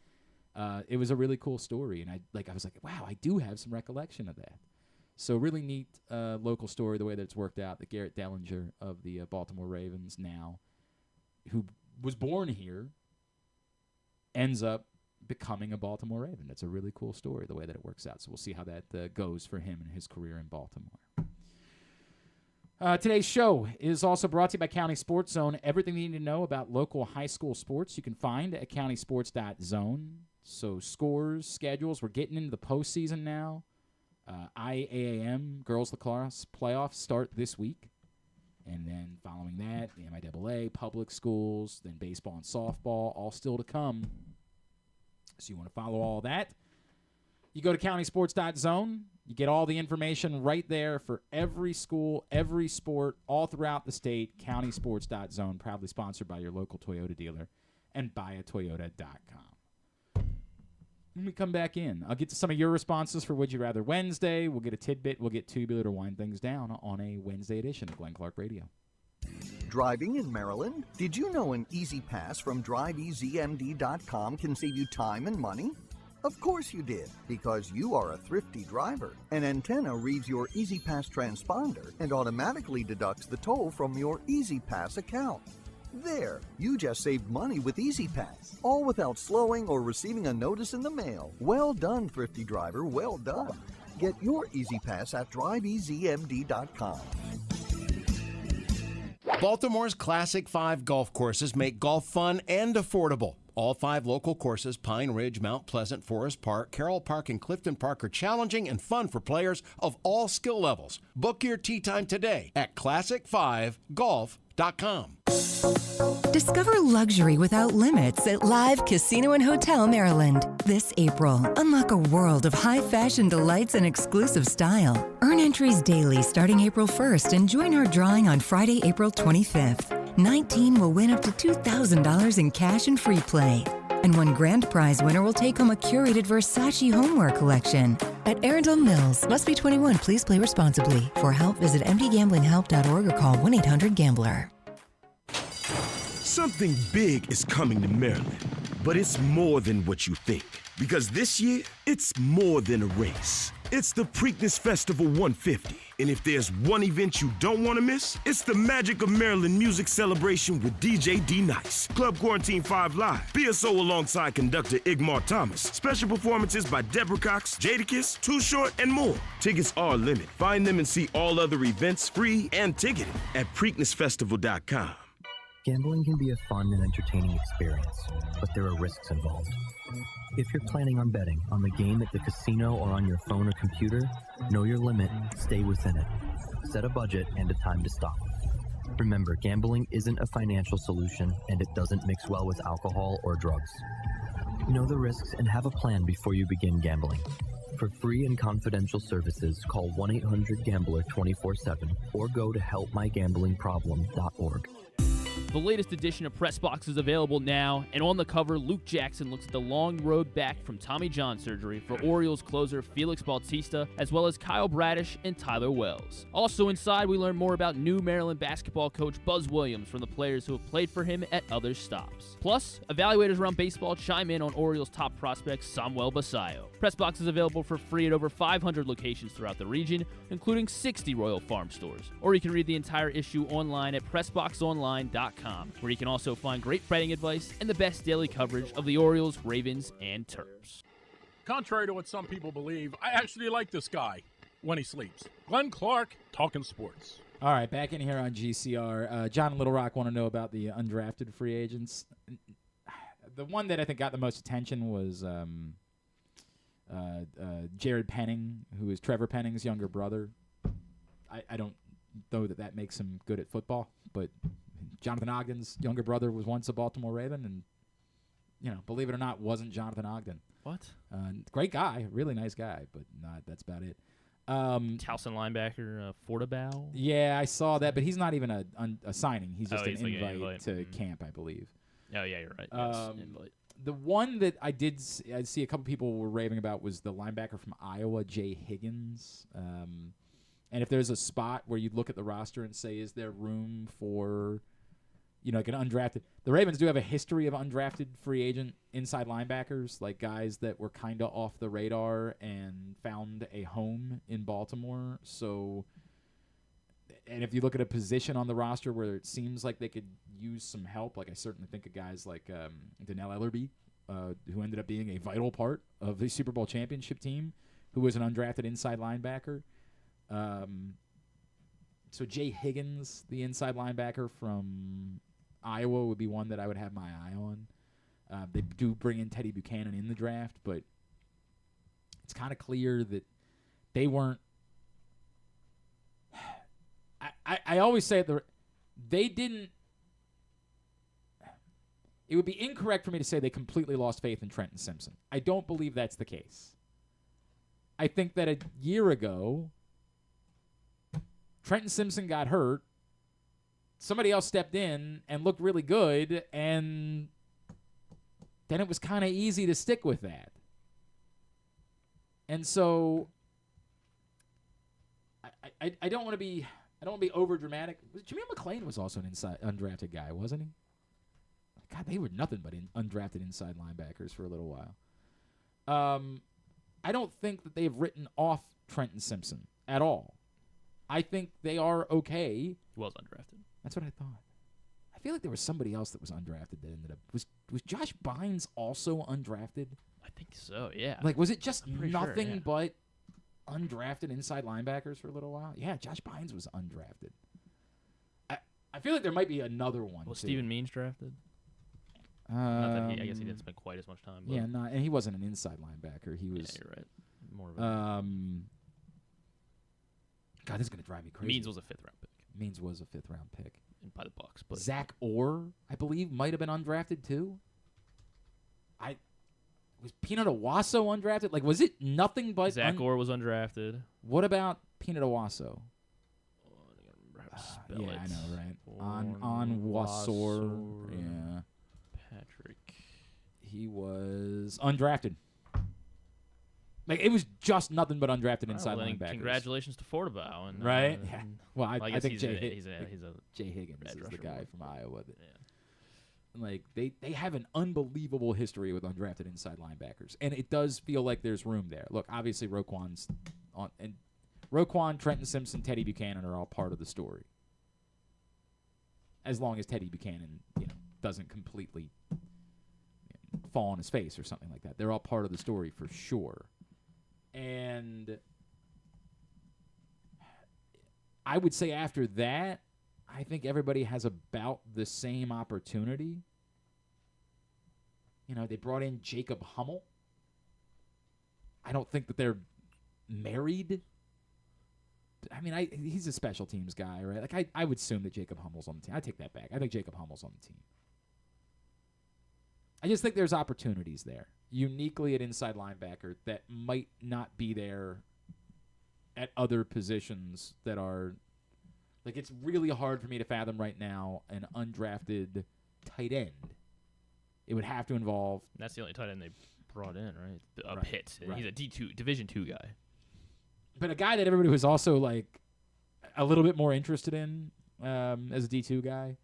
It was a really cool story, and I was like, wow, I do have some recollection of that. So really neat local story, the way that it's worked out. That Garrett Dellinger of the Baltimore Ravens now, who was born here, ends up becoming a Baltimore Raven. That's a really cool story, the way that it works out. So we'll see how that goes for him and his career in Baltimore. Today's show is also brought to you by County Sports Zone. Everything you need to know about local high school sports you can find at countysports.zone. So scores, schedules, we're getting into the postseason now. IAAM girls lacrosse playoffs start this week. And then following that, the MIAA, public schools, then baseball and softball, all still to come. So you want to follow all that. You go to countysports.zone. You get all the information right there for every school, every sport, all throughout the state. Countysports.zone, proudly sponsored by your local Toyota dealer and buyatoyota.com. When we come back in, I'll get to some of your responses for Would You Rather Wednesday. We'll get a tidbit. We'll get Tubular to wind things down on a Wednesday edition of Glenn Clark Radio. Driving in Maryland? Did you know an easy pass from driveeasymd.com can save you time and money? Of course you did, because you are a thrifty driver. An antenna reads your Easy Pass transponder and automatically deducts the toll from your Easy Pass account. There, you just saved money with Easy Pass, all without slowing or receiving a notice in the mail. Well done, thrifty driver, well done. Get your Easy Pass at driveeasymd.com. Baltimore's Classic 5 golf courses make golf fun and affordable. All 5 local courses, Pine Ridge, Mount Pleasant, Forest Park, Carroll Park, and Clifton Park, are challenging and fun for players of all skill levels. Book your tee time today at classic5golf.com. Discover luxury without limits at Live Casino and Hotel Maryland. This April, unlock a world of high fashion delights and exclusive style. Earn entries daily starting April 1st and join our drawing on Friday, April 25th. 19 will win up to $2,000 in cash and free play. And one grand prize winner will take home a curated Versace homeware collection. At Arundel Mills, must be 21. Please play responsibly. For help, visit mdgamblinghelp.org or call 1-800-GAMBLER. Something big is coming to Maryland, but it's more than what you think. Because this year, it's more than a race. It's the Preakness Festival 150. And if there's one event you don't want to miss, it's the Magic of Maryland Music Celebration with DJ D-Nice, Club Quarantine 5 Live, BSO alongside conductor Igmar Thomas, special performances by Deborah Cox, Jadakiss, Too Short, and more. Tickets are limited. Find them and see all other events free and ticketed at PreaknessFestival.com. Gambling can be a fun and entertaining experience, but there are risks involved. If you're planning on betting on the game at the casino or on your phone or computer, know your limit, stay within it. Set a budget and a time to stop. Remember, gambling isn't a financial solution and it doesn't mix well with alcohol or drugs. Know the risks and have a plan before you begin gambling. For free and confidential services, call 1-800-GAMBLER 24/7 or go to helpmygamblingproblem.org. The latest edition of Press Box is available now, and on the cover, Luke Jackson looks at the long road back from Tommy John surgery for Orioles closer Felix Bautista, as well as Kyle Bradish and Tyler Wells. Also inside, we learn more about new Maryland basketball coach Buzz Williams from the players who have played for him at other stops. Plus, evaluators around baseball chime in on Orioles top prospect Samuel Basayo. Press Box is available for free at over 500 locations throughout the region, including 60 Royal Farm stores. Or you can read the entire issue online at PressBoxOnline.com, where you can also find great betting advice and the best daily coverage of the Orioles, Ravens, and Terps. Contrary to what some people believe, I actually like this guy when he sleeps. Glenn Clark, talking sports. All right, back in here on GCR. John and Little Rock want to know about the undrafted free agents. The one that I think got the most attention was Jared Penning, who is Trevor Penning's younger brother. I don't know that makes him good at football, but Jonathan Ogden's younger brother was once a Baltimore Raven, and, believe it or not, wasn't Jonathan Ogden. What? Great guy, really nice guy, but that's about it. Towson linebacker Fortabow? Yeah, I saw that, but he's not even a signing. He's just an invite to Mm-hmm. camp, I believe. Oh, yeah, you're right. Yes, invite. The one that I see a couple people were raving about was the linebacker from Iowa, Jay Higgins. And if there's a spot where you'd look at the roster and say, is there room for, like an undrafted? The Ravens do have a history of undrafted free agent inside linebackers, like guys that were kind of off the radar and found a home in Baltimore. So, and if you look at a position on the roster where it seems like they could use some help, like I certainly think of guys like Donnell Ellerbe, who ended up being a vital part of the Super Bowl championship team, who was an undrafted inside linebacker. So Jay Higgins, the inside linebacker from Iowa, would be one that I would have my eye on. They do bring in Teddy Buchanan in the draft, but it's kind of clear that they weren't. I always say they didn't. It would be incorrect for me to say they completely lost faith in Trenton Simpson. I don't believe that's the case. I think that a year ago, Trenton Simpson got hurt. Somebody else stepped in and looked really good, and then it was kind of easy to stick with that. And so I don't want to be over dramatic. Jameel McClain was also an undrafted guy, wasn't he? God, they were nothing but undrafted inside linebackers for a little while. I don't think that they've written off Trenton Simpson at all. I think they are okay. He was undrafted. That's what I thought. I feel like there was somebody else that was undrafted that ended up. Was Josh Bynes also undrafted? I think so, yeah. Like, was it just I'm pretty nothing sure, yeah. but undrafted inside linebackers for a little while? Yeah, Josh Bynes was undrafted. I feel like there might be another one. Was too. Steven Means drafted? Not that I guess he didn't spend quite as much time. But Yeah, and he wasn't an inside linebacker. He was. Yeah, you're right. More of God, this is gonna drive me crazy. Means was a 5th-round pick. Means was a 5th-round pick. And by the Bucks, but Zach Orr, I believe, might have been undrafted too. Was Peanut Owasso undrafted? Like, was it nothing but Zach Orr was undrafted. What about Peanut Owasso? Spell yeah, it. I know, right? On Wassor. Yeah. Patrick. He was undrafted. Like, it was just nothing but undrafted inside linebackers. Congratulations to Fortebow. And, right? Yeah. Well, I think he's Jay Higgins is the guy from Iowa. Like, they have an unbelievable history with undrafted inside linebackers. And it does feel like there's room there. Look, obviously Roquan's on, and Roquan, Trenton Simpson, Teddy Buchanan are all part of the story. As long as Teddy Buchanan, doesn't completely fall on his face or something like that. They're all part of the story for sure. And I would say after that, I think everybody has about the same opportunity. They brought in Jacob Hummel. I don't think that they're married. I mean, he's a special teams guy, right? Like, I would assume that Jacob Hummel's on the team. I take that back. I think Jacob Hummel's on the team. I just think there's opportunities there, uniquely at inside linebacker, that might not be there at other positions that are... Like, it's really hard for me to fathom right now an undrafted tight end. It would have to involve... That's the only tight end they brought in, right? Right, Pitt. right. He's a D2, Division II guy. But a guy that everybody was also, like, a little bit more interested in as a D2 guy.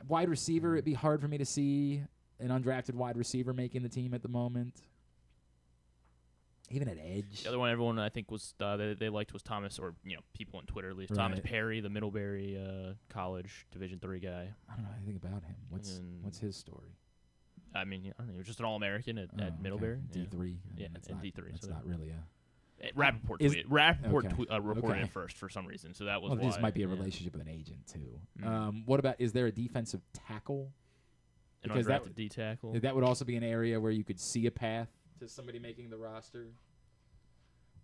Wide receiver, it'd be hard for me to see an undrafted wide receiver making the team at the moment. Even at edge. The other one everyone I think was they liked was Thomas, or people on Twitter at least. Right. Thomas Perry, the Middlebury College Division III guy. I don't know anything about him. What's his story? I mean, I don't know, he was just an All-American at Middlebury. Okay. D3. Yeah, and D3. That's not really a... Rappaport reported it first for some reason, so that was why. This might be a relationship with an agent, too. What about, is there a defensive tackle? Because that D tackle. That would also be an area where you could see a path to somebody making the roster.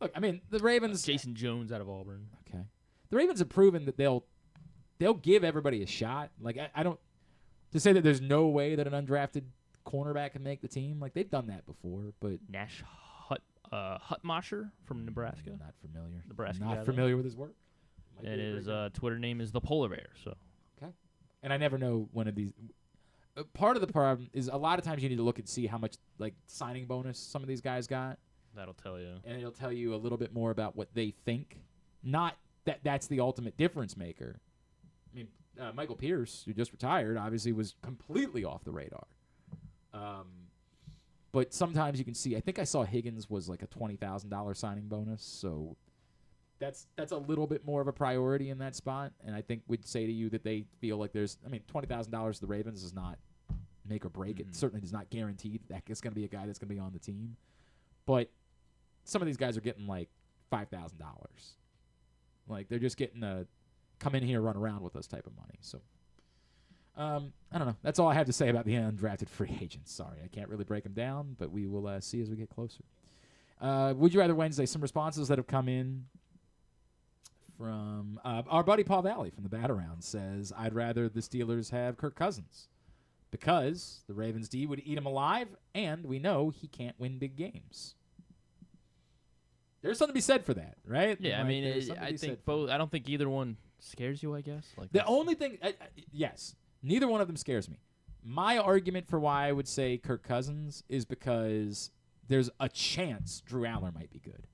Look, I mean, the Ravens... Jason Jones out of Auburn. Okay. The Ravens have proven that they'll give everybody a shot. Like, I don't... To say that there's no way that an undrafted cornerback can make the team, like, they've done that before, but... Nash Hutmacher from Nebraska. Not familiar. Nebraska. Not familiar with his work. And his Twitter name is the Polar Bear. So. Okay. And I never know one of these... part of the problem is a lot of times you need to look and see how much, like, signing bonus some of these guys got. That'll tell you. And it'll tell you a little bit more about what they think. Not that that's the ultimate difference maker. I mean, Michael Pierce, who just retired, obviously was completely off the radar. But sometimes you can see, I think I saw Higgins was like a $20,000 signing bonus, so that's a little bit more of a priority in that spot. And I think we'd say to you that they feel like there's, I mean, $20,000 to the Ravens is not make or break. It certainly does not guarantee that it's going to be a guy that's going to be on the team. But some of these guys are getting like $5,000. Like, they're just getting a come in here, run around with us type of money. So, I don't know. That's all I have to say about the undrafted free agents. Sorry, I can't really break them down, but we will see as we get closer. Would you rather Wednesday? Some responses that have come in from our buddy Paul Valley from the Bat-Around says, I'd rather the Steelers have Kirk Cousins because the Ravens D would eat him alive, and we know he can't win big games. There's something to be said for that, right? Yeah, like, I mean, I think both. I don't think either one scares you, I guess. Like the only thing, yes, neither one of them scares me. My argument for why I would say Kirk Cousins is because there's a chance Drew Aller might be good.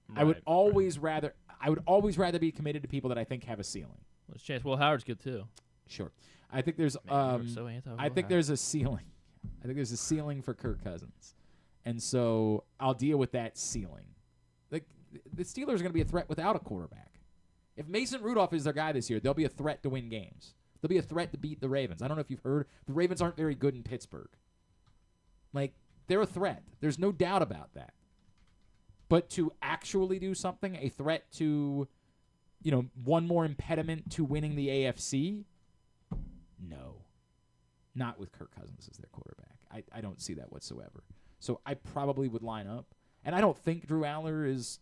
Right, I would always rather be committed to people that I think have a ceiling. There's a chance. Will Howard's good too. Sure, I think there's Man, so I think there's a ceiling. I think there's a ceiling for Kirk Cousins. And so I'll deal with that ceiling. Like, the Steelers are going to be a threat without a quarterback. If Mason Rudolph is their guy this year, they'll be a threat to win games. They'll be a threat to beat the Ravens. I don't know if you've heard, the Ravens aren't very good in Pittsburgh. Like, they're a threat. There's no doubt about that. But to actually do something, a threat to, one more impediment to winning the AFC, no. Not with Kirk Cousins as their quarterback. I don't see that whatsoever. So I probably would line up. And I don't think Drew Aller is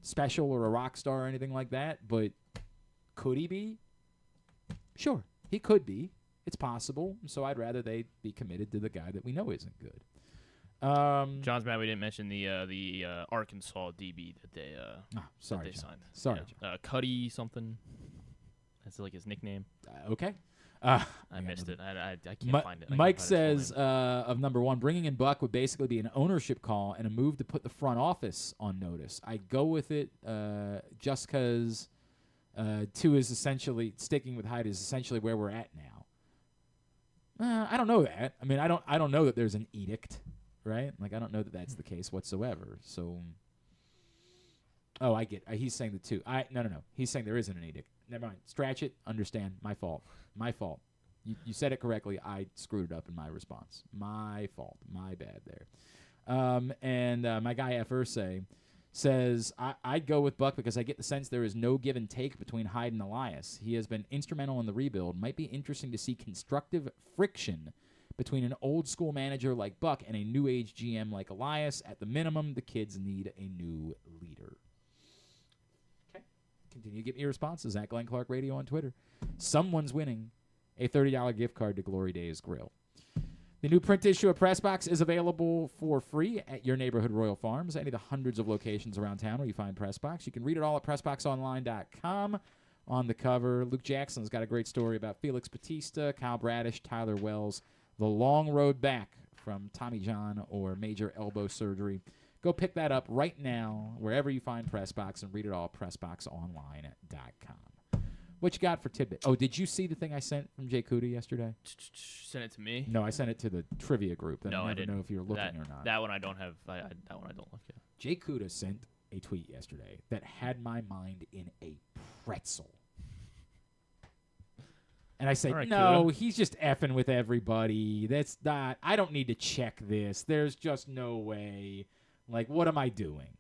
special or a rock star or anything like that, but could he be? Sure, he could be. It's possible. So I'd rather they be committed to the guy that we know isn't good. John's mad we didn't mention the Arkansas DB that they sorry, that they John. signed. Sorry, John. Cuddy something. That's like his nickname. Okay. I missed it. I can't find it. Mike says of number one, bringing in Buck would basically be an ownership call and a move to put the front office on notice. I go with it just because 2 is essentially sticking with Hyde is essentially where we're at now. I don't know that. I mean, I don't know that there's an edict, right? Like, I don't know that that's the case whatsoever. So, I get. He's saying the 2. No. He's saying there isn't an edict. Never mind. Scratch it. Understand. My fault. You said it correctly. I screwed it up in my response. My fault. My bad there. And my guy F. Ursay says, I'd go with Buck because I get the sense there is no give and take between Hyde and Elias. He has been instrumental in the rebuild. Might be interesting to see constructive friction between an old-school manager like Buck and a new-age GM like Elias. At the minimum, the kids need a new leader. Okay. Continue to give me your responses at Glenn Clark Radio on Twitter. Someone's winning a $30 gift card to Glory Days Grill. The new print issue of Pressbox is available for free at your neighborhood Royal Farms, any of the hundreds of locations around town where you find Pressbox. You can read it all at PressBoxOnline.com. On the cover, Luke Jackson's got a great story about Felix Bautista, Kyle Bradish, Tyler Wells, the long road back from Tommy John or major elbow surgery. Go pick that up right now wherever you find Pressbox and read it all at PressBoxOnline.com. What you got for tidbit? Oh, did you see the thing I sent from Jay Cuda yesterday? Send it to me. No, I sent it to the trivia group. No, I didn't know if you were looking or not. That one I don't have. That one I don't look at. Jay Cuda sent a tweet yesterday that had my mind in a pretzel. And I said, no, he's just effing with everybody. That's not. I don't need to check this. There's just no way. Like, what am I doing?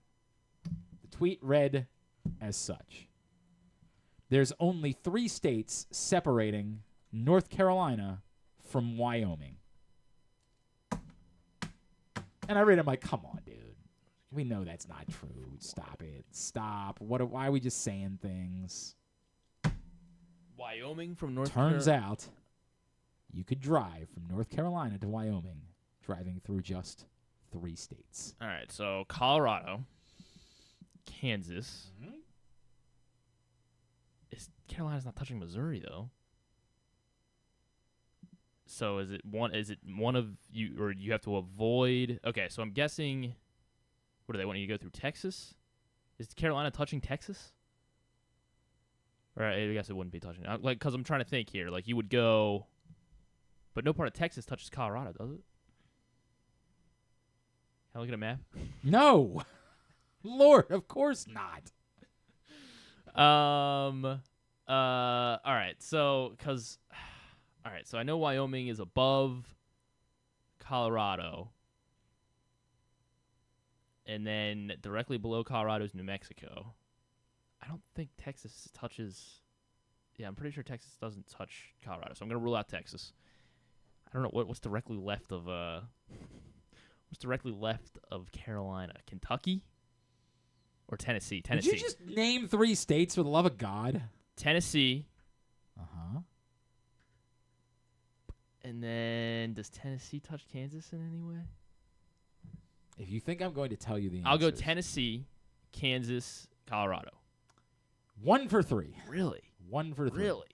The tweet read as such. There's only 3 states separating North Carolina from Wyoming. And I read it, I'm like, come on, dude. We know that's not true. Stop it. Stop. Why are we just saying things? Wyoming from North Carolina? Turns out you could drive from North Carolina to Wyoming driving through just 3 states. All right, so Colorado, Kansas. Mm-hmm. Carolina's not touching Missouri though. So is it one of you, or you have to avoid? Okay, so I'm guessing. What do they want you to go through Texas? Is Carolina touching Texas? Or I guess it wouldn't be touching. Because I'm trying to think here. Like you would go, but no part of Texas touches Colorado, does it? Can I look at a map? No, Lord, of course not. All right, so so I know Wyoming is above Colorado, and then directly below Colorado is New Mexico. I don't think Texas touches. Yeah, I'm pretty sure Texas doesn't touch Colorado, so I'm gonna rule out Texas. I don't know what's directly left of Carolina. Kentucky or Tennessee? Tennessee. Did you just name 3 states for the love of God? Tennessee. Uh-huh. And then, does Tennessee touch Kansas in any way? If you think I'm going to tell you the answer. I'll go Tennessee, Kansas, Colorado. 1 for 3. Really? 1 for 3. Really?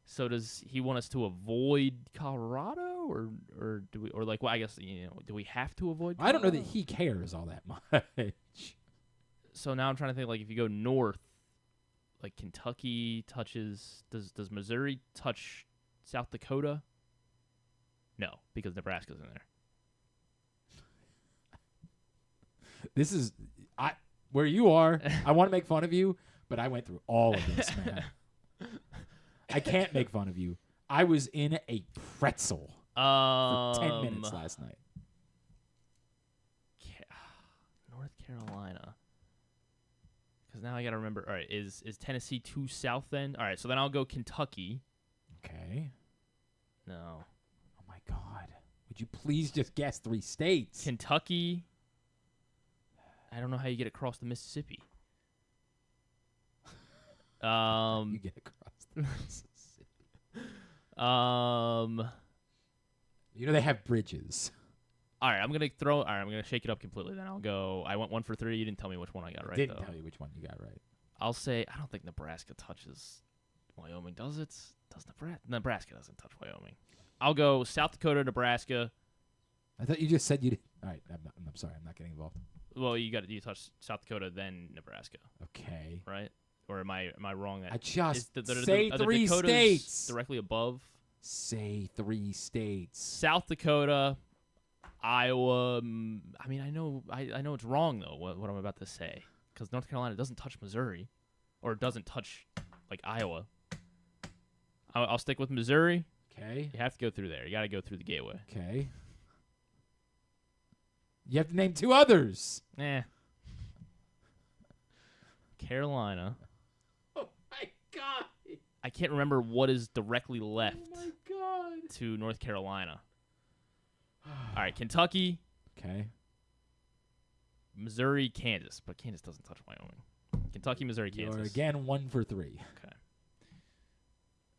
So does he want us to avoid Colorado, or do we, or like, well, I guess, do we have to avoid Colorado? I don't know that he cares all that much. So now I'm trying to think, like, if you go north, like Kentucky touches, does Missouri touch South Dakota? No, because Nebraska's in there. This is where you are. I want to make fun of you, but I went through all of this, man. I can't make fun of you. I was in a pretzel for 10 minutes last night. North Carolina. Because now I got to remember. All right, is Tennessee too south then? All right, so then I'll go Kentucky. Okay. No. Oh, my God. Would you please just guess 3 states? Kentucky. I don't know how you get across the Mississippi. You get across the Mississippi. You know they have bridges. All right, I'm gonna shake it up completely. Then I'll go. I went 1 for 3. You didn't tell me which one I got right. Didn't tell you which one you got right. I'll say I don't think Nebraska touches Wyoming. Does it? Does Nebraska? Nebraska doesn't touch Wyoming. I'll go South Dakota, Nebraska. I thought you just said you did. All right, I'm sorry. I'm not getting involved. Well, you touch South Dakota, then Nebraska. Okay. Right? Or am I wrong? I just are say the 3 Dakotas states directly above. Say 3 states. South Dakota, Iowa. I mean, I know it's wrong though. What I'm about to say, because North Carolina doesn't touch Missouri, or doesn't touch like Iowa. I'll stick with Missouri. Okay. You have to go through there. You got to go through the gateway. Okay. You have to name 2 others. Carolina. Oh my God. I can't remember what is directly left Oh my God. to North Carolina. All right, Kentucky. Okay. Missouri, Kansas, but Kansas doesn't touch Wyoming. Kentucky, Missouri, Kansas. You're again 1 for 3. Okay.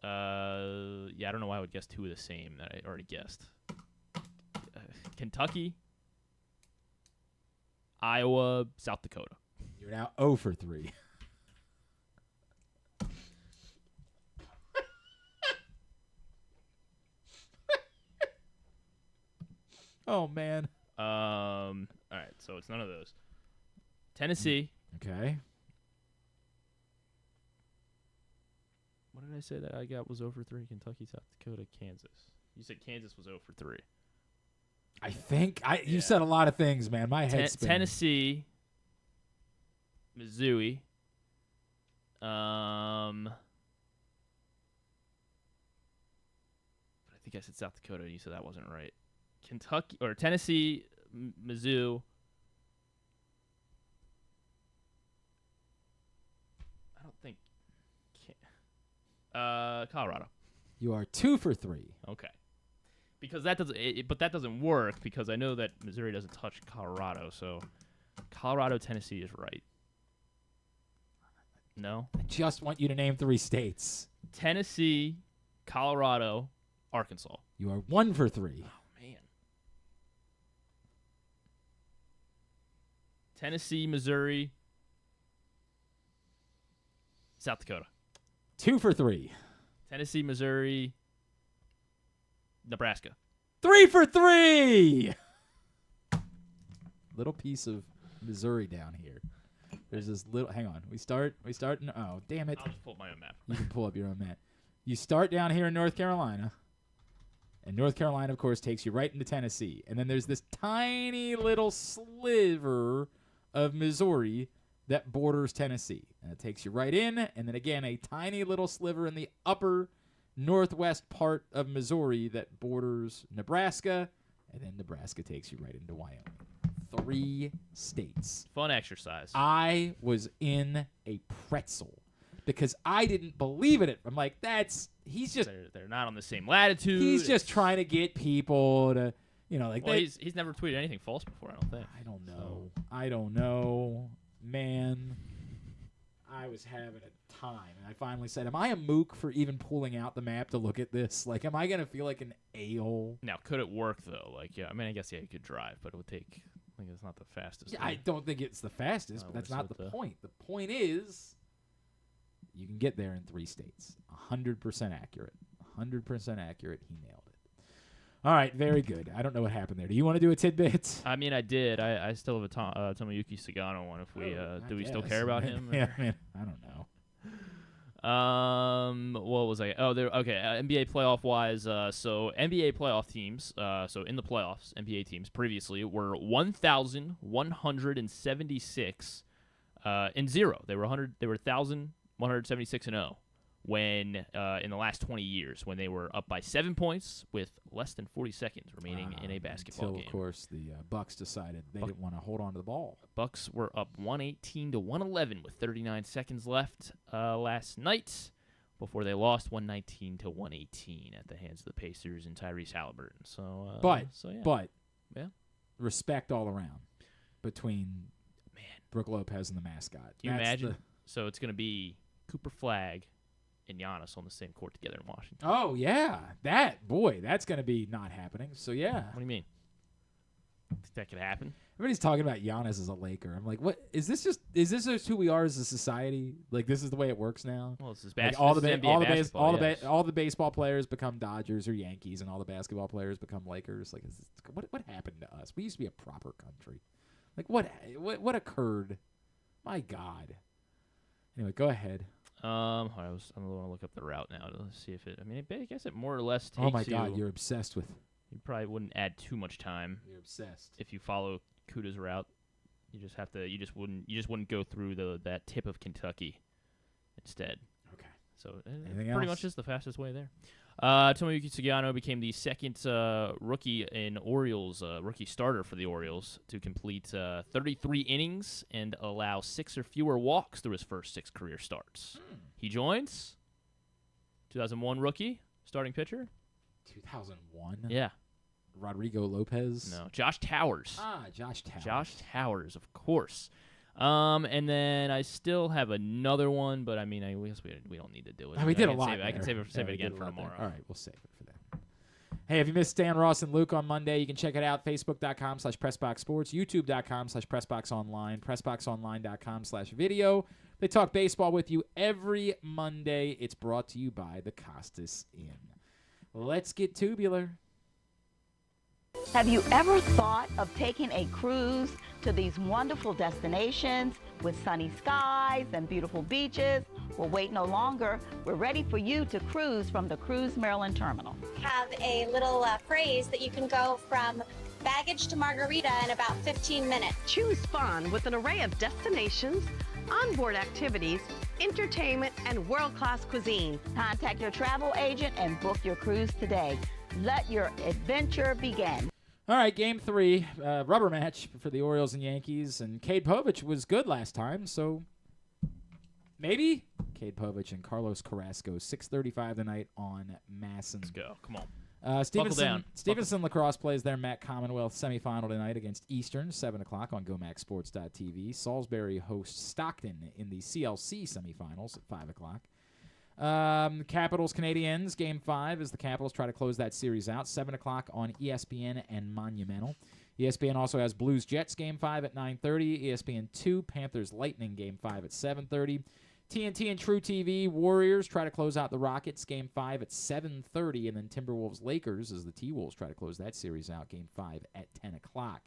Yeah, I don't know why I would guess 2 of the same that I already guessed. Kentucky, Iowa, South Dakota. You're now 0 for 3. Oh, man. All right, so it's none of those. Tennessee. Okay. What did I say that I got was 0 for 3? Kentucky, South Dakota, Kansas. You said Kansas was 0 for 3. I think you said a lot of things, man. My head's spinning. Tennessee, Missouri. I think I said South Dakota, and you said that wasn't right. Kentucky or Tennessee, Mizzou. I don't think. Colorado. You are 2 for 3. Okay. Because that doesn't, but that doesn't work because I know that Missouri doesn't touch Colorado. So, Colorado, Tennessee is right. No. I just want you to name 3 states. Tennessee, Colorado, Arkansas. You are 1 for 3. Oh man. Tennessee, Missouri, South Dakota. 2 for 3. Tennessee, Missouri, Nebraska. 3 for 3. Little piece of Missouri down here. There's this little. Hang on. We start. Oh, damn it! I'll just pull up my own map. You can pull up your own map. You start down here in North Carolina, and North Carolina, of course, takes you right into Tennessee. And then there's this tiny little sliver of Missouri that borders Tennessee, and it takes you right in. And then again, a tiny little sliver in the upper northwest part of Missouri that borders Nebraska, and then Nebraska takes you right into Wyoming. 3 states. Fun exercise. I was in a pretzel because I didn't believe in it. I'm like, he's just. They're not on the same latitude. He's just trying to get people to, like. Well, he's never tweeted anything false before, I don't think. I don't know. I don't know, man. I was having a time, and I finally said, "Am I a mook for even pulling out the map to look at this? Like, am I gonna feel like an a-hole?" Now, could it work though? Like, yeah, I mean, I guess you could drive, but it would take. I think it's not the fastest. Yeah, I don't think it's the fastest, but that's not the point. The point is, you can get there in 3 states. 100% accurate. 100% accurate. He nailed it. All right, very good. I don't know what happened there. Do you want to do a tidbit? I mean, I did. I still have a Tomoyuki Sagano one. If we do we still care about him? Yeah, man. I don't know. What was I? Oh, there. Okay, NBA playoff wise. So NBA playoff teams. So in the playoffs, NBA teams previously were 1,176 and 0. They were 1,176 and 0 when in the last 20 years when they were up by 7 points with less than 40 seconds remaining in a basketball until, game. Of course, the Bucks decided they didn't want to hold on to the ball. Bucks were up 118 to 111 with 39 seconds left last night before they lost 119 to 118 at the hands of the Pacers and Tyrese Halliburton. So, yeah. Respect all around between Brook Lopez and the mascot. Can you imagine? So it's going to be Cooper Flagg and Giannis on the same court together in Washington. Oh, yeah. That's going to be not happening. So, yeah. What do you mean? Think that could happen? Everybody's talking about Giannis as a Laker. I'm like, what? Is this just who we are as a society? Like, this is the way it works now? Well, this is like basketball. All the baseball players become Dodgers or Yankees, and all the basketball players become Lakers. Like, what happened to us? We used to be a proper country. Like, what occurred? My God. Anyway, go ahead. I'm going to look up the route now to see if it. I mean, I guess it more or less takes. Oh my God, you're obsessed with. You probably wouldn't add too much time. You're obsessed. If you follow Kuda's route, you just have to. You just wouldn't go through that tip of Kentucky instead. Okay. So pretty much is the fastest way there. Tomoyuki Sugiyano became the second rookie in Orioles, rookie starter for the Orioles, to complete 33 innings and allow 6 or fewer walks through his first 6 career starts. He joins 2001 rookie, starting pitcher. 2001? Yeah. Rodrigo Lopez? No, Josh Towers. Josh Towers. Josh Towers, of course. And then I still have another one, but I mean, I guess we don't need to do it. We did a lot. I can save it again for tomorrow. All right, we'll save it for that. Hey, if you missed Stan, Ross, and Luke on Monday, you can check it out. Facebook.com/PressBoxSports, YouTube.com/PressBoxOnline, PressBoxOnline.com/video. They talk baseball with you every Monday. It's brought to you by the Costas Inn. Let's get tubular. Have you ever thought of taking a cruise to these wonderful destinations with sunny skies and beautiful beaches? Well, wait no longer. We're ready for you to cruise from the Cruise Maryland Terminal. Have a little phrase that you can go from baggage to margarita in about 15 minutes. Choose fun with an array of destinations, onboard activities, entertainment, and world-class cuisine. Contact your travel agent and book your cruise today. Let your adventure begin. All right, Game 3, rubber match for the Orioles and Yankees, and Cade Povich was good last time, so maybe Cade Povich and Carlos Carrasco, 6:35 tonight on Masson. Let's go. Come on. Stevenson Lacrosse plays their MAC Commonwealth semifinal tonight against Eastern, 7 o'clock on GoMacSports.tv. Salisbury hosts Stockton in the CLC semifinals at 5 o'clock. Capitals Canadiens Game 5 as the Capitals try to close that series out, 7 o'clock on ESPN and Monumental. ESPN also has Blues Jets Game 5 at 9:30, ESPN 2 Panthers Lightning Game 5 at 7:30. TNT and True TV Warriors try to close out the Rockets Game 5 at 7:30, and then Timberwolves Lakers as the T-Wolves try to close that series out, Game 5 at 10 o'clock.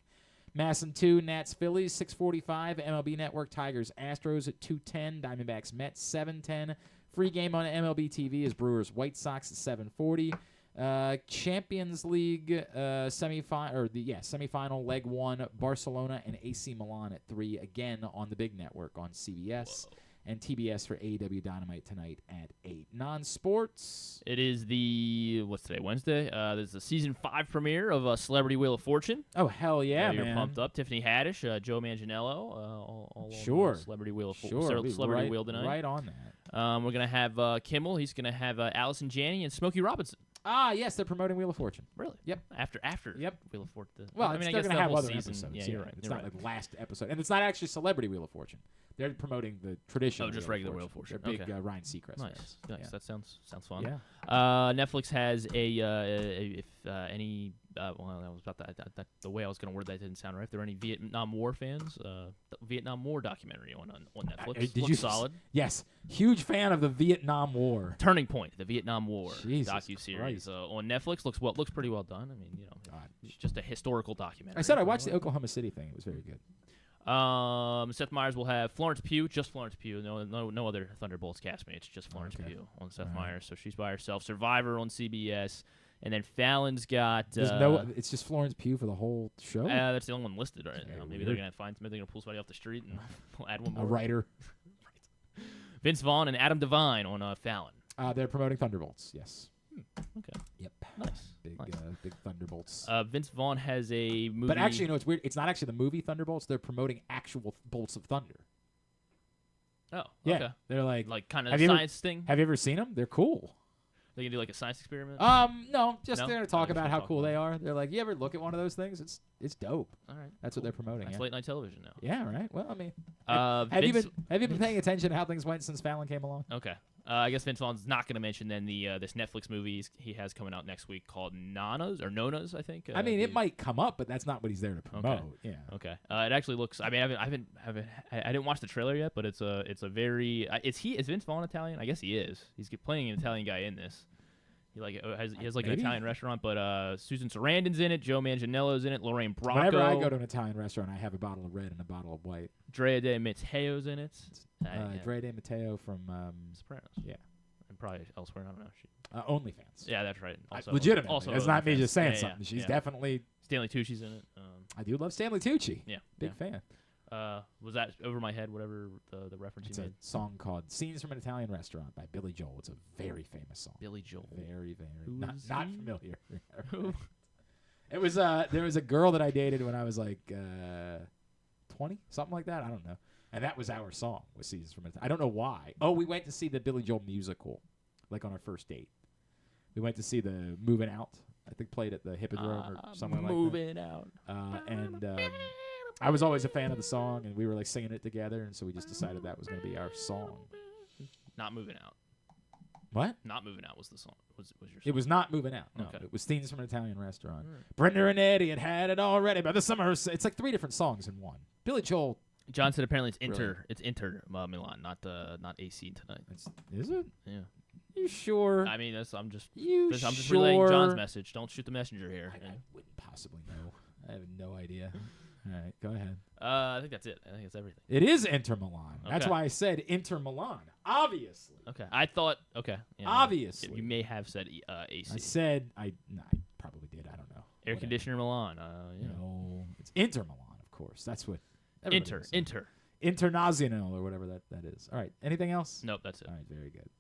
Masson 2 Nats Phillies 6:45, MLB Network Tigers Astros at 2:10, Diamondbacks Mets 7:10. Free game on MLB TV is Brewers White Sox at 7:40. Champions League semifinal leg 1, Barcelona and AC Milan at 3, again on the big network on CBS. And TBS for AEW Dynamite tonight at 8. Non-sports. It is what's today, Wednesday? There's the Season 5 premiere of Celebrity Wheel of Fortune. Oh, hell yeah, You're man. pumped up. Tiffany Haddish, Joe Manganiello, all sure. on Celebrity Wheel of Celebrity Wheel tonight. Right on that. We're going to have Kimmel. He's going to have Allison Janney and Smokey Robinson. Ah, yes, they're promoting Wheel of Fortune. Really? Yep. After Wheel of Fortune. Well, I mean, they're I guess going to have whole other season. episodes. Yeah, You're right. It's not like the last episode. And it's not actually Celebrity Wheel of Fortune. They're promoting the traditional. Oh, just regular Wheel of Fortune. They're big okay. Ryan Seacrest. Nice. Yeah. That sounds fun. Yeah. Netflix has the way I was going to word that didn't sound right. If there are any Vietnam War fans, the Vietnam War documentary on Netflix. Looks solid. Yes. Huge fan of the Vietnam War. Turning Point, the Vietnam War docuseries on Netflix. Looks pretty well done. I mean, it's just a historical documentary. I said I watched the Oklahoma City thing. It was very good. Seth Meyers will have Florence Pugh, just Florence Pugh. No other Thunderbolts castmates, just Florence Pugh on Seth Meyers. So she's by herself. Survivor on CBS. And then Fallon's got. It's just Florence Pugh for the whole show. That's the only one listed right now. Maybe they're gonna pull somebody off the street and we'll add one more. A writer. Right. Vince Vaughn and Adam Devine on Fallon. They're promoting Thunderbolts. Yes. Okay. Yep. Nice. Big Thunderbolts. Vince Vaughn has a movie. But actually, it's weird. It's not actually the movie Thunderbolts. They're promoting actual bolts of thunder. Oh. Yeah. Okay. They're like kind of science thing. Have you ever seen them? They're cool. They can do like a science experiment? No, just they're gonna talk about how cool they are. They're like, you ever look at one of those things? It's dope. All right, that's what they're promoting. That's yeah. late night television now. Yeah, right. Well, I mean, have you been paying attention to how things went since Fallon came along? Okay, I guess Vince Vaughn's not gonna mention then the this Netflix movie he has coming out next week called Nonas, I think. I mean, it might come up, but that's not what he's there to promote. Okay. Yeah. Okay. It actually looks. I mean, I didn't watch the trailer yet, but it's a very. Is Vince Vaughn Italian? I guess he is. He's playing an Italian guy in this. He has an Italian restaurant, but Susan Sarandon's in it, Joe Manganiello's in it, Lorraine Bracco. Whenever I go to an Italian restaurant, I have a bottle of red and a bottle of white. Drea De Matteo's in it. Drea De Matteo from Sopranos. Yeah, and probably elsewhere. I don't know. OnlyFans. Yeah, that's right. Also, legitimately. Also, it's not me just saying yeah, something. She's yeah. definitely. Stanley Tucci's in it. I do love Stanley Tucci. Yeah, big fan. Was that Over My Head? Whatever the reference it's you made. It's a song called "Scenes from an Italian Restaurant" by Billy Joel. It's a very famous song. Billy Joel. Very, very not familiar. It was there was a girl that I dated when I was like 20, something like that. I don't know. And that was our song. Was "Scenes from an Italian." I don't know why. Oh, we went to see the Billy Joel musical, like on our first date. We went to see the Moving Out. I think played at the Hippodrome or somewhere like that. Moving Out. I was always a fan of the song, and we were like singing it together, and so we just decided that was going to be our song. Not Moving Out. What? Not Moving Out was the song. Was your song? It was not Moving Out. No, Okay. it was Scenes from an Italian Restaurant. Brenda and Eddie had it already by the summer. It's like 3 different songs in one. Billy Joel. John said apparently it's Inter. Really? It's Inter Milan, not AC tonight. Is it? Yeah. You sure? I mean, I'm just sure? relaying John's message. Don't shoot the messenger here. I wouldn't possibly know. I have no idea. All right, go ahead. I think that's it. I think that's everything. It is Inter Milan. Okay. That's why I said Inter Milan. Obviously. Okay. I thought. Okay. Yeah, Obviously. You may have said AC. I said I probably did. I don't know. Air Whatever. conditioner Milan. No, it's Inter Milan, of course. That's what. Inter. Internazionale or whatever that is. All right. Anything else? Nope. That's it. All right. Very good.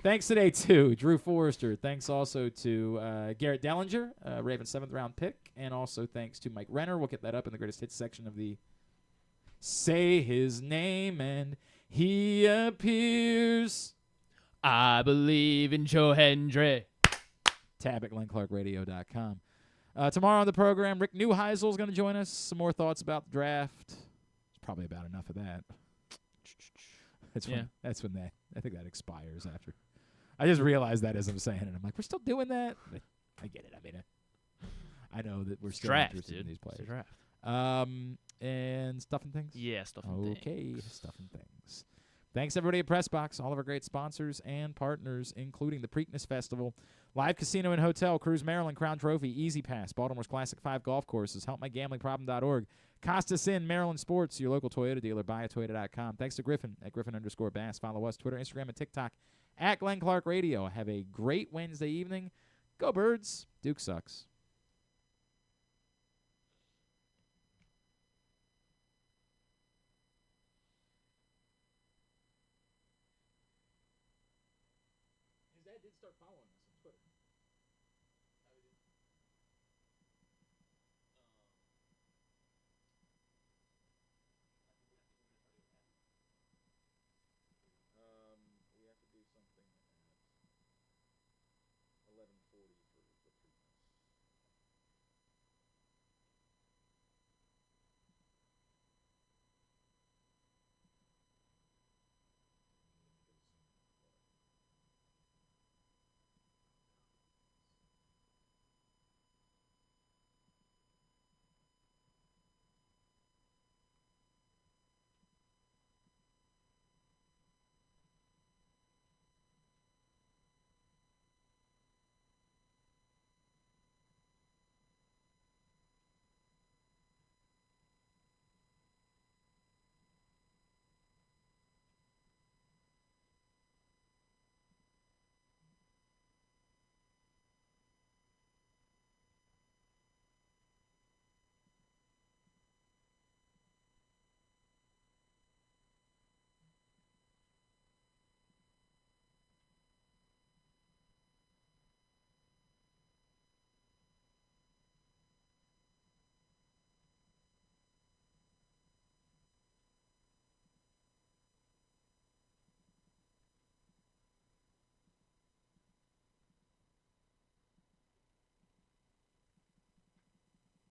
Thanks today to Drew Forrester. Thanks also to Garrett Dellinger, Ravens 7th round pick. And also thanks to Mike Renner. We'll get that up in the greatest hits section of the Say His Name and He Appears. I believe in Joe Hendry. Tab at GlennClarkRadio.com. Tomorrow on the program, Rick Neuheisel is going to join us. Some more thoughts about the draft. It's probably about enough of that. That's when that. I think that expires after. I just realized that as I'm saying it. I'm like, we're still doing that? But I get it. I mean, I know that we're still draft, interested in dude. these players. It's a draft. And stuff and things? Yeah, stuff and things. Okay, stuff and things. Thanks, everybody at PressBox, all of our great sponsors and partners, including the Preakness Festival, Live Casino and Hotel, Cruise Maryland, Crown Trophy, Easy Pass, Baltimore's Classic 5 Golf Courses, HelpMyGamblingProblem.org, Costas Inn, Maryland Sports, your local Toyota dealer, buyatoyota.com. Thanks to Griffin at Griffin_Bass. Follow us, Twitter, Instagram, and TikTok at Glenn Clark Radio. Have a great Wednesday evening. Go Birds. Duke sucks. His dad did start following us on Twitter.